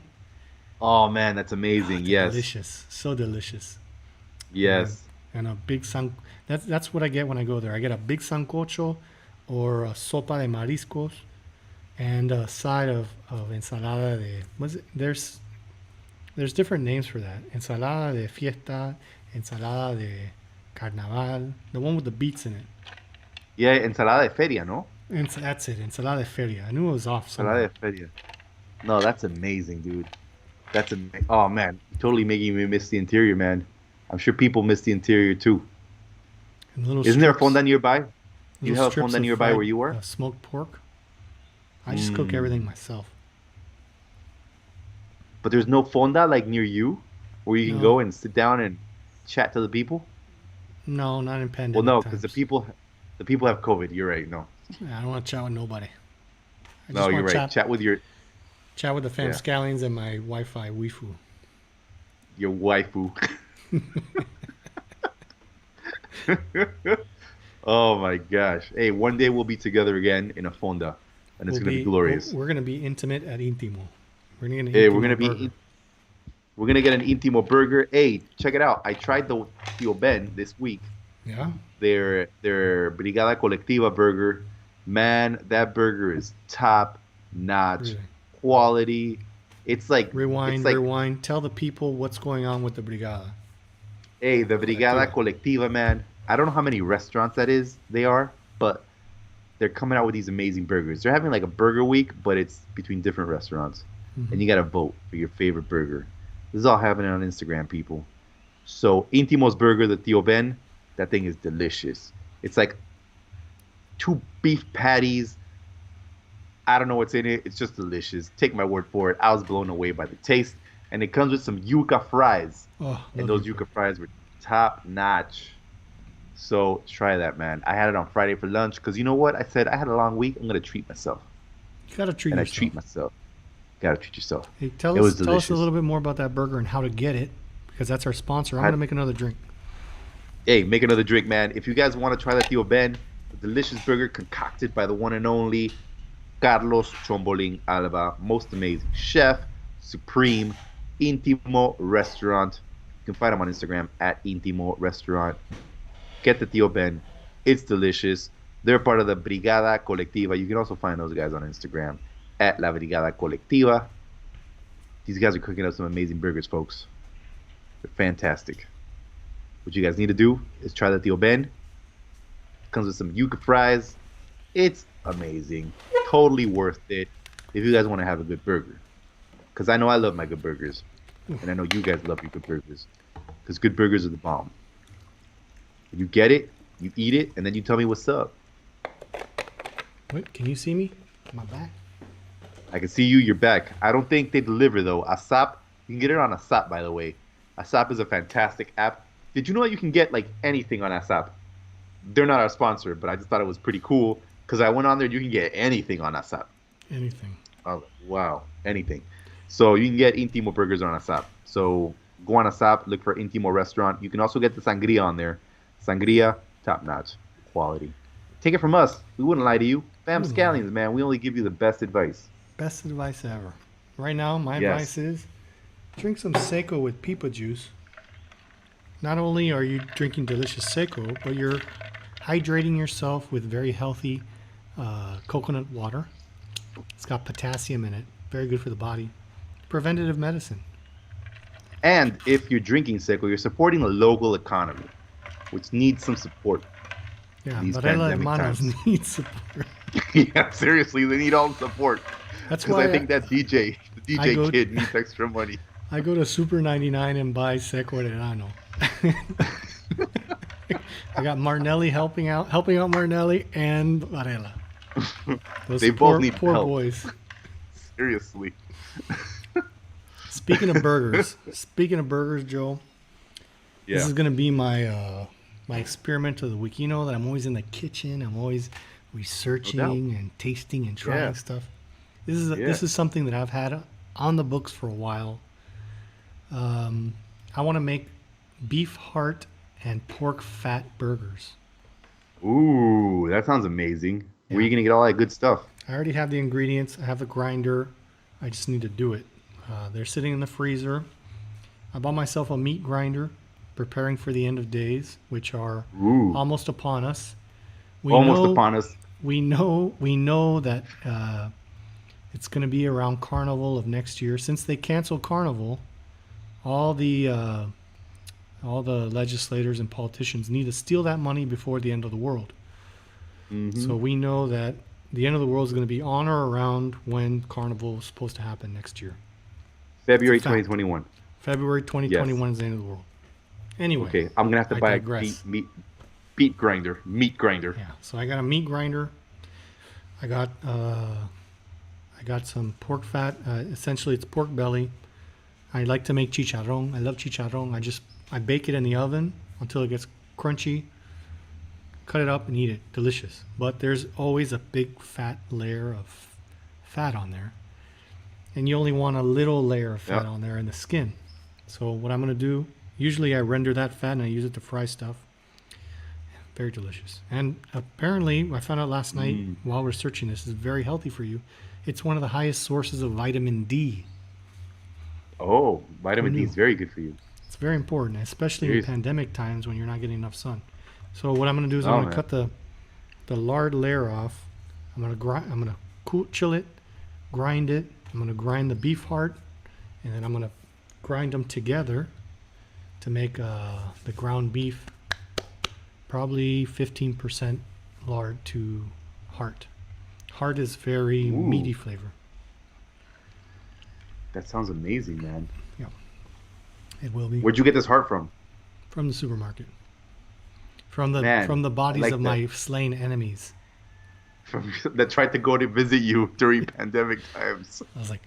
Speaker 4: Oh man, that's amazing. Yes.
Speaker 1: Delicious. So delicious.
Speaker 4: Yes.
Speaker 1: And a big that's what I get when I go there. I get a big sancocho or a sopa de mariscos and a side of ensalada de there's different names for that. Ensalada de fiesta, ensalada de carnaval, the one with the beets in it.
Speaker 4: Yeah, ensalada de feria, no?
Speaker 1: That's it, ensalada de feria. I knew it was off
Speaker 4: somewhere. Ensalada de feria. No, that's amazing, dude. That's amazing. Oh man, totally making me miss the interior, man. I'm sure people miss the interior too. Isn't there a fonda nearby? Do you have a fonda nearby where you are?
Speaker 1: Smoked pork. I just cook everything myself.
Speaker 4: But there's no fonda like near you, where you can go and sit down and chat to the people.
Speaker 1: No, not in pandemic.
Speaker 4: Well, no, because the people have COVID. You're right. No.
Speaker 1: I don't want to chat with nobody.
Speaker 4: No, you're right. Chat with the
Speaker 1: RapScallions and my Wi-Fi waifu.
Speaker 4: Your waifu. Oh my gosh! Hey, one day we'll be together again in a fonda, and it's gonna be glorious.
Speaker 1: We're gonna be intimate at Intimo. We're gonna
Speaker 4: get an Intimo burger. Hey, check it out! I tried the Tío Ben this week.
Speaker 1: Yeah.
Speaker 4: Their Brigada Colectiva burger, man, that burger is top notch quality. It's like
Speaker 1: rewind. Tell the people what's going on with the Brigada.
Speaker 4: Hey, the Brigada Colectiva, man. I don't know how many restaurants they are, but they're coming out with these amazing burgers. They're having like a burger week, but it's between different restaurants. And you got to vote for your favorite burger. This is all happening on Instagram, people. So Intimo's burger, the Tío Ben, that thing is delicious. It's like 2 beef patties. I don't know what's in it. It's just delicious. Take my word for it. I was blown away by the taste. And it comes with some yuca fries. And those yuca fries were top notch. So try that, man. I had it on Friday for lunch because you know what? I said I had a long week. I'm going to treat myself.
Speaker 1: You got to treat yourself.
Speaker 4: And I treat myself. Got to treat yourself.
Speaker 1: Hey, tell us a little bit more about that burger and how to get it because that's our sponsor. I'm going to make another drink.
Speaker 4: Hey, make another drink, man. If you guys want to try the Tío Ben, a delicious burger concocted by the one and only Carlos Chombolin Alba, most amazing chef, supreme, Intimo Restaurant. You can find him on Instagram at Intimo Restaurant. Get the Tío Ben. It's delicious. They're part of the Brigada Colectiva. You can also find those guys on Instagram at La Brigada Colectiva. These guys are cooking up some amazing burgers, folks. They're fantastic. What you guys need to do is try the Tío Ben. Comes with some yuca fries. It's amazing. Totally worth it if you guys want to have a good burger. Because I know I love my good burgers. And I know you guys love your good burgers. Because good burgers are the bomb. You get it, you eat it, and then you tell me what's up.
Speaker 1: Wait, can you see me? Am I back?
Speaker 4: I can see you, you're back. I don't think they deliver, though. ASAP, you can get it on ASAP, by the way. ASAP is a fantastic app. Did you know that you can get, like, anything on ASAP? They're not our sponsor, but I just thought it was pretty cool. Because I went on there, you can get anything on ASAP.
Speaker 1: Anything.
Speaker 4: Oh, wow, anything. So you can get Intimo burgers on ASAP. So go on ASAP, look for Intimo restaurant. You can also get the sangria on there. Sangria, top notch, quality. Take it from us. We wouldn't lie to you. RapScallions, man. We only give you the best advice.
Speaker 1: Best advice ever. Right now, my
Speaker 4: Yes.
Speaker 1: advice is drink some Seco with pipa juice. Not only are you drinking delicious Seco, but you're hydrating yourself with very healthy coconut water. It's got potassium in it. Very good for the body. Preventative medicine.
Speaker 4: And if you're drinking Seco, you're supporting the local economy, which needs some support.
Speaker 1: Yeah,
Speaker 4: These
Speaker 1: Varela
Speaker 4: pandemic
Speaker 1: Hermanos
Speaker 4: times.
Speaker 1: needs support.
Speaker 4: Yeah, seriously, they need all the support.
Speaker 1: That's
Speaker 4: Because
Speaker 1: why
Speaker 4: I think that the DJ kid needs extra money.
Speaker 1: I go to Super 99 and buy Seco Verano. I got Martinelli helping out Martinelli and Varela. Those
Speaker 4: They both need
Speaker 1: poor
Speaker 4: help.
Speaker 1: boys.
Speaker 4: Seriously.
Speaker 1: Speaking of burgers, Joe,
Speaker 4: Yeah.
Speaker 1: this is gonna be my my experiment of the week. You know that I'm always in the kitchen. I'm always researching and tasting and trying
Speaker 4: Yeah.
Speaker 1: stuff. This is something that I've had on the books for a while. I want to make beef heart and pork fat burgers.
Speaker 4: Ooh, that sounds amazing. Where are you going to get all that good stuff?
Speaker 1: I already have the ingredients. I have the grinder. I just need to do it. They're sitting in the freezer. I bought myself a meat grinder, preparing for the end of days, which are
Speaker 4: Ooh.
Speaker 1: almost upon us.
Speaker 4: Upon us.
Speaker 1: We know that it's going to be around Carnival of next year. Since they canceled Carnival, all the legislators and politicians need to steal that money before the end of the world.
Speaker 4: Mm-hmm.
Speaker 1: So we know that the end of the world is going to be on or around when Carnival is supposed to happen next year.
Speaker 4: February
Speaker 1: It's a fact.
Speaker 4: 2021.
Speaker 1: February 2021 is the end of the world. Anyway.
Speaker 4: Okay, I'm going to have to
Speaker 1: I
Speaker 4: buy
Speaker 1: digress.
Speaker 4: a meat grinder. Meat grinder.
Speaker 1: Yeah. So I got a meat grinder. I got some pork fat. Essentially, it's pork belly. I like to make chicharrón. I love chicharrón. I bake it in the oven until it gets crunchy. Cut it up and eat it. Delicious. But there's always a big fat layer of fat on there. And you only want a little layer of fat on there in the skin. So what I'm going to do, usually I render that fat and I use it to fry stuff. Very delicious. And apparently, I found out last night while researching this, is very healthy for you. It's one of the highest sources of vitamin D.
Speaker 4: Oh, vitamin D
Speaker 1: knew?
Speaker 4: is very good for you.
Speaker 1: It's very important, especially in
Speaker 4: Seriously?
Speaker 1: pandemic times when you're not getting enough sun. So what I'm going to do is
Speaker 4: Oh,
Speaker 1: I'm going to
Speaker 4: man.
Speaker 1: cut the lard layer off. I'm going to chill it, grind it. I'm going to grind the beef heart, and then I'm going to grind them together to make the ground beef. Probably 15% lard to heart. Heart is very
Speaker 4: Ooh.
Speaker 1: meaty flavor.
Speaker 4: That sounds amazing, man.
Speaker 1: It will be
Speaker 4: Where'd you get this heart from?
Speaker 1: from the supermarket. From
Speaker 4: Man,
Speaker 1: the bodies
Speaker 4: like
Speaker 1: of
Speaker 4: that.
Speaker 1: my slain enemies.
Speaker 4: From that tried to go to visit you during pandemic times.
Speaker 1: I was like,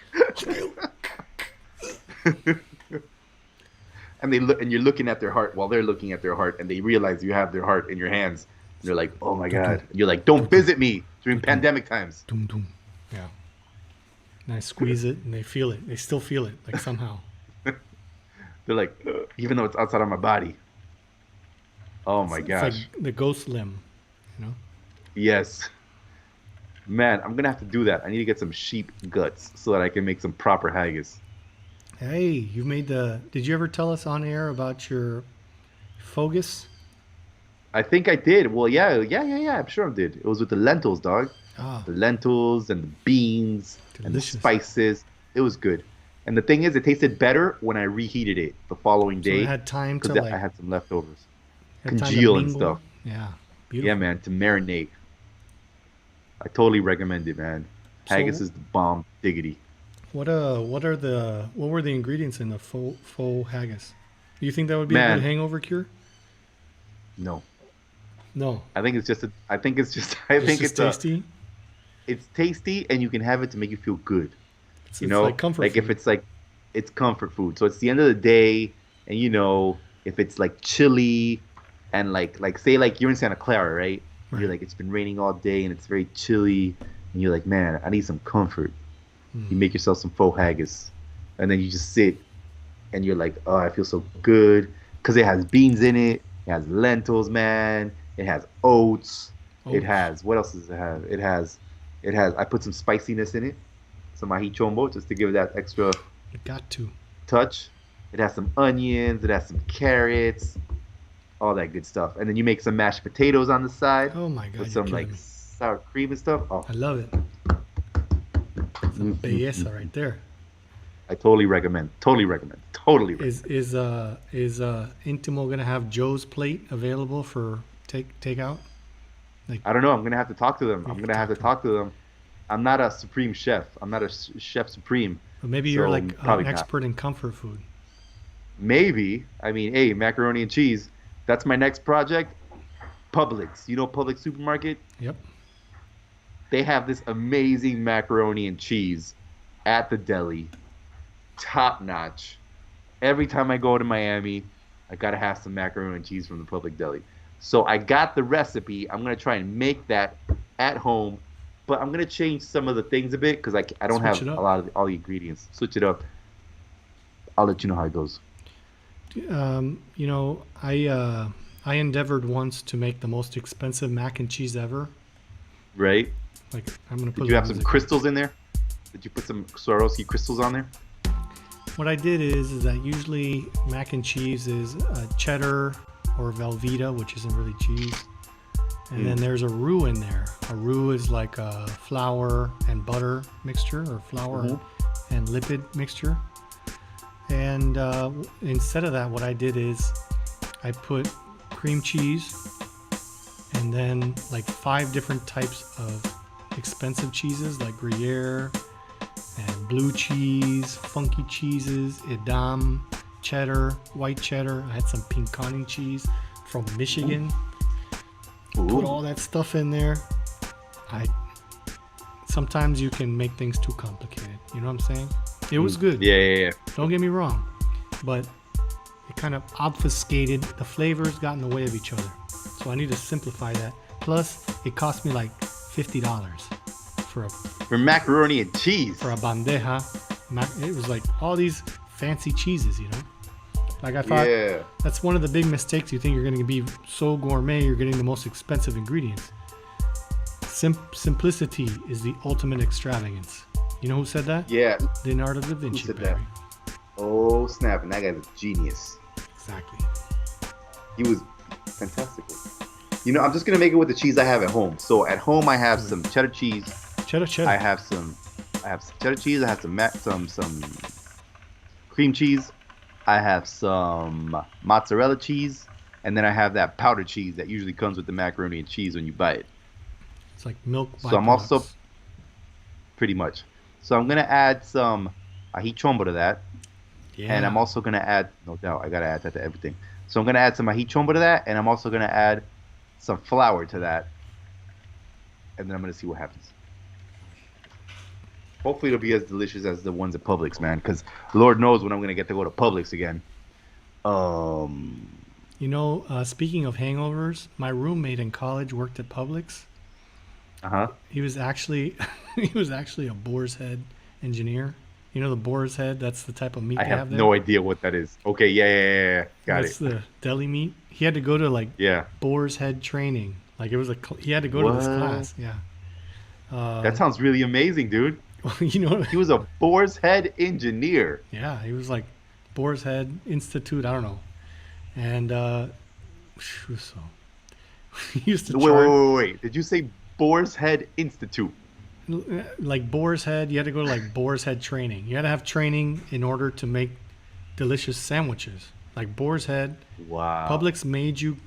Speaker 4: And you're looking at their heart while they're looking at their heart, and they realize you have their heart in your hands. And they're like, "Oh my god!" And you're like, "Don't visit me during pandemic times."
Speaker 1: doom doom. Yeah. And I squeeze it, and they feel it. They still feel it, like somehow.
Speaker 4: They're like, "Ugh," even though it's outside of my body. Oh my
Speaker 1: It's
Speaker 4: gosh!
Speaker 1: like the ghost limb, you know.
Speaker 4: Yes, man, I'm gonna have to do that. I need to get some sheep guts so that I can make some proper haggis.
Speaker 1: Hey, you made did you ever tell us on air about your fogus?
Speaker 4: I think I did. Well, yeah. I'm sure I did. It was with the lentils, dog.
Speaker 1: Ah,
Speaker 4: The lentils and the beans and the
Speaker 1: Delicious.
Speaker 4: spices. It was good. And the thing is, it tasted better when I reheated it the following
Speaker 1: So it
Speaker 4: day
Speaker 1: had time to
Speaker 4: because I
Speaker 1: like
Speaker 4: had some leftovers,
Speaker 1: had time to
Speaker 4: congeal and
Speaker 1: mingle.
Speaker 4: stuff.
Speaker 1: Yeah,
Speaker 4: Yeah,
Speaker 1: beautiful.
Speaker 4: man, to marinate. I totally recommend it, man. Haggis
Speaker 1: So
Speaker 4: is the bomb, diggity.
Speaker 1: what were the ingredients in the faux haggis? Do you think that would be a good
Speaker 4: Man,
Speaker 1: hangover cure?
Speaker 4: no.
Speaker 1: No,
Speaker 4: I think it's just a. I think it's just. I
Speaker 1: just
Speaker 4: think
Speaker 1: as
Speaker 4: it's a.
Speaker 1: tasty.
Speaker 4: It's tasty, and you can have it to make you feel good.
Speaker 1: It's,
Speaker 4: You
Speaker 1: it's like
Speaker 4: know,
Speaker 1: comfort
Speaker 4: like if
Speaker 1: food.
Speaker 4: it's like, it's comfort food. So it's the end of the day, and if it's like chilly, and like say like you're in Santa Clara, right? You're
Speaker 1: Right.
Speaker 4: like it's been raining all day and it's very chilly, and you're like, man, I need some comfort. You
Speaker 1: Hmm.
Speaker 4: make yourself some faux haggis, and then you just sit, and you're like, oh, I feel so good because it has beans in it. It has lentils, man. It has oats. It
Speaker 1: Oats.
Speaker 4: has what else does it have? It has. I put some spiciness in it, some ají chombo, just to give it that extra
Speaker 1: It got to.
Speaker 4: touch. It has some onions. It has some carrots, all that good stuff. And then you make some mashed potatoes on the side
Speaker 1: Oh my
Speaker 4: with
Speaker 1: God, you're
Speaker 4: some
Speaker 1: killing
Speaker 4: like
Speaker 1: me.
Speaker 4: sour cream and stuff. Oh,
Speaker 1: I love it. Some
Speaker 4: mm, mm, mm,
Speaker 1: belleza right
Speaker 4: mm.
Speaker 1: there.
Speaker 4: I totally recommend. Totally recommend. Totally
Speaker 1: Is
Speaker 4: recommend.
Speaker 1: Intimo gonna have Joe's plate available for takeout? Like
Speaker 4: I don't know. I'm gonna have to talk to them.
Speaker 1: you
Speaker 4: I'm
Speaker 1: could
Speaker 4: gonna have
Speaker 1: talk
Speaker 4: to
Speaker 1: to him.
Speaker 4: talk to them. I'm not a supreme chef. I'm not a chef supreme.
Speaker 1: But maybe you're
Speaker 4: So
Speaker 1: like
Speaker 4: probably
Speaker 1: an
Speaker 4: not.
Speaker 1: expert in comfort food.
Speaker 4: Maybe. I mean, hey, macaroni and cheese. That's my next project. Publix. You know Publix supermarket?
Speaker 1: Yep.
Speaker 4: They have this amazing macaroni and cheese at the deli. Top notch. Every time I go to Miami, I gotta have some macaroni and cheese from the public deli. So I got the recipe. I'm gonna try and make that at home, but I'm gonna change some of the things a bit because I don't
Speaker 1: Switch
Speaker 4: have
Speaker 1: it
Speaker 4: a
Speaker 1: up.
Speaker 4: lot of all the ingredients. Switch it up. I'll let you know how it goes.
Speaker 1: You know, I endeavored once to make the most expensive mac and cheese ever.
Speaker 4: Right?
Speaker 1: Like I'm gonna
Speaker 4: Did
Speaker 1: put
Speaker 4: you
Speaker 1: the
Speaker 4: have some
Speaker 1: music on.
Speaker 4: crystals in there? Did you put some Swarovski crystals on there?
Speaker 1: What I did is that usually mac and cheese is cheddar or Velveeta, which isn't really cheese. And then
Speaker 4: Mm.
Speaker 1: there's a roux in there. A roux is like a flour and butter mixture, or flour
Speaker 4: Mhm.
Speaker 1: and lipid mixture. And instead of that, what I did is I put cream cheese and then like 5 different types of expensive cheeses like Gruyere and blue cheese, funky cheeses, Edam, cheddar, white cheddar. I had some Pinkani cheese from Michigan. Put all
Speaker 4: Ooh.
Speaker 1: that stuff in there. I Sometimes you can make things too complicated. You know what I'm saying? It was good.
Speaker 4: Yeah, yeah, yeah.
Speaker 1: Don't get me wrong, but it kind of obfuscated. The flavors got in the way of each other. So I need to simplify that. Plus, it cost me like $50 for a
Speaker 4: For macaroni and cheese.
Speaker 1: bandeja. It was like all these fancy cheeses, you know. Like I thought
Speaker 4: Yeah.
Speaker 1: that's one of the big mistakes. You think you're going to be so gourmet, you're getting the most expensive ingredients. Simplicity is the ultimate extravagance. You know who said that?
Speaker 4: Yeah.
Speaker 1: Leonardo da Vinci,
Speaker 4: said
Speaker 1: baby.
Speaker 4: that? Oh snap! And that guy's a genius.
Speaker 1: Exactly.
Speaker 4: He was fantastic. I'm just gonna make it with the cheese I have at home. So at home I have some cheddar cheese.
Speaker 1: Cheddar.
Speaker 4: I have some cheddar cheese. I have some cream cheese. I have some mozzarella cheese, and then I have that powdered cheese that usually comes with the macaroni and cheese when you buy it.
Speaker 1: It's like milk
Speaker 4: So I'm also
Speaker 1: byproducts.
Speaker 4: pretty much. So I'm gonna add some ají chombo to that,
Speaker 1: Yeah.
Speaker 4: and I'm also gonna add, no doubt, I gotta add that to everything. So I'm gonna add some ají chombo to that, and I'm also gonna add some flour to that, and then I'm gonna see what happens. Hopefully it'll be as delicious as the ones at Publix, man, because Lord knows when I'm gonna get to go to Publix again. Um,
Speaker 1: You know, speaking of hangovers, my roommate in college worked at Publix.
Speaker 4: uh-huh.
Speaker 1: He was actually a boar's head engineer. You know the boar's head? That's the type of meat
Speaker 4: I
Speaker 1: they have
Speaker 4: have
Speaker 1: there.
Speaker 4: no idea what that is. Okay, yeah. Got
Speaker 1: That's
Speaker 4: it.
Speaker 1: the deli meat. He had to go to like
Speaker 4: Yeah.
Speaker 1: boar's head training. Like it was he had to go to this
Speaker 4: What?
Speaker 1: class. Yeah.
Speaker 4: That sounds really amazing, dude.
Speaker 1: You know.
Speaker 4: He was a boar's head engineer.
Speaker 1: Yeah, he was like Boar's Head Institute. I don't know. And so he used to
Speaker 4: Wait,
Speaker 1: charge.
Speaker 4: wait. Did you say Boar's Head Institute?
Speaker 1: like Boar's Head. You had to go to like Boar's Head training. You had to have training in order to make delicious sandwiches. Like Boar's Head,
Speaker 4: Wow.
Speaker 1: Publix made you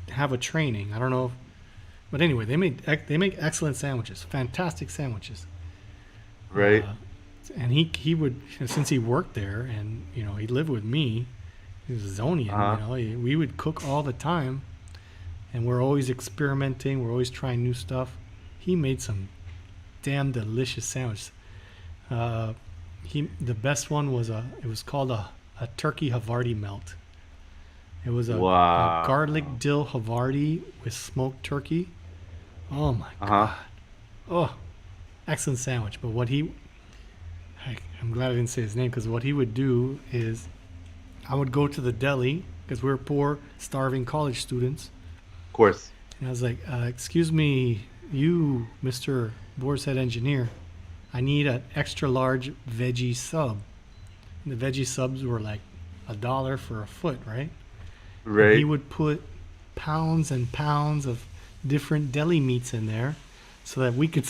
Speaker 1: have a training. I don't know, but anyway, they make excellent sandwiches, fantastic sandwiches.
Speaker 4: Right.
Speaker 1: And he would, since he worked there, and you know he lived with me. He was a Zonian. You know, we would cook all the time, and we're always experimenting. We're always trying new stuff. He made some damn delicious sandwiches. The best one was it was called a turkey Havarti melt. It was a garlic dill Havarti with smoked turkey. Oh my god! Oh, excellent sandwich. But I'm glad I didn't say his name, because what he would do is, I would go to the deli because we were poor, starving college students.
Speaker 4: Of course.
Speaker 1: And I was like, "Excuse me, you, Mr. Boar's Head engineer, I need an extra large veggie sub." And the veggie subs were like $1 for a foot, right?
Speaker 4: Right.
Speaker 1: And he would put pounds and pounds of different deli meats in there, so that we could.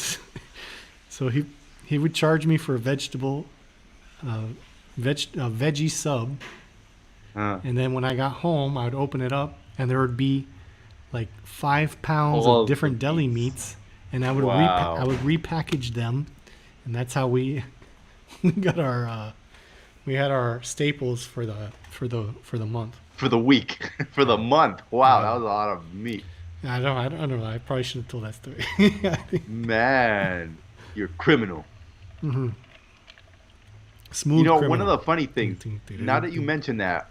Speaker 1: So he would charge me for a veggie sub, and then when I got home, I would open it up, and there would be like 5 pounds
Speaker 4: All
Speaker 1: of different deli meats, and I would I would repackage them, and that's how we got our we had our staples for the month.
Speaker 4: For the week, for the month. Wow, that was a lot of meat.
Speaker 1: I don't know. I probably should have told that story.
Speaker 4: Man, you're criminal.
Speaker 1: Mm-hmm. Smooth.
Speaker 4: You know,
Speaker 1: criminal.
Speaker 4: one of the funny things, now that you mention that,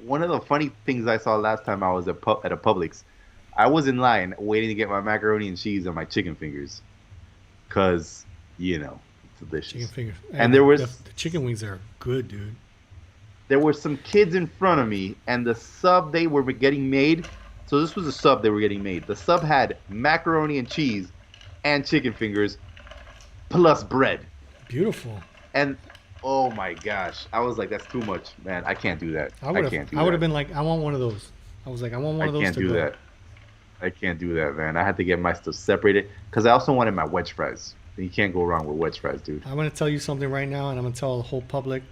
Speaker 4: one of the funny things I saw last time I was at a Publix, I was in line waiting to get my macaroni and cheese and my chicken fingers. Because, you know, it's delicious.
Speaker 1: Chicken fingers.
Speaker 4: And there was...
Speaker 1: The chicken wings are good, dude.
Speaker 4: There were some kids in front of me, and the sub they were getting made... So this was a sub they were getting made. The sub had macaroni and cheese and chicken fingers plus bread.
Speaker 1: Beautiful.
Speaker 4: And oh my gosh, I was like, that's too much, man. I can't do that.
Speaker 1: I would have been like, I want one of those. I was like, I want one of those.
Speaker 4: I can't do that. I can't do that, man. I had to get my stuff separated because I also wanted my wedge fries. You can't go wrong with wedge fries, dude.
Speaker 1: I'm going to tell you something right now, and I'm going to tell the whole public.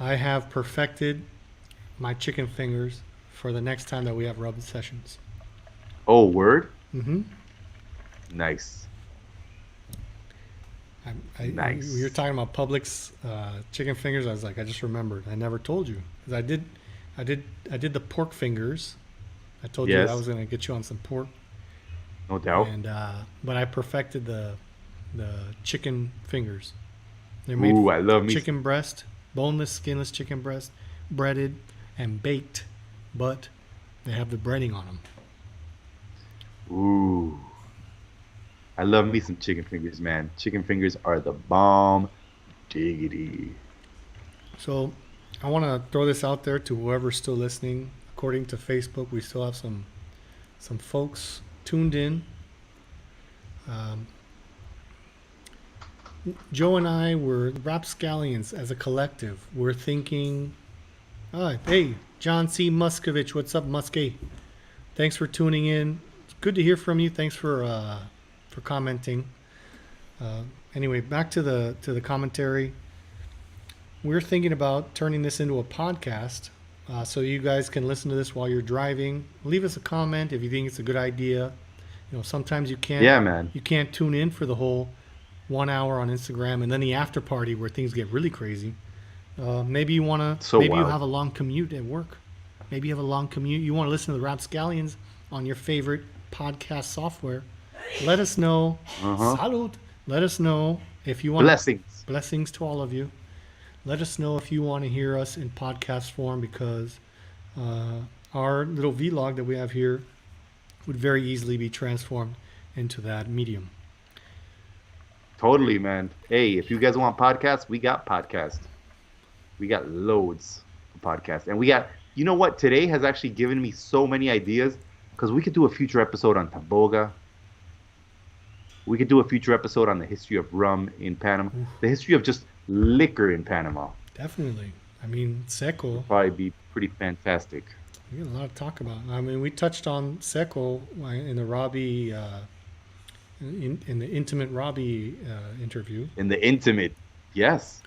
Speaker 1: I have perfected my chicken fingers for the next time that we have rub sessions.
Speaker 4: Oh, word?
Speaker 1: Mm-hmm.
Speaker 4: Nice.
Speaker 1: Nice. You're talking about Publix chicken fingers. I was like, I just remembered. I never told you, because I did the pork fingers. I told you I was going to get you on some pork.
Speaker 4: No doubt.
Speaker 1: And but I perfected the chicken fingers. They're made
Speaker 4: I love me
Speaker 1: chicken breast, boneless, skinless chicken breast, breaded and baked, but they have the breading on them.
Speaker 4: Ooh. I love me some chicken fingers, man. Chicken fingers are the bomb. Diggity.
Speaker 1: So I want to throw this out there to whoever's still listening. According to Facebook, we still have some folks tuned in. Joe and I were RapScallions as a collective. We're thinking, hey, John C. Muskovich, what's up, Muskie? Thanks for tuning in. It's good to hear from you. Thanks for commenting. Anyway, back to the commentary. We're thinking about turning this into a podcast, so you guys can listen to this while you're driving. Leave us a comment if you think it's a good idea. You know, sometimes you can't.
Speaker 4: Yeah, man.
Speaker 1: You can't tune in for the whole 1 hour on Instagram and then the after party where things get really crazy. Maybe you want to. Maybe you have a long commute at work. Maybe you have a long commute. You want to listen to the RapScallions on your favorite podcast software. Let us know. Salud. Let us know if you want.
Speaker 4: Blessings.
Speaker 1: Blessings to all of you. Let us know if you want to hear us in podcast form, because our little vlog that we have here would very easily be transformed into that medium.
Speaker 4: Totally, man. Hey, if you guys want podcasts, we got podcasts. We got loads of podcasts. And we got, you know what? Today has actually given me so many ideas, because we could do a future episode on Taboga. We could do a future episode on the history of rum in Panama. Oof. The history of just liquor in Panama.
Speaker 1: Definitely. I mean, Seco.
Speaker 4: Would probably be pretty fantastic.
Speaker 1: We got a lot to talk about. I mean, we touched on Seco in the Robbie in the intimate Robbie interview.
Speaker 4: In the intimate, yes.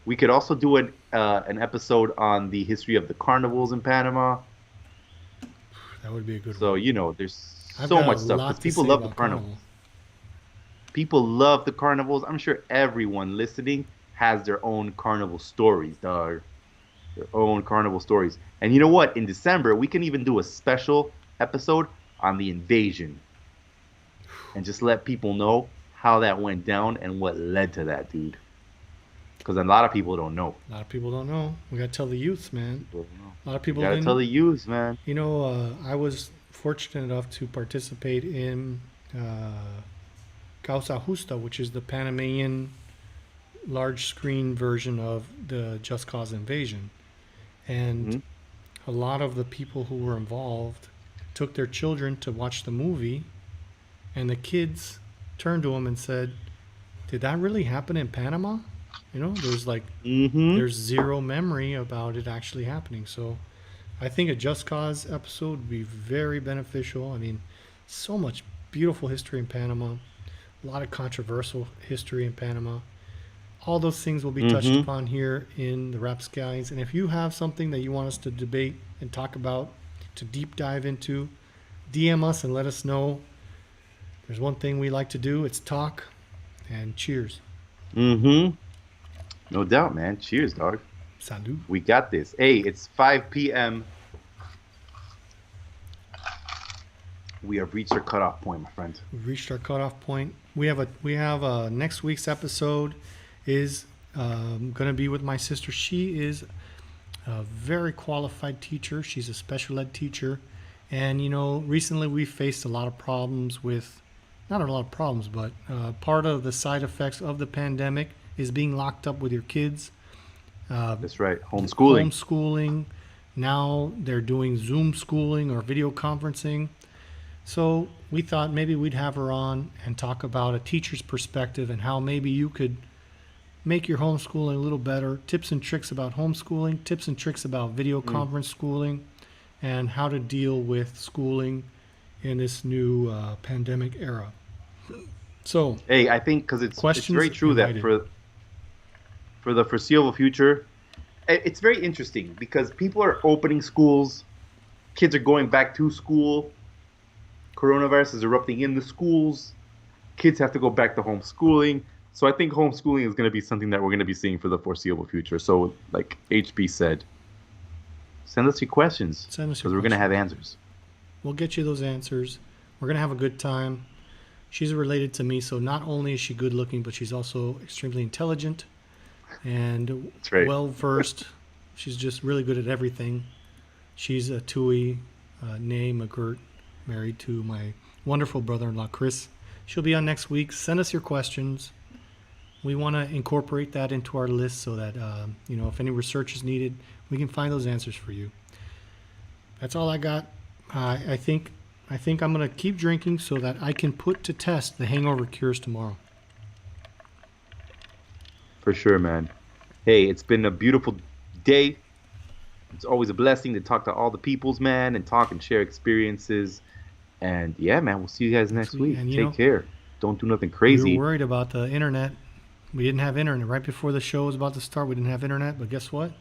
Speaker 4: We could also do an episode on the history of the carnivals in Panama.
Speaker 1: That would be a good
Speaker 4: So,
Speaker 1: one.
Speaker 4: you know, there's
Speaker 1: I've
Speaker 4: so
Speaker 1: got a
Speaker 4: much stuff because
Speaker 1: lot to
Speaker 4: people
Speaker 1: say
Speaker 4: love the
Speaker 1: about
Speaker 4: carnivals.
Speaker 1: carnival.
Speaker 4: People love the carnivals. I'm sure everyone listening has their own carnival stories, dog. Their own carnival stories. And you know what? In December, we can even do a special episode on the invasion and just let people know how that went down and what led to that, dude. Because a lot of people don't know.
Speaker 1: A lot of people don't know. We got to tell the youths, man.
Speaker 4: People don't know.
Speaker 1: A lot of
Speaker 4: You
Speaker 1: people
Speaker 4: gotta tell
Speaker 1: didn't.
Speaker 4: the youths, man.
Speaker 1: You know, I was fortunate enough to participate in Causa Justa, which is the Panamanian large screen version of the Just Cause invasion. And
Speaker 4: Mhm.
Speaker 1: a lot of the people who were involved took their children to watch the movie, and the kids turned to them and said, "Did that really happen in Panama?" You know,
Speaker 4: Mm-hmm.
Speaker 1: there's zero memory about it actually happening. So I think a Just Cause episode would be very beneficial. I mean, so much beautiful history in Panama, a lot of controversial history in Panama. All those things will be touched
Speaker 4: Mm-hmm.
Speaker 1: upon here in the RapScallions. And if you have something that you want us to debate and talk about, to deep dive into, DM us and let us know. There's one thing we like to do, it's talk. And cheers.
Speaker 4: Mm-hmm. No doubt, man. Cheers, dog.
Speaker 1: Salud.
Speaker 4: We got this. Hey, it's 5 p.m. We have reached our cutoff point, my friend.
Speaker 1: We've reached our cutoff point. We have a next week's episode is going to be with my sister. She is a very qualified teacher. She's a special ed teacher, and you know, recently we faced a lot of problems with, not a lot of problems, but part of the side effects of the pandemic is being locked up with your kids.
Speaker 4: That's right. Homeschooling.
Speaker 1: Homeschooling. Now they're doing Zoom schooling or video conferencing. So we thought maybe we'd have her on and talk about a teacher's perspective and how maybe you could make your homeschooling a little better. Tips and tricks about homeschooling, tips and tricks about video conference schooling, and how to deal with schooling in this new pandemic era. So,
Speaker 4: Hey, I think because it's
Speaker 1: questions
Speaker 4: very true that
Speaker 1: invited.
Speaker 4: for the foreseeable future, it's very interesting because people are opening schools, kids are going back to school, coronavirus is erupting in the schools, kids have to go back to homeschooling. So I think homeschooling is going to be something that we're going to be seeing for the foreseeable future. So, like HB said, send us your questions
Speaker 1: Send us
Speaker 4: because
Speaker 1: your
Speaker 4: we're going to have
Speaker 1: questions.
Speaker 4: answers.
Speaker 1: We'll get you those answers. We're going to have a good time. She's related to me, so not only is she good looking, but she's also extremely intelligent and
Speaker 4: That's right.
Speaker 1: well versed. She's just really good at everything. She's a Tui, Nay McGirt, married to my wonderful brother-in-law, Chris. She'll be on next week. Send us your questions. We want to incorporate that into our list so that, you know, if any research is needed, we can find those answers for you. That's all I got. I think I'm going to keep drinking so that I can put to test the hangover cures tomorrow.
Speaker 4: For sure, man. Hey, it's been a beautiful day. It's always a blessing to talk to all the peoples, man, and talk and share experiences. And yeah, man, we'll see you guys next week.
Speaker 1: And, you
Speaker 4: Take
Speaker 1: know,
Speaker 4: care. Don't do nothing
Speaker 1: We
Speaker 4: crazy.
Speaker 1: were worried about the internet. We didn't have internet. Right before the show was about to start, we didn't have internet. But guess what?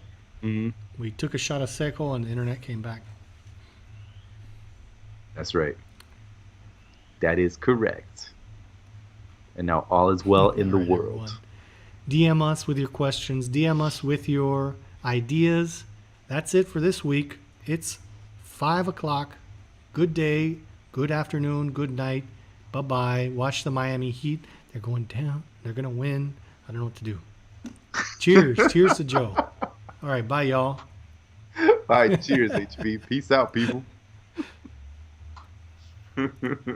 Speaker 4: Mhm.
Speaker 1: We took a shot of Seco and the internet came back.
Speaker 4: That's right. That is correct. And now all is well in the
Speaker 1: All right,
Speaker 4: world.
Speaker 1: everyone. DM us with your questions. DM us with your ideas. That's it for this week. It's 5 o'clock. Good day, good afternoon, good night. Bye-bye. Watch the Miami Heat. They're going down. They're going to win. I don't know what to do. Cheers. Cheers to Joe. All right. Bye, y'all.
Speaker 4: All right, cheers, HB. Peace out, people.